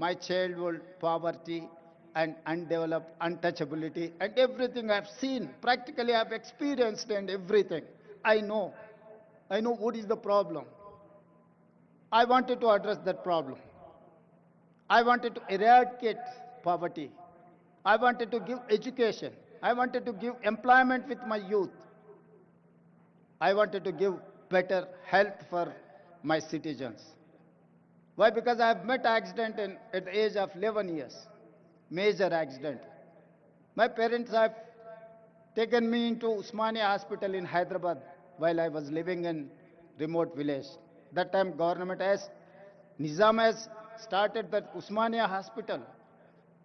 my childhood poverty and undeveloped untouchability and everything I have seen. Practically I have experienced and everything. I know what is the problem. I wanted to address that problem. I wanted to eradicate poverty. I wanted to give education. I wanted to give employment with my youth. I wanted to give better health for my citizens. Why? Because I have met accident at the age of 11 years, major accident. My parents have taken me into Usmania Hospital in Hyderabad while I was living in remote village. That time government Nizam has started that Usmania Hospital.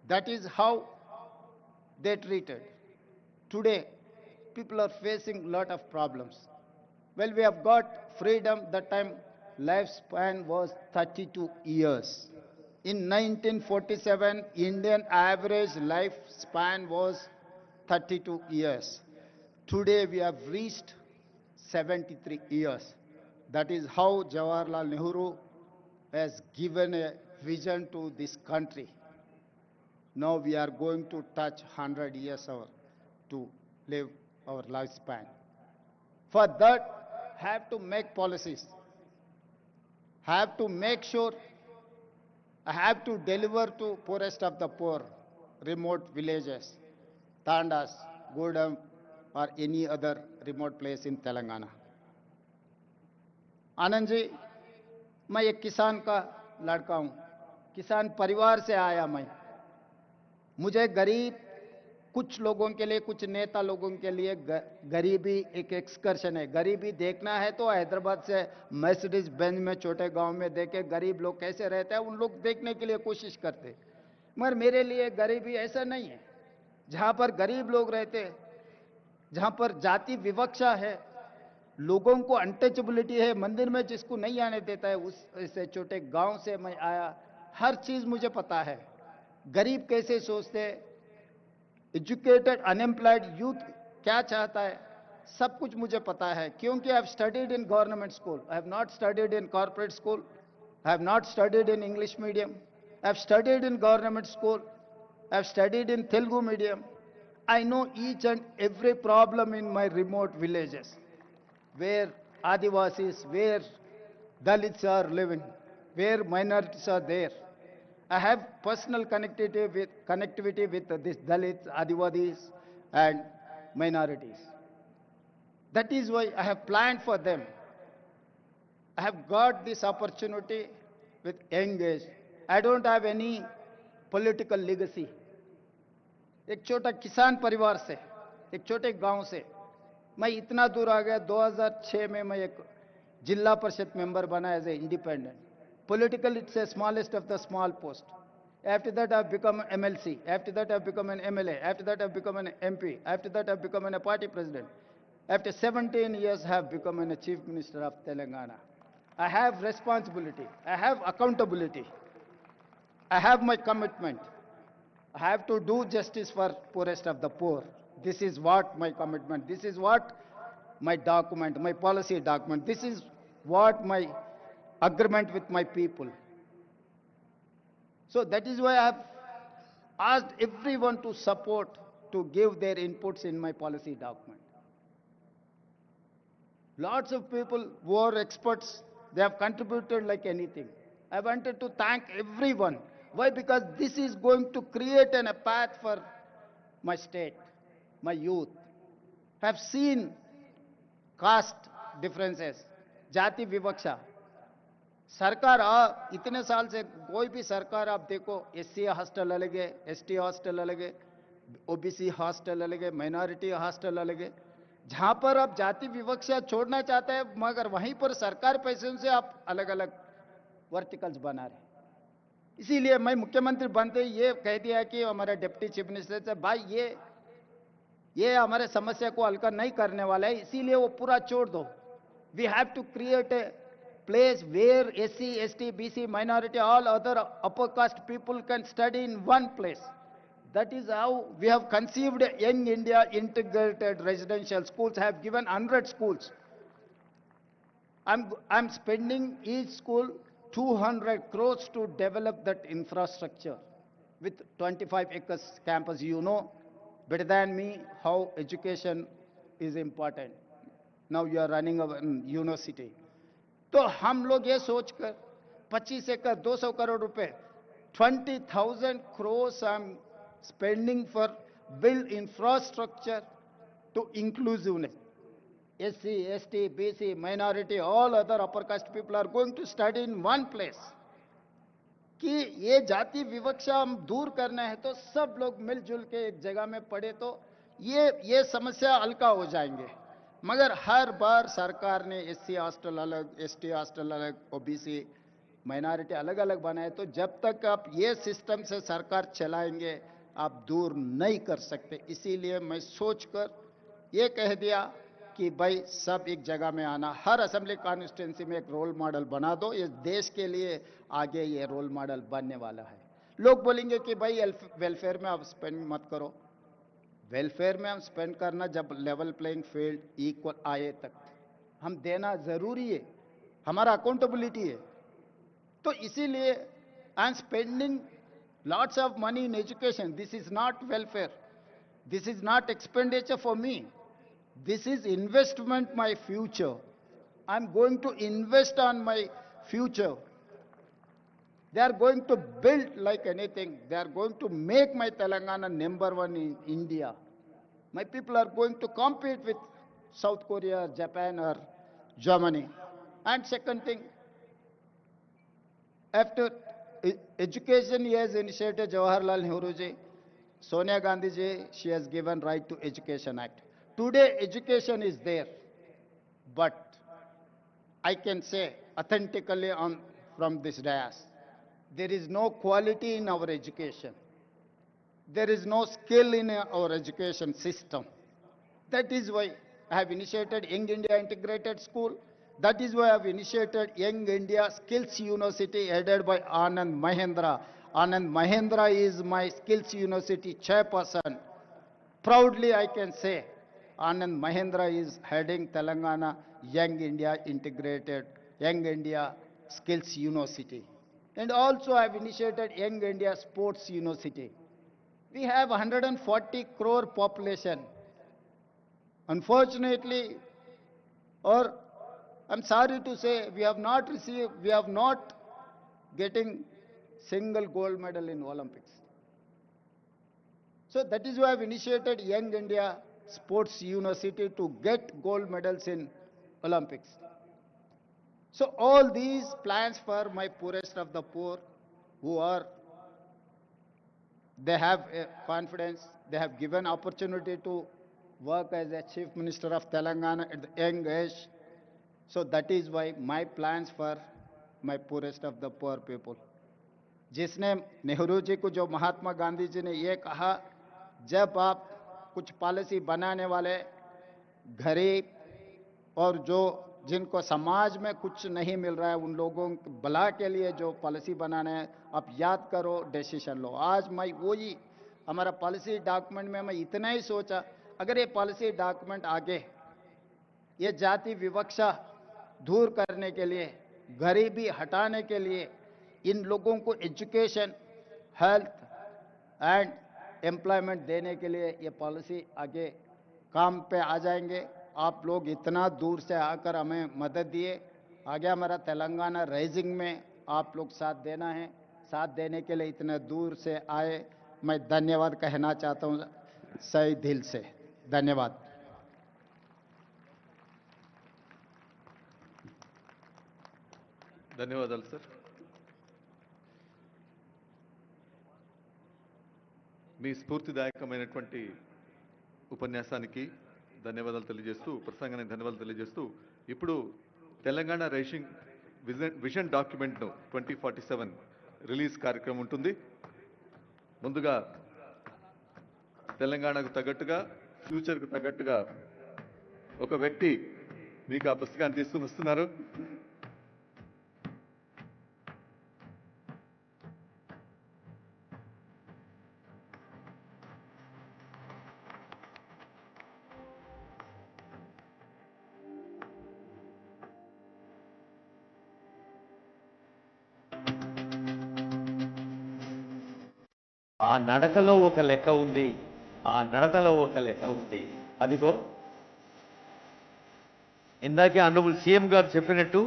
That is how they treated. Today, people are facing a lot of problems. Well, we have got freedom. That time, lifespan was 32 years. In 1947, Indian average lifespan was 32 years. Today, we have reached 73 years. That is how Jawaharlal Nehru has given a vision to this country. Now we are going to touch 100 years to live our lifespan. For that, have to make policies, have to make sure, have to deliver to poorest of the poor, remote villages, Tandas, Gudam, or any other remote place in Telangana. Anand ji, मैं एक किसान का लड़का हूं, किसान परिवार से आया मैं। मुझे गरीब, कुछ लोगों के लिए, कुछ नेता लोगों के लिए गरीबी एक एक्सकर्शन है। गरीबी देखना है तो हैदराबाद से मर्सिडीज बेंज में छोटे गांव में देखे गरीब लोग कैसे रहते हैं, उन लोग देखने के लिए कोशिश करते। मगर मेरे लिए गरीबी ऐसा नहीं है। जहां पर गरीब लोग रहते, जहां पर जाति विवक्षा है, लोगों को अनटचेबिलिटी है, मंदिर में जिसको नहीं आने देता है, उस ऐसे छोटे गांव से मैं आया। हर चीज मुझे पता है, गरीब कैसे सोचते, एजुकेटेड अनएम्प्लॉयड यूथ क्या चाहता है, सब कुछ मुझे पता है। क्योंकि I have studied in government school, I have not studied in corporate school, I have not studied in English medium, I have studied in government school, I have studied in Telugu medium. I know each and every problem in my remote villages, where Adivasis, where Dalits are living, where minorities are there. I have personal connectivity with these Dalits, Adivasis, and minorities. That is why I have planned for them. I have got this opportunity with young age. I don't have any political legacy. एक छोटा किसान परिवार से, एक छोटे गांव से मैं इतना दूर आ गया। 2006 में मैं एक जिला परिषद मेंबर बना as a independent. Political, it's a smallest of the small post. After that, I've become MLC. After that, I've become an MLA. After that, I've become an MP. After that, I've become a party president. After 17 years, I have become a chief minister of Telangana. I have responsibility. I have accountability. I have my commitment. I have to do justice for poorest of the poor. This is what my commitment, this is what my document, my policy document, this is what my agreement with my people. So that is why I have asked everyone to support, to give their inputs in my policy document. Lots of people who are experts, they have contributed like anything. I wanted to thank everyone. Why? Because this is going to create a path for my state, my youth. I have seen caste differences, जाति विवक्षा। सरकार इतने साल से कोई भी सरकार आप देखो, SC हॉस्टल अलग है, ST हॉस्टल अलग है, OBC हॉस्टल अलग है, माइनॉरिटी हॉस्टल अलग है। जहां पर आप जाति विवक्षा छोड़ना चाहते हैं, मगर वहीं पर सरकार पैसे से आप अलग अलग वर्टिकल्स बना रहे। इसीलिए मैं मुख्यमंत्री बनते ये कह दिया कि हमारे डिप्टी चीफ मिनिस्टर से, भाई ये हमारे समस्या को हल नहीं करने वाला है, इसीलिए वो पूरा छोड़ दो। We have to create a place where SC, ST, BC, minority, all other upper caste people can study in one place. That is how we have conceived Young India integrated residential schools. I have given 100 schools. I'm spending each school 200 crores to develop that infrastructure with 25 acres campus. You know better than me how education is important. Now you are running a university. तो हम लोग ये सोचकर 25 एकड़ 200 करोड़ रुपए 20,000 crores I'm spending for build infrastructure to inclusiveness. SC, ST, BC, minority, all other upper caste people are going to study in one place. कि ये जाति विवक्षा हम दूर करना है तो सब लोग मिलजुल के एक जगह में पढ़े तो ये समस्या हल्का हो जाएंगे। मगर हर बार सरकार ने SC हॉस्टल अलग, ST हॉस्टल अलग, OBC माइनॉरिटी अलग अलग बनाए। तो जब तक आप ये सिस्टम से सरकार चलाएंगे आप दूर नहीं कर सकते। इसीलिए मैं सोचकर ये कह दिया कि भाई सब एक जगह में आना, हर असेंबली कॉन्स्टिट्यूंसी में एक रोल मॉडल बना दो, ये देश के लिए आगे ये रोल मॉडल बनने वाला है। लोग बोलेंगे कि भाई वेलफेयर में आप स्पेंड मत करो, वेलफेयर में हम स्पेंड करना जब लेवल प्लेइंग फील्ड इक्वल आए तक हम देना जरूरी है, हमारा अकाउंटेबिलिटी है। तो इसीलिए I am spending lots of money in education. This is not welfare, this is not expenditure for me, this is investment my future. I'm going to invest on my future. They are going to build like anything, they are going to make my Telangana number one in India. My people are going to compete with South Korea, Japan or Germany. And second thing, after education, he has initiated Jawaharlal Nehru ji, Sonia Gandhi ji, she has given Right to Education Act. Today education is there, but I can say authentically from this dais, there is no quality in our education. There is no skill in our education system. That is why I have initiated Young India Integrated School. That is why I have initiated Young India Skills University headed by Anand Mahendra. Anand Mahendra is my Skills University chairperson. Proudly I can say Anand Mahendra is heading Telangana Young India Integrated, Young India Skills University. And also I have initiated Young India Sports University. We have 140 crore population. Unfortunately, or I'm sorry to say, we have not getting single gold medal in Olympics. So that is why I've initiated Young India Sports University to get gold medals in Olympics. So all these plans for my poorest of the poor, they have confidence, they have given opportunity to work as a Chief Minister of Telangana at the young age. So that is why my plans for my poorest of the poor people. जिसने नेहरू जी को, जो महात्मा गांधी जी ने ये कहा, जब आप कुछ policy बनाने वाले गरीब और जो जिनको समाज में कुछ नहीं मिल रहा है उन लोगों के भला के लिए जो पॉलिसी बनाना है, आप याद करो, डिसीजन लो। आज मैं वही हमारा पॉलिसी डॉक्यूमेंट में मैं इतना ही सोचा, अगर ये पॉलिसी डॉक्यूमेंट आगे ये जाति विवक्षा दूर करने के लिए, गरीबी हटाने के लिए, इन लोगों को एजुकेशन, हेल्थ एंड एम्प्लॉयमेंट देने के लिए ये पॉलिसी आगे काम पे आ जाएंगे। आप लोग इतना दूर से आकर हमें मदद दिए, आगे हमारा तेलंगाना राइजिंग में आप लोग साथ देना है, साथ देने के लिए इतने दूर से आए, मैं धन्यवाद कहना चाहता हूँ सही दिल से। धन्यवाद। ధన్యవాదాలు సార్. మీ స్ఫూర్తిదాయకమైనటువంటి ఉపన్యాసానికి ధన్యవాదాలు తెలియజేస్తూ, ప్రసంగానికి ధన్యవాదాలు తెలియజేస్తూ, ఇప్పుడు తెలంగాణ రైజింగ్ విజన్ డాక్యుమెంట్ను 2047 రిలీజ్ కార్యక్రమం ఉంటుంది. ముందుగా తెలంగాణకు తగ్గట్టుగా, ఫ్యూచర్కు తగ్గట్టుగా ఒక వ్యక్తి మీకు ఆ పుస్తకాన్ని తీసుకుని వస్తున్నారు. ఆ నడకలో ఒక లెక్క ఉంది, ఆ నడకలో ఒక లెక్క ఉంది. అదిగో ఇందాకే ఆనరబుల్ సీఎం గారు చెప్పినట్టు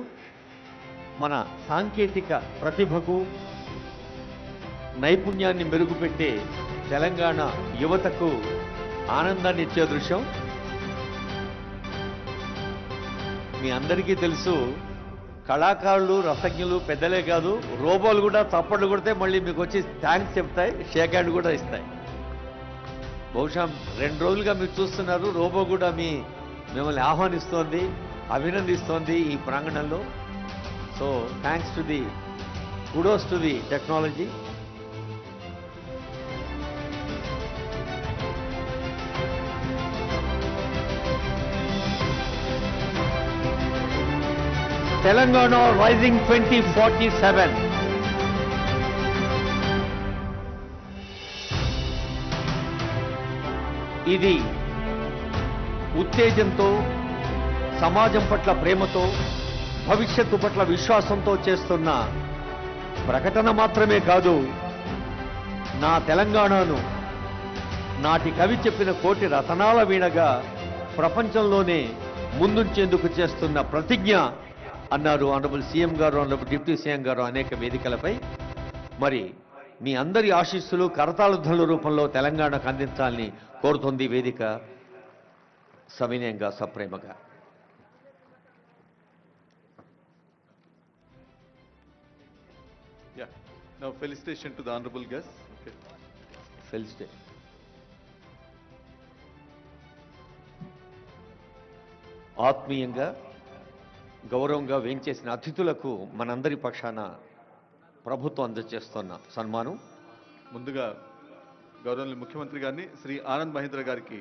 మన సాంకేతిక ప్రతిభకు, నైపుణ్యాన్ని మెరుగుపెట్టే తెలంగాణ యువతకు ఆనందాన్ని ఇచ్చే దృశ్యం మీ అందరికీ తెలుసు. కళాకారులు, రసజ్ఞులు పెద్దలే కాదు, రోబోలు కూడా చప్పట్లు కొడితే మళ్ళీ మీకు వచ్చి థ్యాంక్స్ చెప్తాయి, షేక్ హ్యాండ్ కూడా ఇస్తాయి. బహుశా 2 రోజులుగా మీరు చూస్తున్నారు, రోబో కూడా మిమ్మల్ని ఆహ్వానిస్తోంది, అభినందిస్తోంది ఈ ప్రాంగణంలో. So thanks to the kudos to the technology. Telangana Rising 2047. ఇది ఉత్తేజంతో, సమాజం పట్ల ప్రేమతో, భవిష్యత్తు పట్ల విశ్వాసంతో చేస్తున్న ప్రకటన మాత్రమే కాదు, నా తెలంగాణను నాటి కవి చెప్పిన కోటి రతనాల వీణగా ప్రపంచంలోనే ముందుంచేందుకు చేస్తున్న ప్రతిజ్ఞ అన్నారు ఆనరబుల్ సీఎం గారు, ఆనరబుల్ డిప్యూటీ సీఎం గారు అనేక వేదికలపై. మరి మీ అందరి ఆశీస్సులు కరతాళ రూపంలో తెలంగాణకు అందించాలని కోరుతోంది వేదిక సవినయంగా, సప్రేమగా. Yeah. Now felicitation to the honorable guests. Okay. Felicitation. ఆత్మీయంగా, గౌరవంగా వేంచేసిన అతిథులకు మనందరి పక్షాన ప్రభుత్వం అందజేస్తున్న సన్మానం. ముందుగా గౌరవనీయ ముఖ్యమంత్రి గారిని శ్రీ ఆనంద్ మహీంద్ర గారికి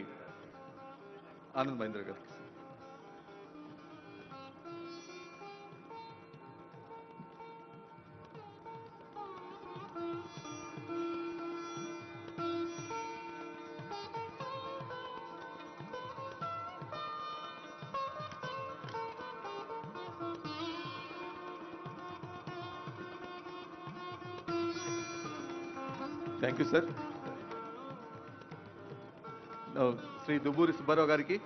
thank you sir. Shri Dubburi Subbarao గారికి,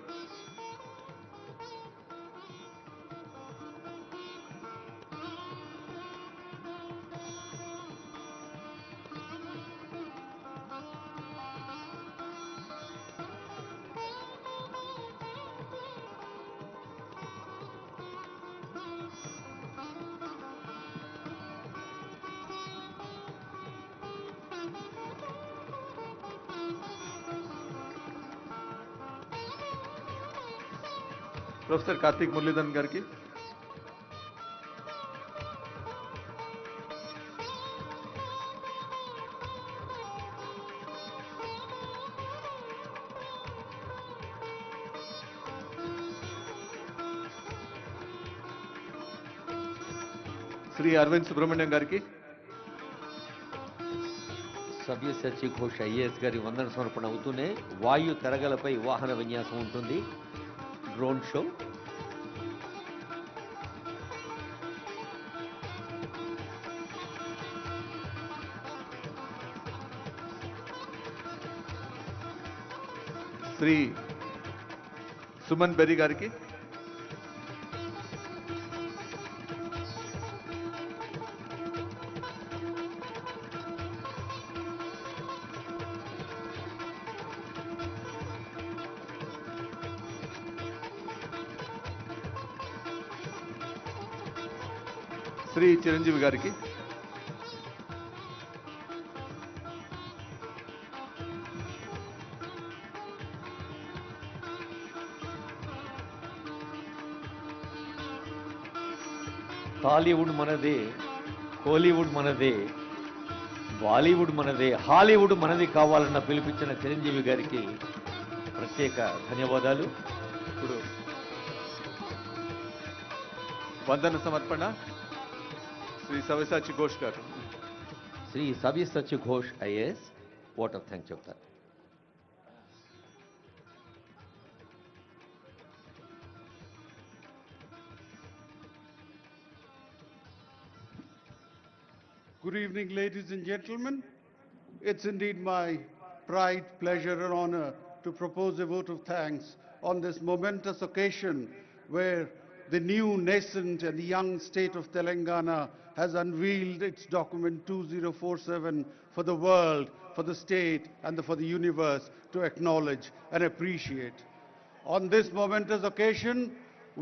ప్రొఫెసర్ కార్తీక్ మురళీధరన్ గారికి, శ్రీ అరవింద్ సుబ్రహ్మణ్యం గారికి, సవ్యసాచి ఘోష్ ఐఏఎస్ గారి వందన సమర్పణ అవుతూనే వాయు తెరగలపై వాహన విన్యాసం ఉంటుంది, డ్రోన్ షో. శ్రీ సుమన్ బెర్రీ గారికి, శ్రీ చిరంజీవి గారికి, టాలీవుడ్ మనదే, కోలీవుడ్ మనదే, బాలీవుడ్ మనదే, హాలీవుడ్ మనది కావాలన్న పిలిపించిన చిరంజీవి గారికి ప్రత్యేక ధన్యవాదాలు. ఇప్పుడు వందన సమర్పణ శ్రీ సవ్యసాచి ఘోష్ గారు. Shri Savyasachi Ghosh IAS vote of thanks చెప్తారు. Good evening, ladies and gentlemen. It's indeed my pride, pleasure, and honor to propose a vote of thanks on this momentous occasion where the new nascent and young state of Telangana has unveiled its document 2047 for the world, for the state, and for the universe to acknowledge and appreciate. On this momentous occasion,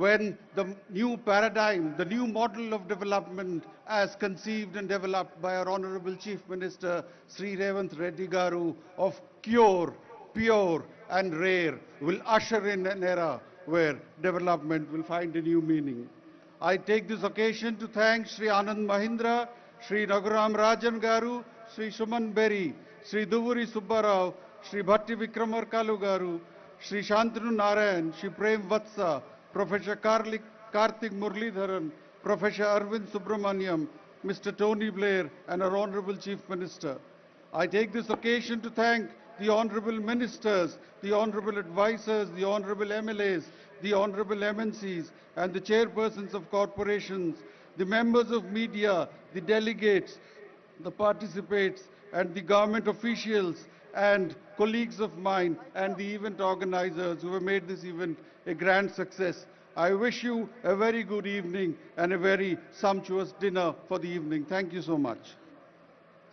when the new paradigm, the new model of development as conceived and developed by our Honorable Chief Minister Sri Revanth Reddy Garu of cure, pure and rare will usher in an era where development will find a new meaning. I take this occasion to thank Sri Anand Mahindra, Sri Raghuram Rajan Garu, Sri Suman Berry, Sri Duvuri Subbarao, Sri Bhatti Vikramarkalu Garu, Sri Shantanu Narayan, Sri Prem Vatsa, Professor Karthik Muralidharan, Professor Arvind Subramaniam, Mr. Tony Blair, and our Honorable Chief Minister. I take this occasion to thank the Honorable Ministers, the Honorable Advisors, the Honorable MLAs, the Honorable MNCs, and the chairpersons of corporations, the members of media, the delegates, the participants, and the government officials, and colleagues of mine, and the event organizers who have made this event a grand success. I wish you a very good evening and a very sumptuous dinner for the evening. Thank you so much.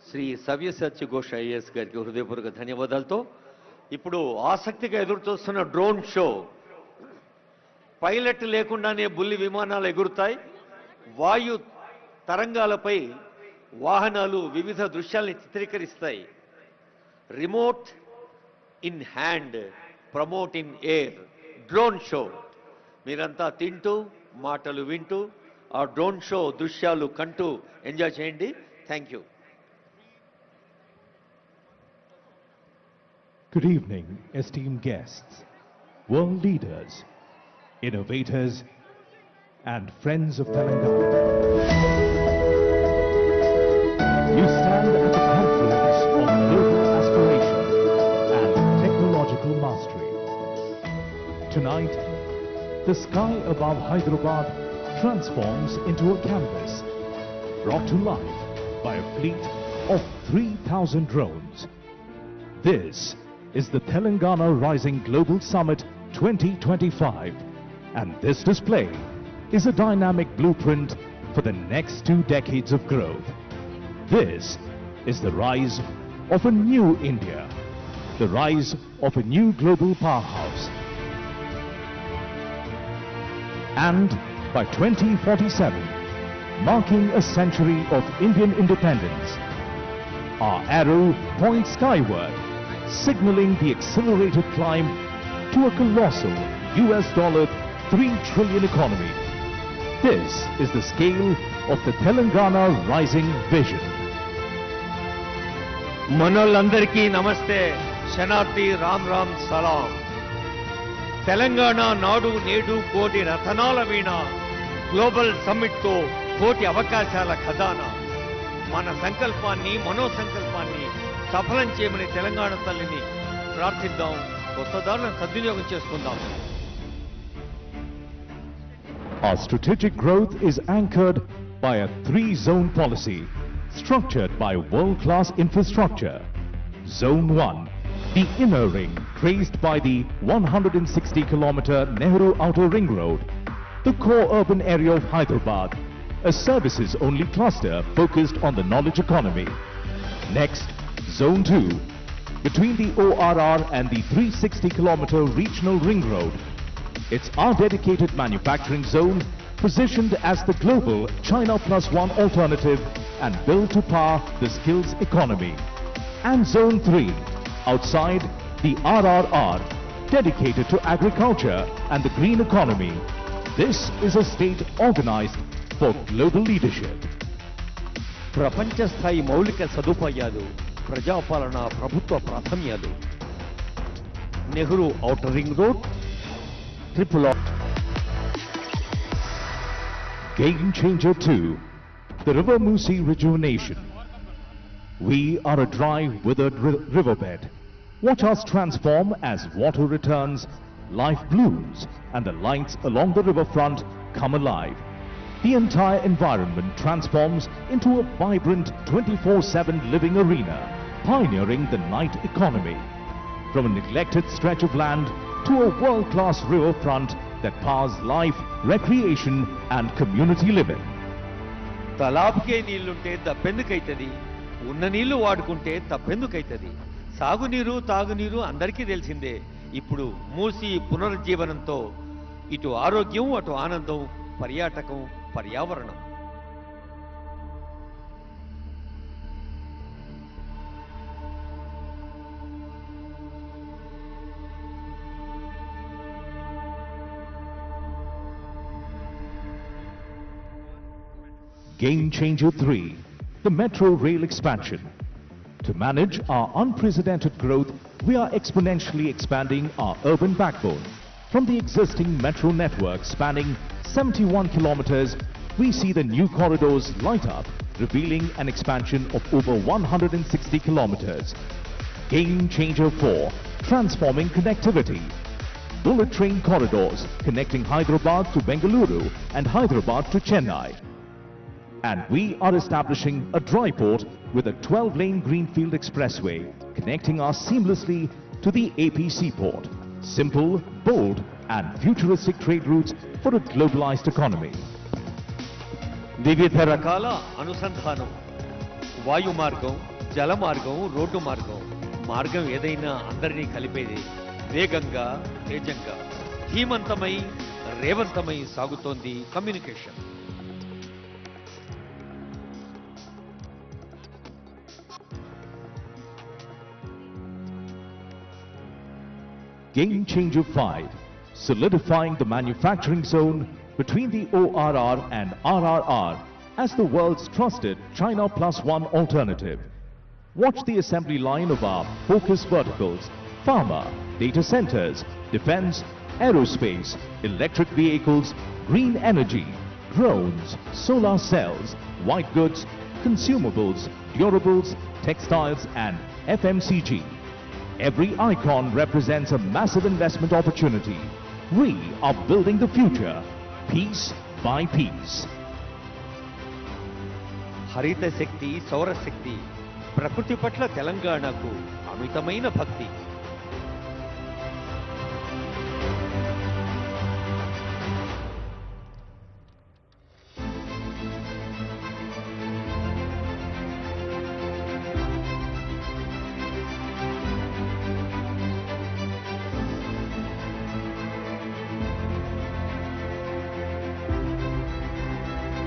Shri Savyasachi Ghosh IAS గారికి హృదయపూర్వక ధన్యవాదాలతో ఇప్పుడు ఆసక్తిగా ఎదురు చూస్తున్న drone show. Pilot లేకుండానే బుల్లి విమానాలు ఎగురుతాయి. వాయు తరంగాలపై వాహనాలు వివిధ దృశ్యాల్ని చిత్రీకరిస్తాయి. Remote in hand, promote in air, drone show. మీరంతా తింటూ మాటలు వింటూ ఆ డ్రోన్ షో దృశ్యాలు కంటూ ఎంజాయ్ చేయండి. Thank you. Good evening, esteemed guests, world leaders, innovators, and friends of Telangana. You stand at the confluence of global aspiration and technological mastery. Tonight, the sky above Hyderabad transforms into a canvas, brought to life by a fleet of 3,000 drones. This is the Telangana Rising Global Summit 2025, and this display is a dynamic blueprint for the next 2 decades of growth. This is the rise of a new India, the rise of a new global powerhouse. And by 2047, marking a century of Indian independence, our arrow points skyward, signaling the accelerated climb to a colossal $3 trillion economy. This is the scale of the Telangana Rising Vision. మనోళ్ళందరికీ నమస్తే, శనార్థి రామ్ రామ్ సలాం. తెలంగాణ నాడు నేడు కోటి రతనాల వీణ, global సమ్మిట్తో కోటి అవకాశాల ఖజానా. మన సంకల్పాన్ని, మనోసంకల్పాన్ని సఫలం చేయమని తెలంగాణ తల్లిని ప్రార్థిద్దాం. కొత్త దారులను సద్వినియోగం చేసుకుందాం. Our strategic growth is anchored by a 3-zone policy structured by world-class infrastructure. Zone 1, the inner ring traced by the 160-kilometer Nehru Outer Ring Road, the core urban area of Hyderabad, a services-only cluster focused on the knowledge economy. Next, Zone 2, between the ORR and the 360-kilometer regional ring road. It's our dedicated manufacturing zone positioned as the global China Plus One alternative and built to power the skills economy. And Zone 3, outside the RRR, dedicated to agriculture and the green economy. This is a state organized for global leadership. ప్రపంచ స్థాయి మౌలిక సదుపాయాలు, ప్రజాపాలన, ప్రభుత్వ ప్రాధాన్యాలు. Nehru outer ring road, triple Game Changer 2, the River Musi rejuvenation. We are a dry, withered riverbed. Watch us transform as water returns, life blooms, and the lights along the riverfront come alive. The entire environment transforms into a vibrant 24/7 living arena, pioneering the night economy. From a neglected stretch of land to a world-class riverfront that powers life, recreation, and community living. తలాబ్కే నీళ్లుంటే దప్పెందుకైతుంది, ఉన్న నీళ్లు వాడుకుంటే తప్పెందుకైతుంది. సాగునీరు, తాగునీరు అందరికీ తెలిసిందే. ఇప్పుడు మూసి పునరుజ్జీవనంతో ఇటు ఆరోగ్యం, అటు ఆనందం, పర్యాటకం, పర్యావరణం. Game Changer 3, the metro rail expansion. To manage our unprecedented growth, we are exponentially expanding our urban backbone from the existing metro network spanning 71 kilometers we see the new corridors light up, revealing an expansion of over 160 kilometers. Game Changer 4, transforming connectivity. Bullet train corridors connecting Hyderabad to Bengaluru and Hyderabad to Chennai. And we are establishing a dry port with a 12-lane greenfield expressway connecting us seamlessly to the AP seaport. Simple, bold and futuristic trade routes for a globalized economy. వివిధ రకాల అనుసంధానం, వాయు మార్గం, జల మార్గం, road మార్గం. మార్గం ఏదైనా అందరినీ కలిపేది వేగంగా, తేజంగా, ధీమంతమై, రేవంతమై సాగుతోంది communication. Game Changer 5, solidifying the manufacturing zone between the ORR and RRR as the world's trusted China Plus One alternative. Watch the assembly line of our focus verticals: pharma, data centers, defense, aerospace, electric vehicles, green energy, drones, solar cells, white goods, consumables, durables, textiles and FMCG. Every icon represents a massive investment opportunity. We are building the future, piece by piece. హరిత శక్తి, సౌరశక్తి, ప్రకృతి పట్ల తెలంగాణకు అమితమైన భక్తి.